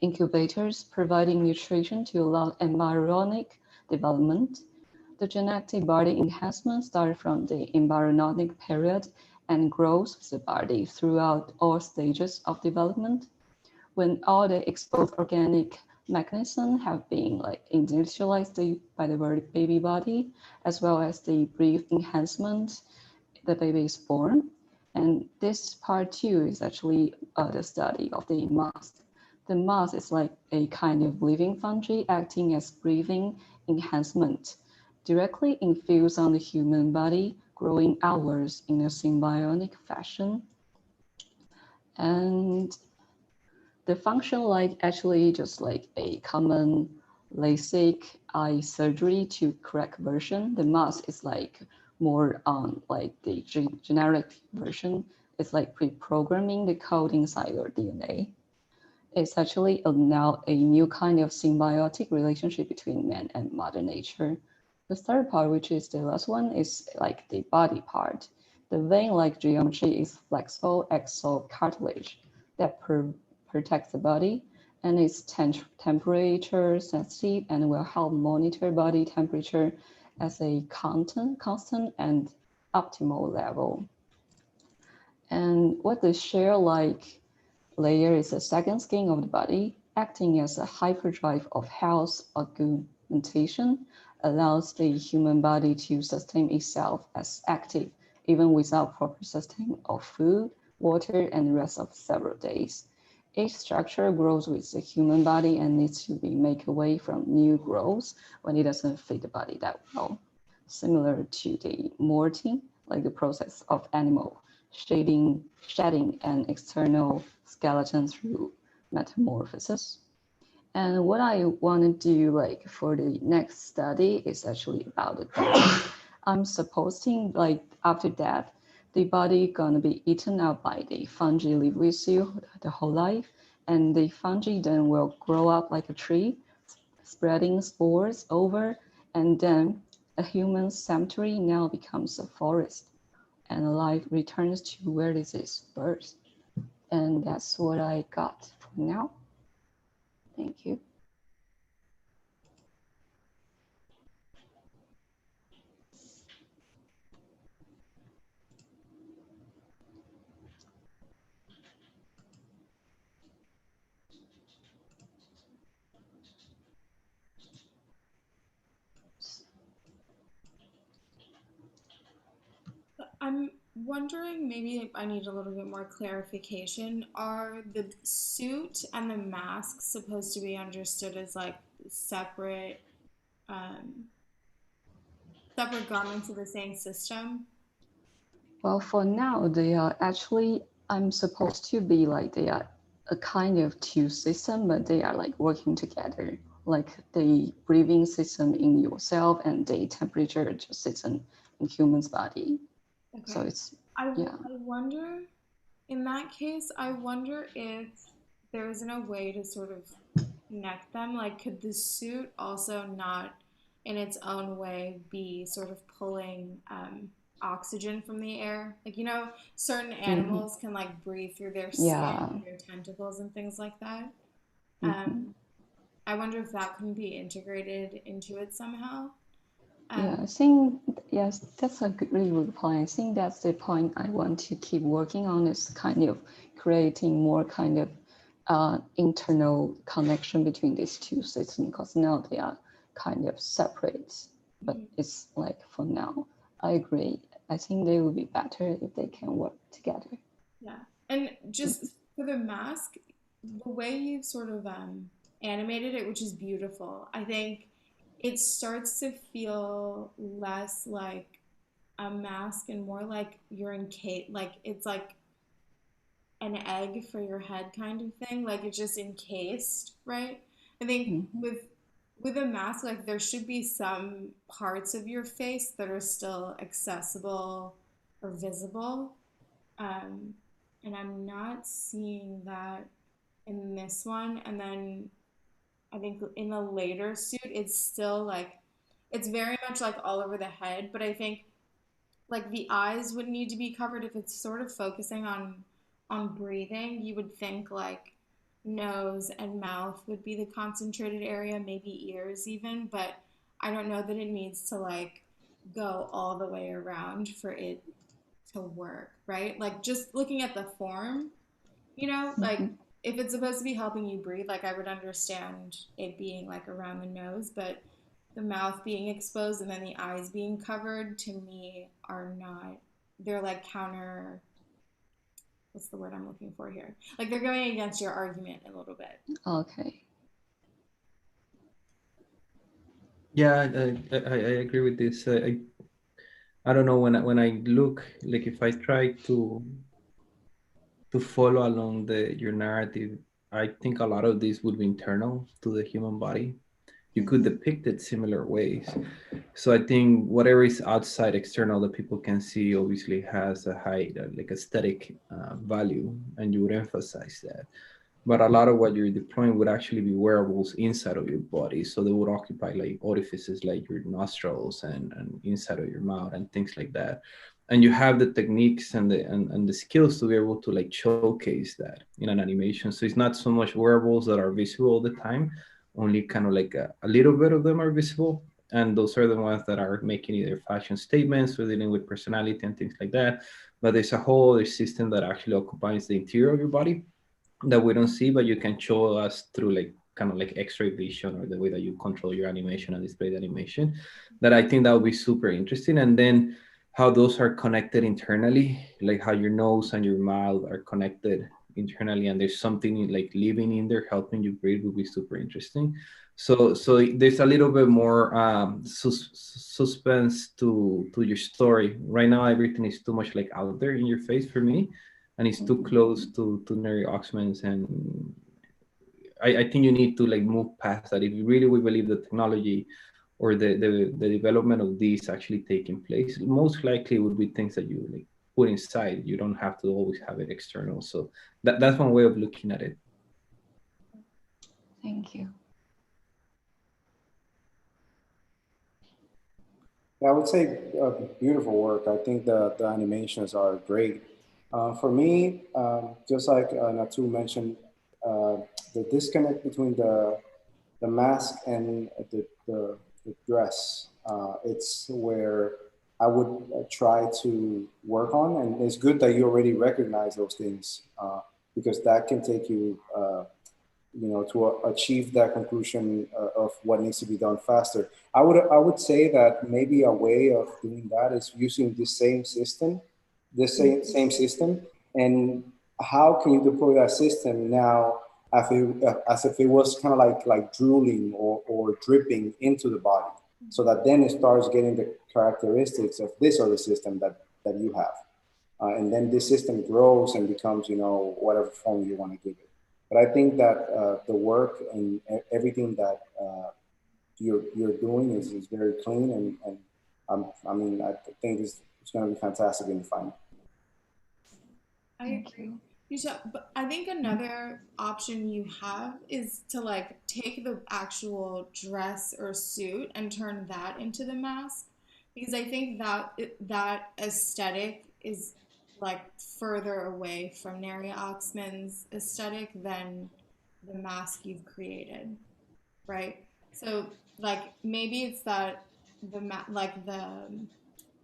Speaker 13: incubators, providing nutrition to allow embryonic development. The genetic body enhancement starts from the embryonic period and grows with the body throughout all stages of development. When all the exposed organic mechanisms have been like initialized by the baby body, as well as the brief enhancement, the baby is born. And this part two is actually the study of the mask. The mask is like a kind of living fungi acting as breathing enhancement, directly infused on the human body, growing outwards in a symbiotic fashion. And the function like actually just like a common LASIK eye surgery to correct version. The mask is like more on like the generic version. It's like pre-programming the code inside your DNA. It's actually now a new kind of symbiotic relationship between man and Mother Nature. The third part, which is the last one, is like the body part. The vein-like geometry is flexible exocartilage that protects the body, and it's temperature sensitive and will help monitor body temperature as a constant and optimal level. And what the shell-like layer is a second skin of the body, acting as a hyperdrive of health augmentation, allows the human body to sustain itself as active, even without proper sustain of food, water, and rest of several days. Each structure grows with the human body and needs to be make away from new growth when it doesn't fit the body that well. Similar to the molting, like the process of animal shedding an external skeleton through metamorphosis. And what I want to do like for the next study is actually about the body. I'm supposing like after that, the body gonna be eaten out by the fungi live with you the whole life. And the fungi then will grow up like a tree, spreading spores over, and then a human cemetery now becomes a forest, and life returns to where this is birth. And that's what I got for now. Thank you.
Speaker 5: I'm wondering, maybe I need a little bit more clarification. Are the suit and the mask supposed to be understood as like separate separate garments of the same system?
Speaker 13: Well, for now, they are actually, I'm supposed to be like they are a kind of two system, but they are like working together, like the breathing system in yourself and the temperature system in human's body.
Speaker 5: Okay.
Speaker 13: So it's,
Speaker 5: I
Speaker 13: yeah.
Speaker 5: wonder, in that case, I wonder if there isn't a way to sort of connect them. Like, could the suit also not, in its own way, be sort of pulling oxygen from the air? Like, you know, certain animals can like breathe through their skin,
Speaker 13: Yeah.
Speaker 5: their tentacles, and things like that.
Speaker 13: Mhm.
Speaker 5: I wonder if that can be integrated into it somehow.
Speaker 13: Yeah, I think, yes, that's a really good point. I think that's the point I want to keep working on, is kind of creating more kind of internal connection between these two systems, because now they are kind of separate. But it's like, for now, I agree. I think they would be better if they can work together.
Speaker 5: Yeah, and just for the mask, the way you've sort of animated it, which is beautiful, I think it starts to feel less like a mask and more like you're encased, like it's like an egg for your head kind of thing, like it's just encased, right? I think with a mask, like there should be some parts of your face that are still accessible or visible. And I'm not seeing that in this one. And then I think in the later suit, it's still like, it's very much like all over the head, but I think like the eyes would need to be covered if it's sort of focusing on breathing. You would think like nose and mouth would be the concentrated area, maybe ears even, but I don't know that it needs to like go all the way around for it to work, right? Like just looking at the form, you know, like if it's supposed to be helping you breathe, like I would understand it being like around the nose, but the mouth being exposed and then the eyes being covered, to me are not, they're like counter, what's the word I'm looking for here? Like they're going against your argument a little bit.
Speaker 13: Okay.
Speaker 9: Yeah, I agree with this. I don't know, when I look, like if I try to follow along your narrative, I think a lot of this would be internal to the human body. You could depict it similar ways. So I think whatever is outside, external, that people can see, obviously has a high like aesthetic value, and you would emphasize that. But a lot of what you're deploying would actually be wearables inside of your body. So they would occupy like orifices like your nostrils and inside of your mouth and things like that. And you have the techniques and the skills to be able to like showcase that in an animation. So it's not so much wearables that are visible all the time, only kind of like a little bit of them are visible. And those are the ones that are making either fashion statements or dealing with personality and things like that. But there's a whole other system that actually occupies the interior of your body that we don't see, but you can show us through like kind of like X-ray vision, or the way that you control your animation and display the animation. That I think that would be super interesting. And then how those are connected internally, like how your nose and your mouth are connected internally, and there's something like living in there helping you breathe, would be super interesting. So there's a little bit more suspense to your story. Right now, everything is too much like out there in your face for me, and it's too close to Neri Oxman's. And I think you need to like move past that. If you really we believe the technology or the development of these actually taking place, most likely it would be things that you like put inside. You don't have to always have it external. So that's one way of looking at it.
Speaker 13: Thank you.
Speaker 6: I would say beautiful work. I think the animations are great. For me, just like Natu mentioned, the disconnect between the mask and the dress, it's where I would try to work on. And it's good that you already recognize those things, because that can take you to achieve that conclusion of what needs to be done faster. I would say that maybe a way of doing that is using the same system, same system, and how can you deploy that system now as if it was kind of like drooling or dripping into the body, so that then it starts getting the characteristics of this other system that you have. And then this system grows and becomes, whatever form you want to give it. But I think that the work and everything that you're doing is very clean, and I mean, I think it's going to be fantastic in the final.
Speaker 5: I agree. But I think another option you have is to like take the actual dress or suit and turn that into the mask, because I think that that aesthetic is like further away from Neri Oxman's aesthetic than the mask you've created, right? So like maybe it's that like the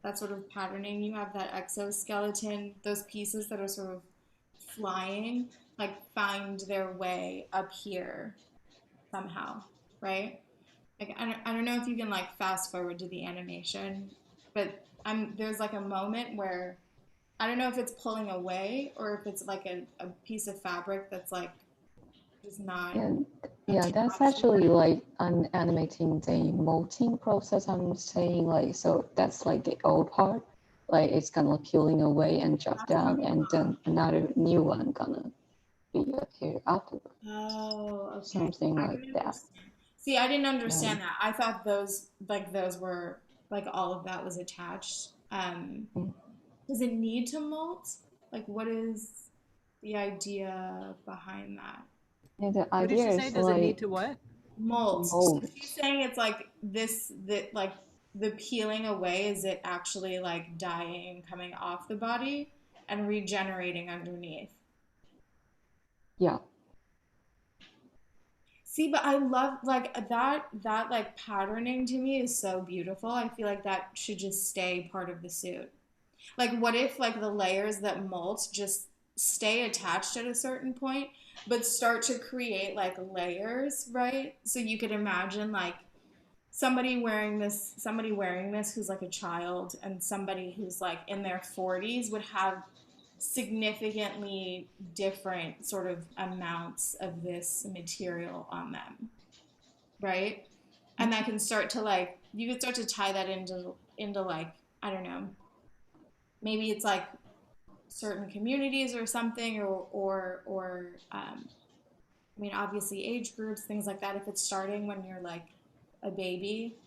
Speaker 5: that sort of patterning you have, that exoskeleton, those pieces that are sort of flying, like find their way up here somehow, right? Like I don't know if you can like fast forward to the animation, but there's like a moment where I don't know if it's pulling away or if it's like a piece of fabric that's like just not.
Speaker 13: And yeah, that's actually like I'm animating the molting process. I'm saying like, so that's like the old part, like it's gonna peeling away and drop down, and then another new one gonna be appear afterwards.
Speaker 5: Oh, okay.
Speaker 13: Something like that.
Speaker 5: See, I didn't understand that. I thought those were like all of that was attached. Does it need to molt? Like, what is the idea behind that?
Speaker 13: Yeah, the
Speaker 4: What did
Speaker 13: idea
Speaker 4: she say?
Speaker 13: is
Speaker 4: Does
Speaker 13: like
Speaker 4: it need to what?
Speaker 5: Molt.
Speaker 13: Molt.
Speaker 5: So she's saying it's like this, that like the peeling away, is it actually like dying and coming off the body and regenerating underneath?
Speaker 13: Yeah.
Speaker 5: See, but I love like that like patterning to me is so beautiful. I feel like that should just stay part of the suit. Like what if like the layers that molt just stay attached at a certain point, but start to create like layers, right? So you could imagine like somebody wearing this who's like a child, and somebody who's like in their 40s would have significantly different sort of amounts of this material on them, right? And that can start to like you could start to tie that into like I don't know, maybe it's like certain communities or something, or I mean obviously age groups, things like that. If it's starting when you're like a baby,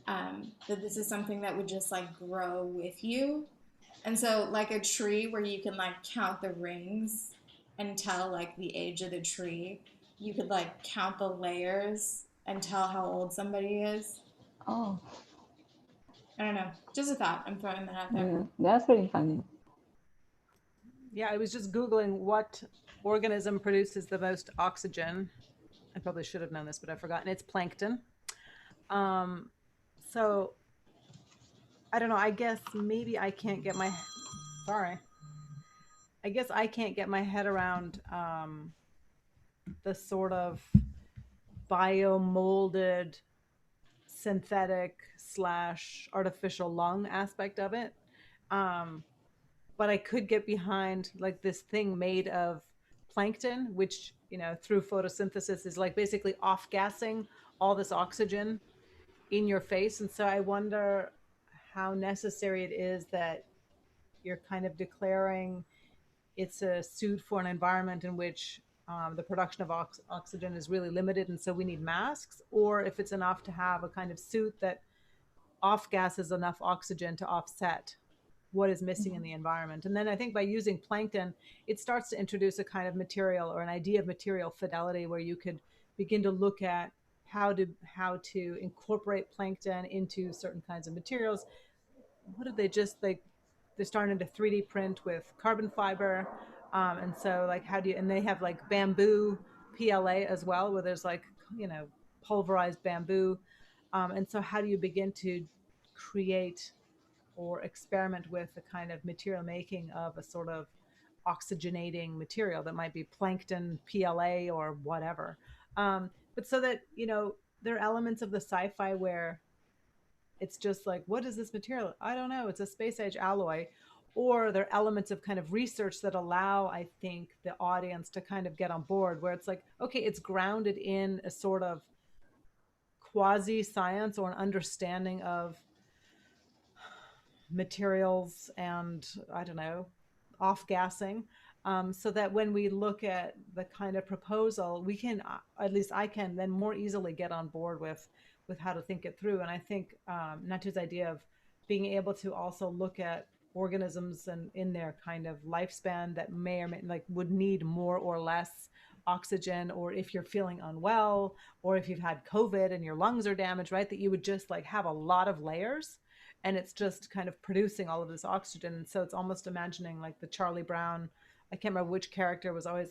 Speaker 5: that this is something that would just like grow with you. And so like a tree where you can like count the rings and tell like the age of the tree, you could like count the layers and tell how old somebody is.
Speaker 13: Oh.
Speaker 5: I don't know. Just a thought. I'm throwing that out there.
Speaker 13: Yeah, that's pretty funny.
Speaker 4: Yeah, I was just Googling what organism produces the most oxygen. I probably should have known this, but I've forgotten. It's plankton. So I don't know. I guess maybe I can't get my I guess I can't get my head around the sort of biomolded synthetic / artificial lung aspect of it. But I could get behind like this thing made of plankton, which, you know, through photosynthesis is like basically off gassing all this oxygen in your face. And so I wonder how necessary it is that you're kind of declaring it's a suit for an environment in which the production of oxygen is really limited, and so we need masks, or if it's enough to have a kind of suit that off gases enough oxygen to offset what is missing in the environment. And then I think by using plankton, it starts to introduce a kind of material or an idea of material fidelity, where you could begin to look at how to incorporate plankton into certain kinds of materials. What did they just like? They're starting to 3D print with carbon fiber, and so like how do you? And they have like bamboo PLA as well, where there's like, you know, pulverized bamboo, and so how do you begin to create or experiment with the kind of material making of a sort of oxygenating material that might be plankton PLA or whatever, but so that, you know, there are elements of the sci-fi where it's just like, what is this material? I don't know. It's a space age alloy. Or there are elements of kind of research that allow, I think, the audience to kind of get on board, where it's like, okay, it's grounded in a sort of quasi science or an understanding of materials and, I don't know, off gassing. so that when we look at the kind of proposal, we can, at least I can, then more easily get on board with how to think it through. And I think Natu's idea of being able to also look at organisms and in their kind of lifespan that may or may would need more or less oxygen, or if you're feeling unwell, or if you've had COVID and your lungs are damaged, right, that you would just have a lot of layers, and it's just kind of producing all of this oxygen. And so it's almost imagining the Charlie Brown, I can't remember which character was always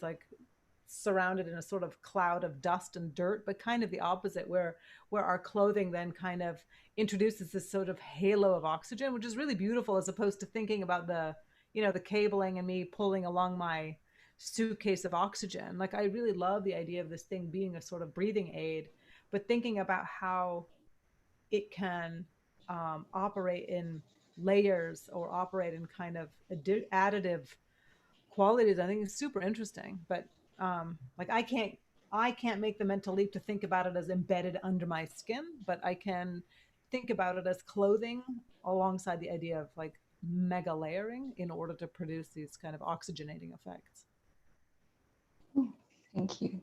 Speaker 4: surrounded in a sort of cloud of dust and dirt, but kind of the opposite, where our clothing then kind of introduces this sort of halo of oxygen, which is really beautiful, as opposed to thinking about the cabling and me pulling along my suitcase of oxygen. I really love the idea of this thing being a sort of breathing aid, but thinking about how it can operate in layers or operate in kind of additive qualities, I think is super interesting. But I can't make the mental leap to think about it as embedded under my skin, but I can think about it as clothing alongside the idea of mega layering in order to produce these kind of oxygenating effects.
Speaker 13: Thank you.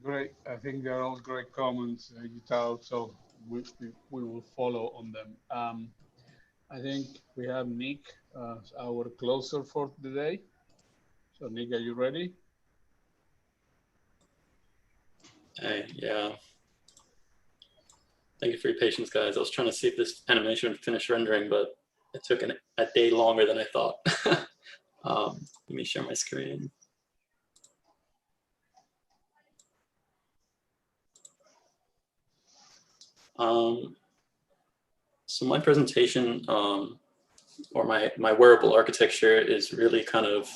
Speaker 1: Great. I think they're all great comments, Yutao, so we will follow on them. I think we have Nick, our closer for the day. So Nick, are you ready?
Speaker 14: Hey, yeah. Thank you for your patience, guys. I was trying to see if this animation would finish rendering, but it took a day longer than I thought. Let me share my screen. So my presentation, or my wearable architecture, is really kind of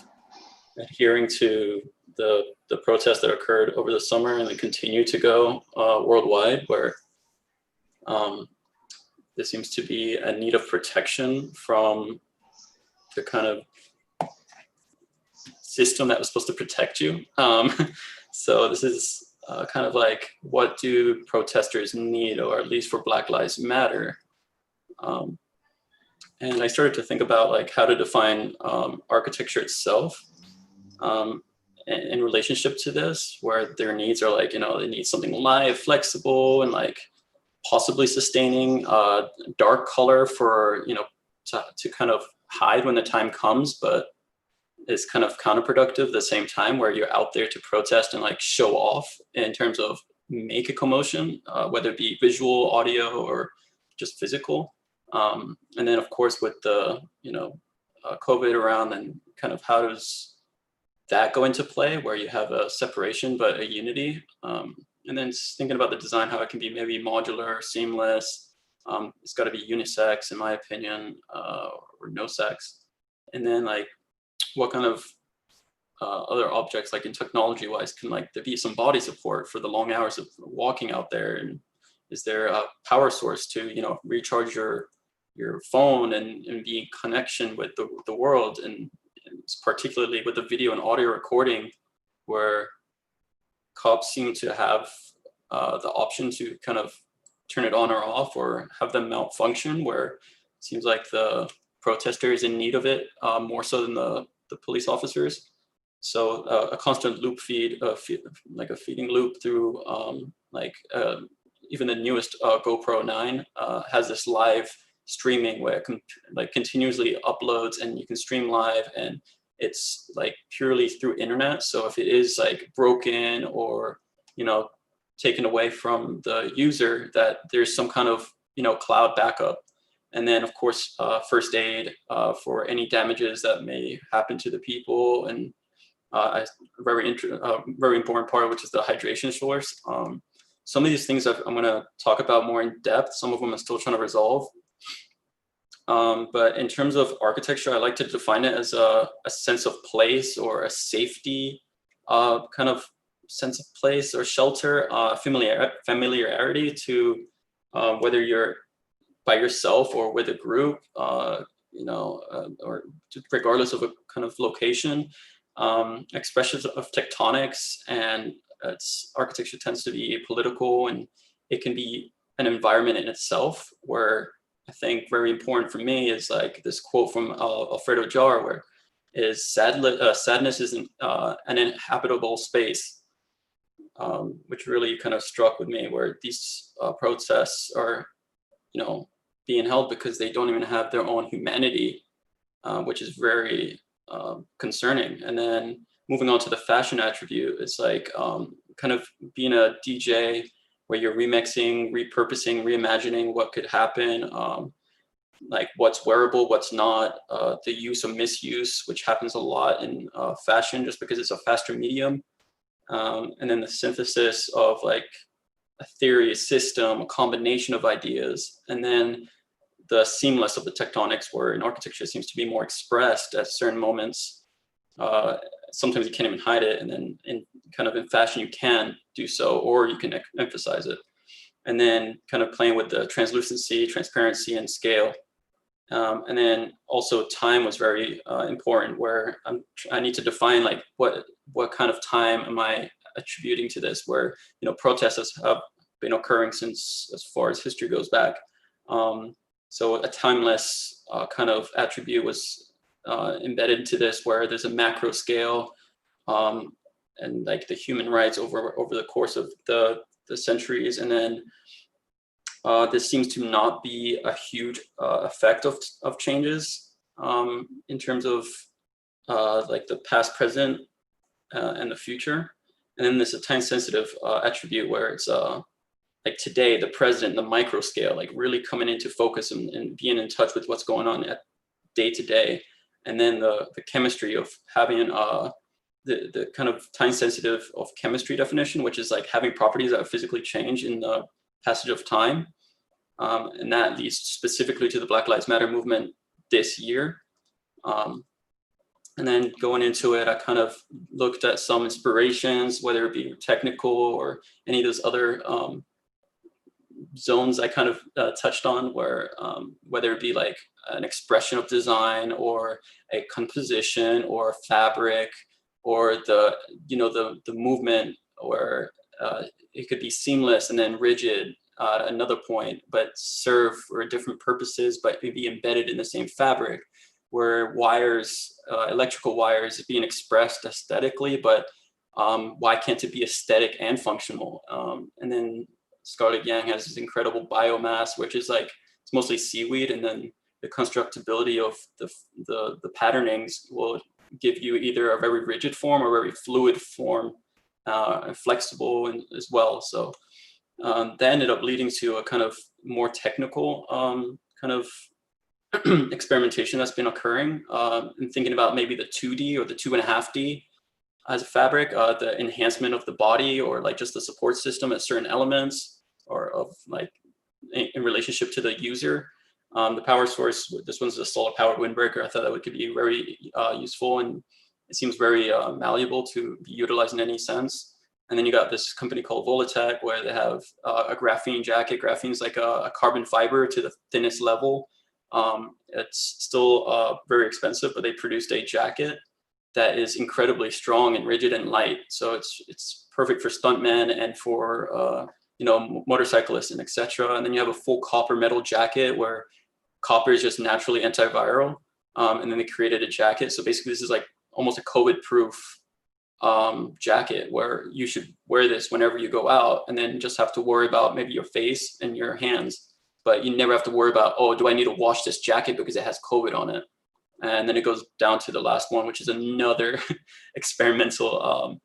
Speaker 14: adhering to the protests that occurred over the summer and that continue to go worldwide, where there seems to be a need of protection from the kind of system that was supposed to protect you. So this is kind of what do protesters need, or at least for Black Lives Matter? And I started to think about how to define architecture itself in relationship to this, where their needs are they need something live, flexible, and possibly sustaining dark color for to kind of hide when the time comes, but is kind of counterproductive at the same time, where you're out there to protest and show off in terms of make a commotion, whether it be visual, audio, or just physical. And then of course with the COVID around, and kind of how does that go into play, where you have a separation but a unity. And then thinking about the design, how it can be maybe modular, seamless. It's got to be unisex, in my opinion, or no sex. And then what kind of other objects, in technology wise, can there be some body support for the long hours of walking out there? And is there a power source to recharge your phone and be in connection with the world? And particularly with the video and audio recording, where cops seem to have the option to kind of turn it on or off, or have them malfunction, where it seems like the protester is in need of it more so than the police officers. So a constant loop feed, like a feeding loop through even the newest GoPro 9 has this live streaming where it continuously uploads, and you can stream live, and it's purely through internet. So if it is broken or taken away from the user, that there's some kind of cloud backup. And then of course first aid for any damages that may happen to the people, and a very important part, which is the hydration source. Some of these things I'm going to talk about more in depth. Some of them I'm still trying to resolve. But in terms of architecture, I like to define it as a sense of place, or a safety kind of sense of place or shelter, familiarity to whether you're by yourself or with a group, or regardless of a kind of location. Expressions of tectonics, and its architecture tends to be political, and it can be an environment in itself, where I think very important for me is this quote from Alfredo Jar, where is sadness is an inhabitable space, which really kind of struck with me, where these protests are, you know, being held because they don't even have their own humanity, which is very concerning. And then moving on to the fashion attribute, it's like kind of being a DJ where you're remixing, repurposing, reimagining what could happen, like what's wearable, what's not, the use or misuse, which happens a lot in fashion just because it's a faster medium. And then the synthesis of like a theory, a system, a combination of ideas, and then the seamless of the tectonics, where in architecture seems to be more expressed at certain moments. Sometimes you can't even hide it, and then in fashion you can do so, or you can emphasize it. And then kind of playing with the translucency, transparency, and scale. And then also time was very important, where I need to define like what kind of time am I attributing to this, where, you know, protests have been occurring since as far as history goes back. So a timeless kind of attribute was embedded into this, where there's a macro scale and like the human rights over the course of the centuries. And then this seems to not be a huge effect of changes in terms of like the past, present, and the future. And then there's a time sensitive attribute where it's like today, the present, the micro scale, like really coming into focus and being in touch with what's going on at day to day. And then the chemistry of having the kind of time sensitive of chemistry definition, which is like having properties that physically change in the passage of time. And that leads specifically to the Black Lives Matter movement this year. And then going into it, I kind of looked at some inspirations, whether it be technical or any of those other zones I kind of touched on, where whether it be like an expression of design or a composition or fabric, or the movement, where it could be seamless and then rigid at another point, but serve for different purposes, but maybe embedded in the same fabric, where wires, electrical wires, are being expressed aesthetically, but why can't it be aesthetic and functional? And then Scarlett Yang has this incredible biomass, which is like, it's mostly seaweed, and then the constructability of the patternings will give you either a very rigid form or a very fluid form, and flexible and as well. So that ended up leading to a kind of more technical kind of experimentation that's been occurring, and thinking about maybe the 2D or the 2.5D as a fabric, the enhancement of the body, or like just the support system at certain elements, or of like in relationship to the user. The power source, this one's a solar powered windbreaker. I thought that could be very useful, and it seems very malleable to be utilized in any sense. And then you got this company called Volatech, where they have a graphene jacket. Graphene is like a carbon fiber to the thinnest level. It's still very expensive, but they produced a jacket that is incredibly strong and rigid and light. So it's perfect for stuntmen and for motorcyclists and etc. And then you have a full copper metal jacket, where copper is just naturally antiviral. And then they created a jacket. So basically this is like almost a COVID-proof jacket, where you should wear this whenever you go out, and then just have to worry about maybe your face and your hands. But you never have to worry about, oh, do I need to wash this jacket because it has COVID on it? And then it goes down to the last one, which is another experimental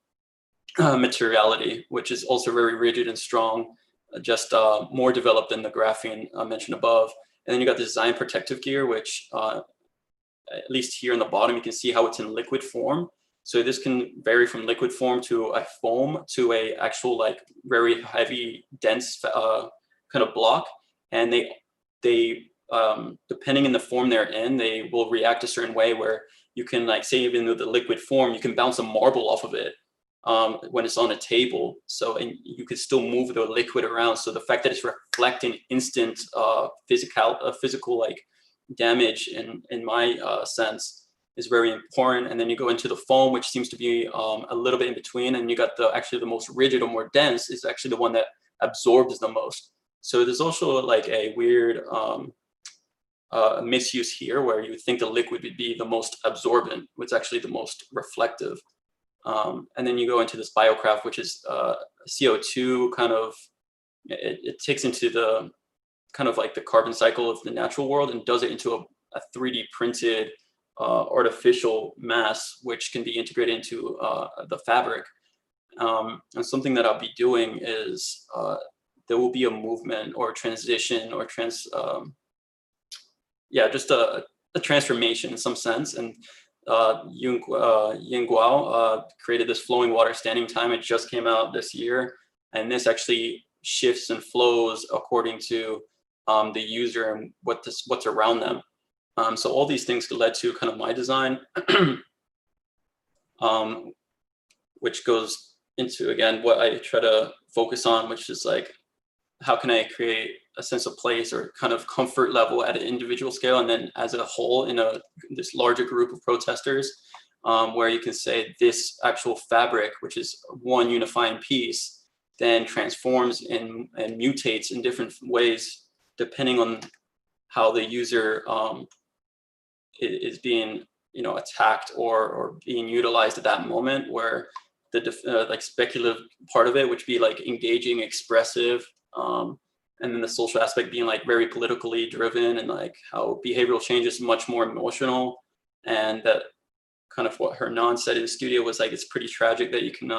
Speaker 14: materiality, which is also very rigid and strong, just more developed than the graphene mentioned above. And then you got the design protective gear, which at least here in the bottom, you can see how it's in liquid form. So this can vary from liquid form to a foam to a actual like very heavy, dense kind of block. And they depending on the form they're in, they will react a certain way, where you can, like, say, even with the liquid form, you can bounce a marble off of it when it's on a table. So, and you could still move the liquid around. So the fact that it's reflecting instant physical like damage in my sense is very important. And then you go into the foam, which seems to be a little bit in between. And you got actually the most rigid or more dense is actually the one that absorbs the most. So there's also like a weird a misuse here where you would think the liquid would be the most absorbent, which is actually the most reflective. And then you go into this biocraft, which is CO2 kind of, it takes into the kind of like the carbon cycle of the natural world and does it into a 3D printed artificial mass, which can be integrated into the fabric. And something that I'll be doing is there will be a movement or transition or just a transformation in some sense. And Yin Guo created this flowing water standing time. It just came out this year. And this actually shifts and flows according to the user and what's around them. So all these things led to kind of my design, which goes into, again, what I try to focus on, which is like, how can I create a sense of place or kind of comfort level at an individual scale, and then as a whole in this larger group of protesters, where you can say this actual fabric, which is one unifying piece, then transforms and mutates in different ways depending on how the user is being, attacked or being utilized at that moment, where the like speculative part of it, which be like engaging, expressive, and then the social aspect being like very politically driven, and like how behavioral change is much more emotional. And that kind of what Hernan said in the studio was like, it's pretty tragic that you can,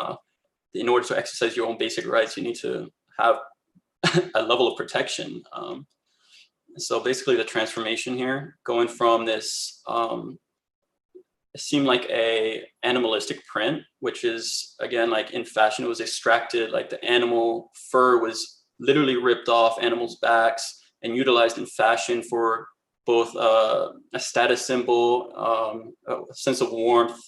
Speaker 14: in order to exercise your own basic rights, you need to have a level of protection. So basically the transformation here, going from this, it seemed like a animalistic print, which is, again, like in fashion, it was extracted, like the animal fur was literally ripped off animals' backs and utilized in fashion for both a status symbol, a sense of warmth,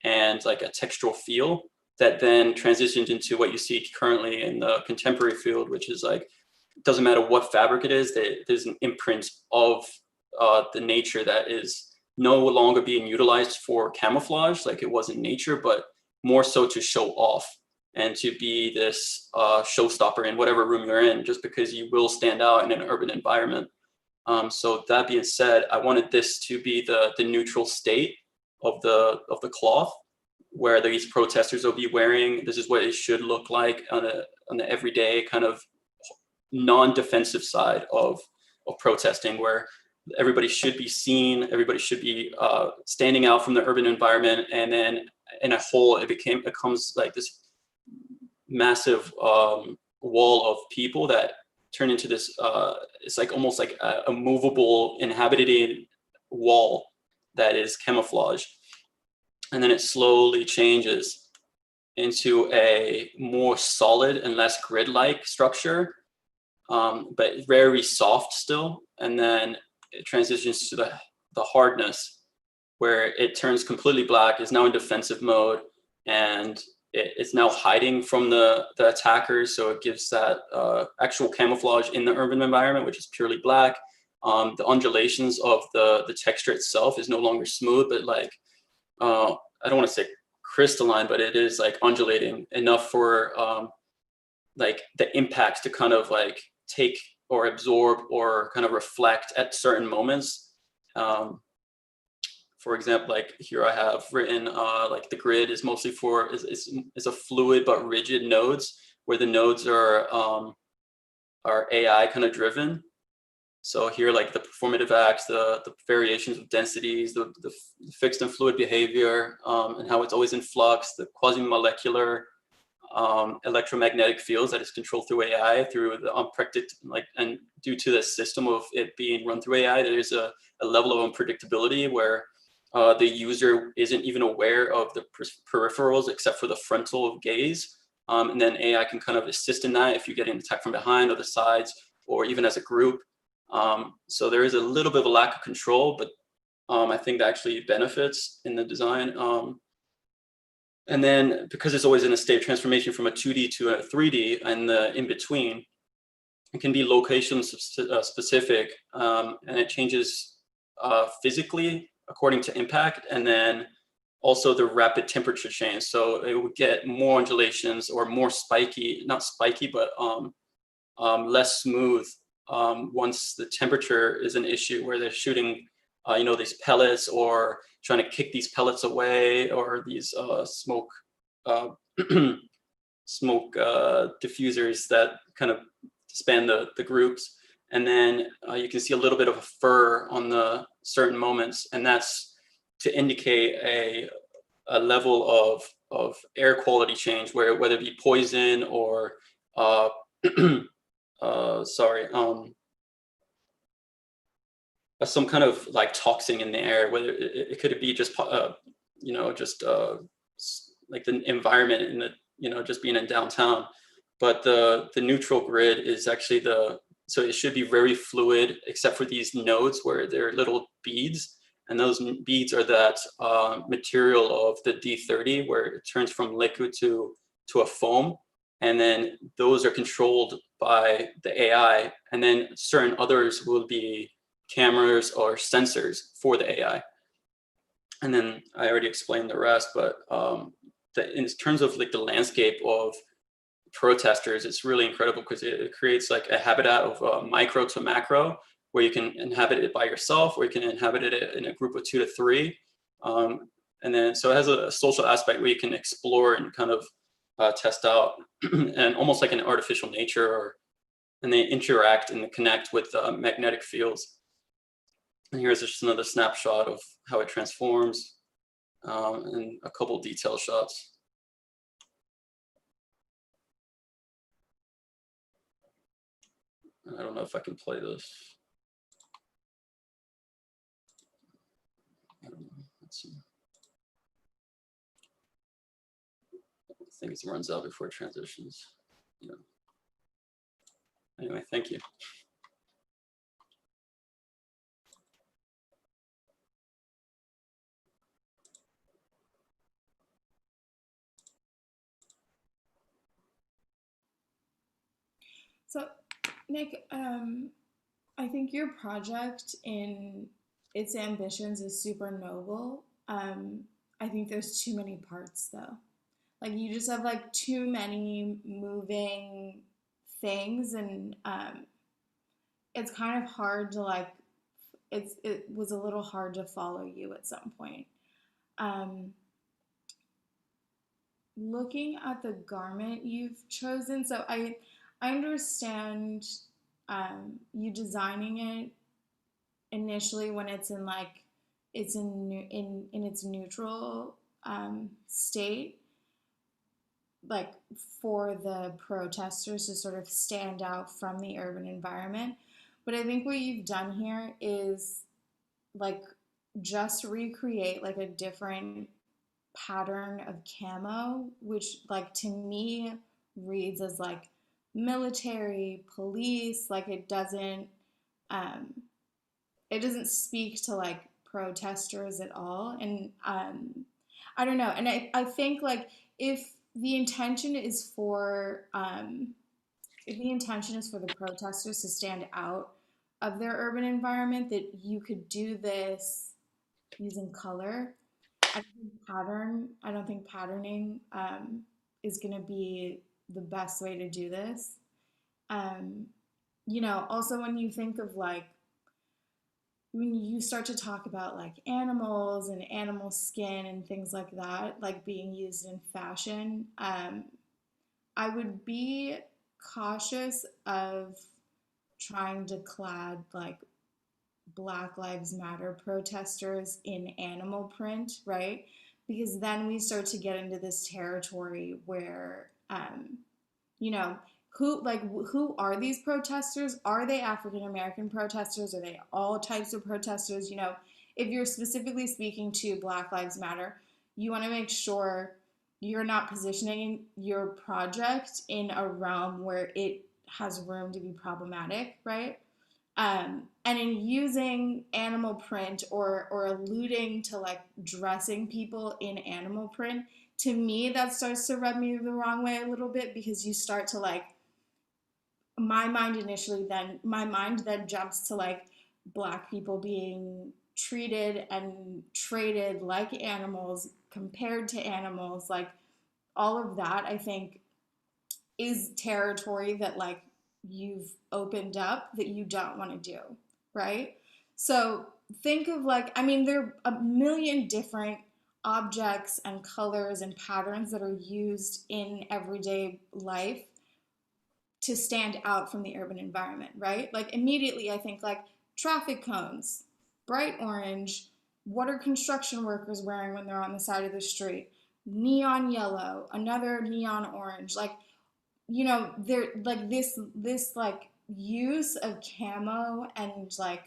Speaker 14: and like a textural feel that then transitioned into what you see currently in the contemporary field, which is like, it doesn't matter what fabric it is, there's an imprint of the nature that is no longer being utilized for camouflage like it was in nature, but more so to show off and to be this showstopper in whatever room you're in, just because you will stand out in an urban environment. So that being said, I wanted this to be the neutral state of the cloth, where these protesters will be wearing. This is what it should look like on the everyday kind of non-defensive side of protesting, where everybody should be seen, everybody should be standing out from the urban environment, and then in a whole, it becomes like this massive wall of people that turn into this, it's like almost like a movable, inhabited wall that is camouflage. And then it slowly changes into a more solid and less grid-like structure, but very soft still. And then it transitions to the hardness, where it turns completely black, is now in defensive mode, and it's now hiding from the attackers. So it gives that actual camouflage in the urban environment, which is purely black. The undulations of the texture itself is no longer smooth, but like, I don't want to say crystalline, but it is like undulating enough for like the impacts to kind of like take or absorb or kind of reflect at certain moments. For example, like here I have written like the grid is mostly is a fluid but rigid nodes, where the nodes are AI kind of driven. So here, like the performative acts, the variations of densities, the fixed and fluid behavior, and how it's always in flux, the quasi-molecular electromagnetic fields that is controlled through AI, through the unpredictable, and due to the system of it being run through AI, there's a level of unpredictability where the user isn't even aware of the peripherals except for the frontal gaze. And then AI can kind of assist in that if you're getting attacked from behind or the sides, or even as a group. So there is a little bit of a lack of control, but I think that actually benefits in the design. And then because it's always in a state of transformation from a 2D to a 3D and the in between, it can be location specific, and it changes physically according to impact, and then also the rapid temperature change. So it would get more undulations or more spiky, not spiky, but less smooth once the temperature is an issue, where they're shooting, these pellets or trying to kick these pellets away, or these smoke smoke diffusers that kind of span the groups. And then you can see a little bit of a fur on the certain moments, and that's to indicate a level of air quality change, where whether it be poison or some kind of like toxin in the air, whether it could be just like the environment in the just being in downtown. But the neutral grid is actually so it should be very fluid, except for these nodes where they're little beads, and those beads are that material of the D30, where it turns from liquid to a foam, and then those are controlled by the AI, and then certain others will be cameras or sensors for the AI. And then I already explained the rest, but in terms of like the landscape of protesters, it's really incredible, because it creates like a habitat of micro to macro, where you can inhabit it by yourself, or you can inhabit it in a group of 2 to 3. And then, so it has a social aspect where you can explore and kind of test out, and almost like an artificial nature, and they interact and connect with magnetic fields. And here's just another snapshot of how it transforms, and a couple detail shots. I don't know if I can play this. I don't know. Let's see. I think it runs out before it transitions. Yeah. Anyway, thank you.
Speaker 5: So, Nick, I think your project in its ambitions is super noble. I think there's too many parts, though. Like, you just have like too many moving things, and it's kind of hard to like. It was a little hard to follow you at some point. Looking at the garment you've chosen, so I understand you designing it initially when it's in like it's in its neutral state, like for the protesters to sort of stand out from the urban environment. But I think what you've done here is like just recreate like a different pattern of camo, which like to me reads as like military, police, like it doesn't speak to like protesters at all. And I don't know. And I think like if the intention is for the protesters to stand out of their urban environment, that you could do this using color. I don't think patterning is going to be the best way to do this. Also when you think of like, when you start to talk about like animals and animal skin and things like that, like being used in fashion, I would be cautious of trying to clad like Black Lives Matter protesters in animal print, right? Because then we start to get into this territory where, who are these protesters? Are they African American protesters? Are they all types of protesters? If you're specifically speaking to Black Lives Matter, you want to make sure you're not positioning your project in a realm where it has room to be problematic, right? And in using animal print or alluding to like dressing people in animal print, to me that starts to rub me the wrong way a little bit, because you start to like, my mind then jumps to like Black people being treated and traded like animals, compared to animals. Like all of that I think is territory that like you've opened up that you don't want to do, right? So think of like, I mean, there are a million different objects and colors and patterns that are used in everyday life to stand out from the urban environment, right? Like immediately I think like traffic cones, bright orange, what are construction workers wearing when they're on the side of the street? Neon yellow, another neon orange. Like, you know, they're like this like use of camo and like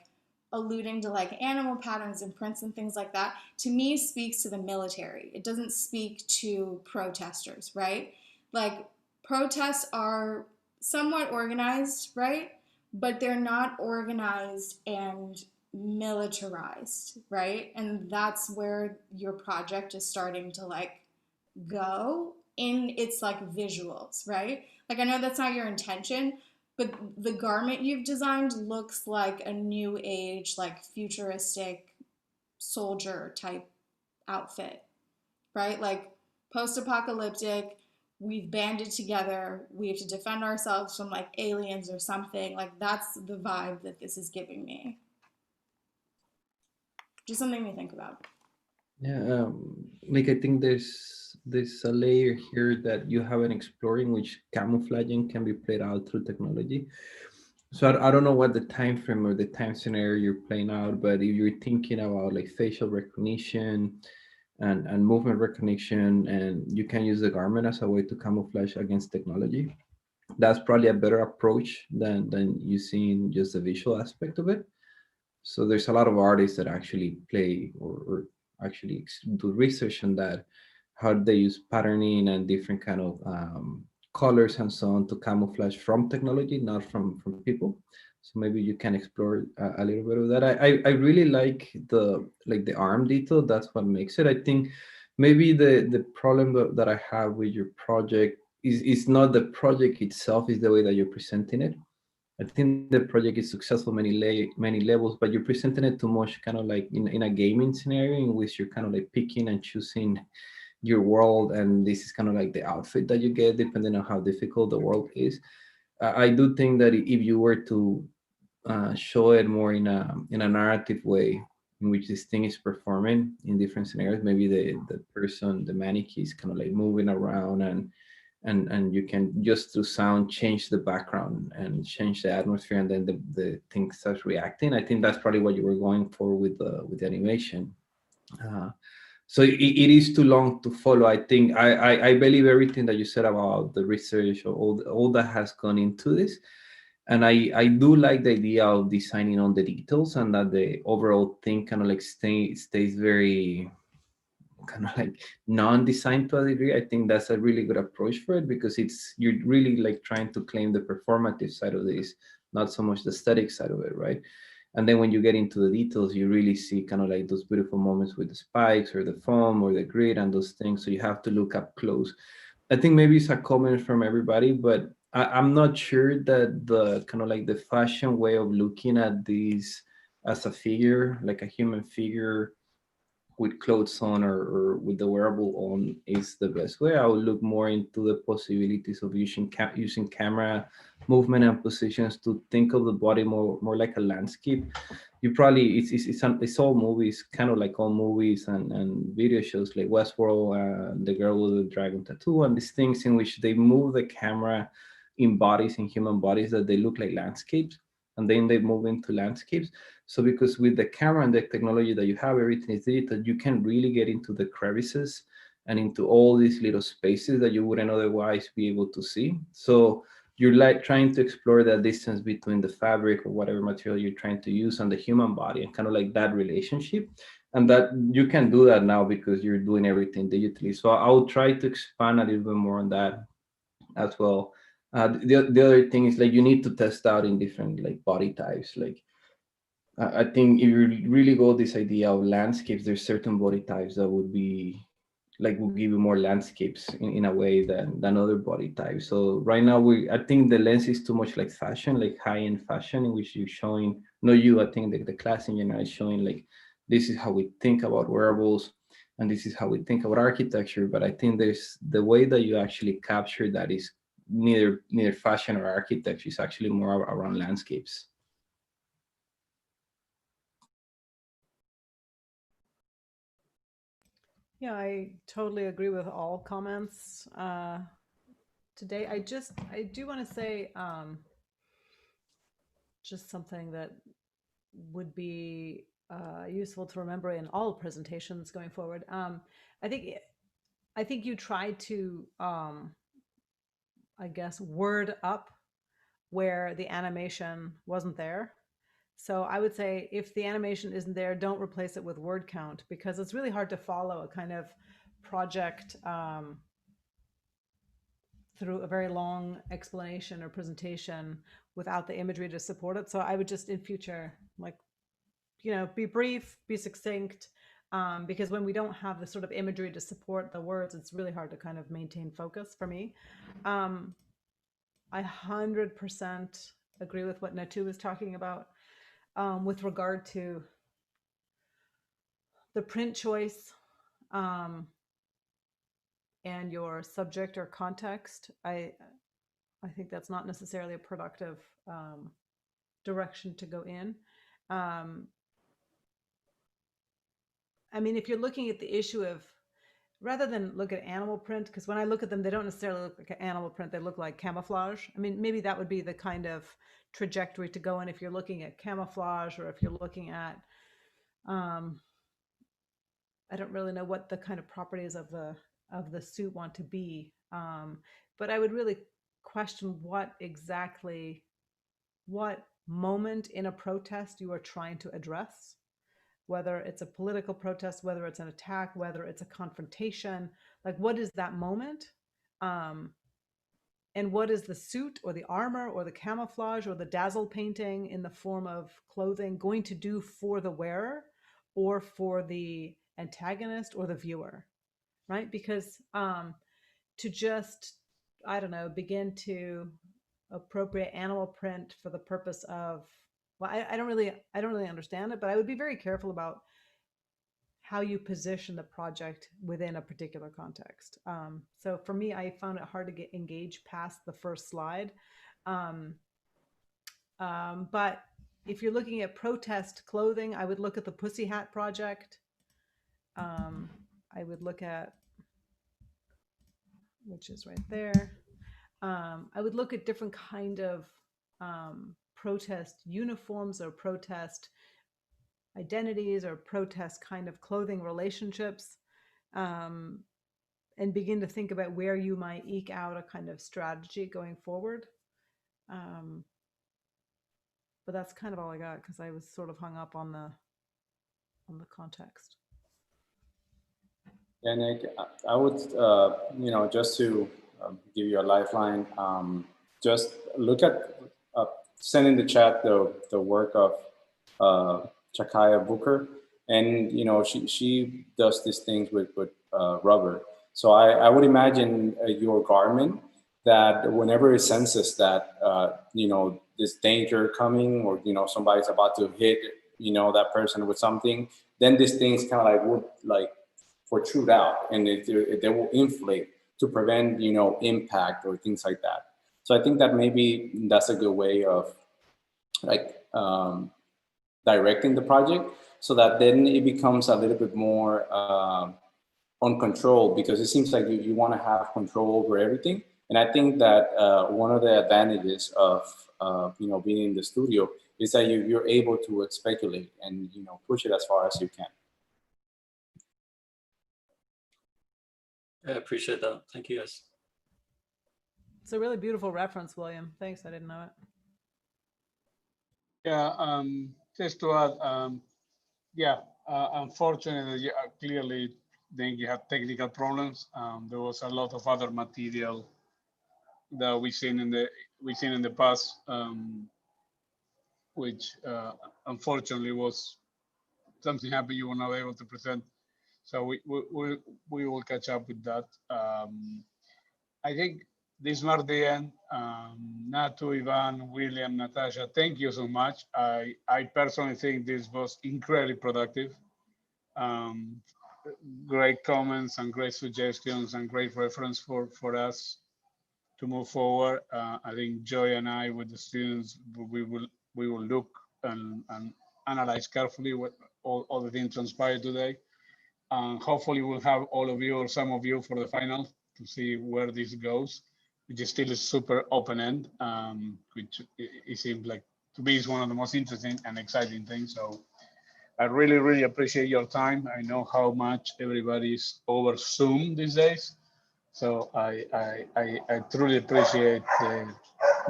Speaker 5: alluding to like animal patterns and prints and things like that, to me speaks to the military. It doesn't speak to protesters, right? Like protests are somewhat organized, right? But they're not organized and militarized, right? And that's where your project is starting to like go in its like visuals, right? Like I know that's not your intention, but the garment you've designed looks like a new age, like futuristic soldier type outfit, right? Like post-apocalyptic, we've banded together, we have to defend ourselves from like aliens or something. Like that's the vibe that this is giving me. Just something to think about.
Speaker 9: Yeah, like I think there's a layer here that you haven't explored in which camouflaging can be played out through technology. So I don't know what the time frame or the time scenario you're playing out, but if you're thinking about like facial recognition and movement recognition, and you can use the garment as a way to camouflage against technology, that's probably a better approach than using just the visual aspect of it. So there's a lot of artists that actually play or actually do research on that, how they use patterning and different kind of colors and so on to camouflage from technology, not from people. So maybe you can explore a little bit of that. I really like the arm detail. That's what makes it. I think maybe the problem that I have with your project is not the project itself, is the way that you're presenting it. I think the project is successful many levels, but you're presenting it too much kind of like in a gaming scenario in which you're kind of like picking and choosing your world, and this is kind of like the outfit that you get depending on how difficult the world is. I do think that if you were to show it more in a narrative way in which this thing is performing in different scenarios, maybe the person, the mannequin is kind of like moving around, and you can just through sound change the background and change the atmosphere, and then the thing starts reacting. I think that's probably what you were going for with the animation. So it is too long to follow. I think I believe everything that you said about the research or all that has gone into this. And I do like the idea of designing on the details, and that the overall thing kind of like stays very kind of like non-designed to a degree. I think that's a really good approach for it, because you're really like trying to claim the performative side of this, not so much the aesthetic side of it, right? And then when you get into the details, you really see kind of like those beautiful moments with the spikes or the foam or the grid and those things. So you have to look up close. I think maybe it's a comment from everybody, but I'm not sure that the kind of like the fashion way of looking at these as a figure, like a human figure with clothes on or with the wearable on, is the best way. I would look more into the possibilities of using camera movement and positions to think of the body more like a landscape. You probably it's all movies, kind of like all movies and video shows like Westworld, the girl with the dragon tattoo, and these things in which they move the camera in bodies, in human bodies, that they look like landscapes, and then they move into landscapes. So because with the camera and the technology that you have, everything is digital, you can really get into the crevices and into all these little spaces that you wouldn't otherwise be able to see. So you're like trying to explore that distance between the fabric or whatever material you're trying to use and the human body, and kind of like that relationship. And that you can do that now because you're doing everything digitally. So I'll try to expand a little bit more on that as well. The other thing is like you need to test out in different like body types. Like I think if you really go this idea of landscapes, there's certain body types that would be like will give you more landscapes in a way than other body types. So right now I think the lens is too much like fashion, like high-end fashion, in which you're showing, no you, I think the class in general is showing like this is how we think about wearables and this is how we think about architecture. But I think there's the way that you actually capture that is neither fashion or architecture. It's actually more around landscapes.
Speaker 4: Yeah, I totally agree with all comments today. I do want to say just something that would be useful to remember in all presentations going forward. I think you tried to, I guess, word up where the animation wasn't there. So I would say if the animation isn't there, don't replace it with word count, because it's really hard to follow a kind of project through a very long explanation or presentation without the imagery to support it. So I would just in future, like, be brief, be succinct, because when we don't have the sort of imagery to support the words, it's really hard to kind of maintain focus for me. I 100% agree with what Natu was talking about with regard to the print choice and your subject or context. I think that's not necessarily a productive direction to go in. I mean, if you're looking at the issue of, rather than look at animal print, because when I look at them, they don't necessarily look like animal print, they look like camouflage. I mean, maybe that would be the kind of trajectory to go in if you're looking at camouflage, or if you're looking at, I don't really know what the kind of properties of the suit want to be. But I would really question what moment in a protest you are trying to address. Whether it's a political protest, whether it's an attack, whether it's a confrontation, like what is that moment? And what is the suit or the armor or the camouflage or the dazzle painting in the form of clothing going to do for the wearer or for the antagonist or the viewer, right? Because to just, I don't know, begin to appropriate animal print for the purpose of, well, I don't really understand it, but I would be very careful about how you position the project within a particular context. So for me, I found it hard to get engaged past the first slide. But if you're looking at protest clothing, I would look at the Pussy Hat project. I would look at, which is right there. I would look at different kind of protest uniforms or protest identities or protest kind of clothing relationships, and begin to think about where you might eke out a kind of strategy going forward. But that's kind of all I got, because I was sort of hung up on the context.
Speaker 6: Yeah, Nick, I would, just to give you a lifeline, just look at, send in the chat the work of Chakaya Booker, and she does these things with rubber. So I would imagine your garment that whenever it senses that this danger coming, or somebody's about to hit that person with something, then these things kind of would protrude out, and they will inflate to prevent impact or things like that. So I think that maybe that's a good way of directing the project, so that then it becomes a little bit more on control, because it seems like you want to have control over everything. And I think that one of the advantages of being in the studio is that you're able to speculate and push it as far as you can.
Speaker 14: I appreciate that. Thank you, guys.
Speaker 4: It's a really beautiful reference, William. Thanks. I didn't know it.
Speaker 1: Yeah, just to add, unfortunately, clearly, then you have technical problems. There was a lot of other material that we've seen in the past, which unfortunately was something happened you were not able to present. So we will catch up with that. I think this marked the end. Natu, Ivan, William, Natasha, thank you so much. I personally think this was incredibly productive. Great comments and great suggestions and great reference for us move forward. I think Joy and I, with the students, we will look and analyze carefully what all the things transpired today. And hopefully we'll have all of you or some of you for the final to see where this goes, which is still a super open end, which it seems like to me is one of the most interesting and exciting things. So I really, really appreciate your time. I know how much everybody's over Zoom these days. So I truly appreciate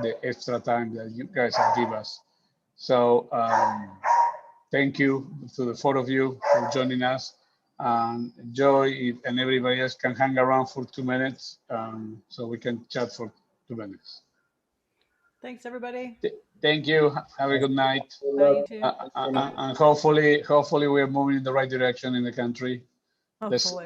Speaker 1: the extra time that you guys have given us. So thank you to the four of you for joining us. Joy and everybody else can hang around for 2 minutes so we can chat for 2 minutes.
Speaker 4: Thanks, everybody.
Speaker 1: Thank you. Have a good night.
Speaker 4: Bye, you too.
Speaker 1: And hopefully we're moving in the right direction in the country.
Speaker 4: Hopefully.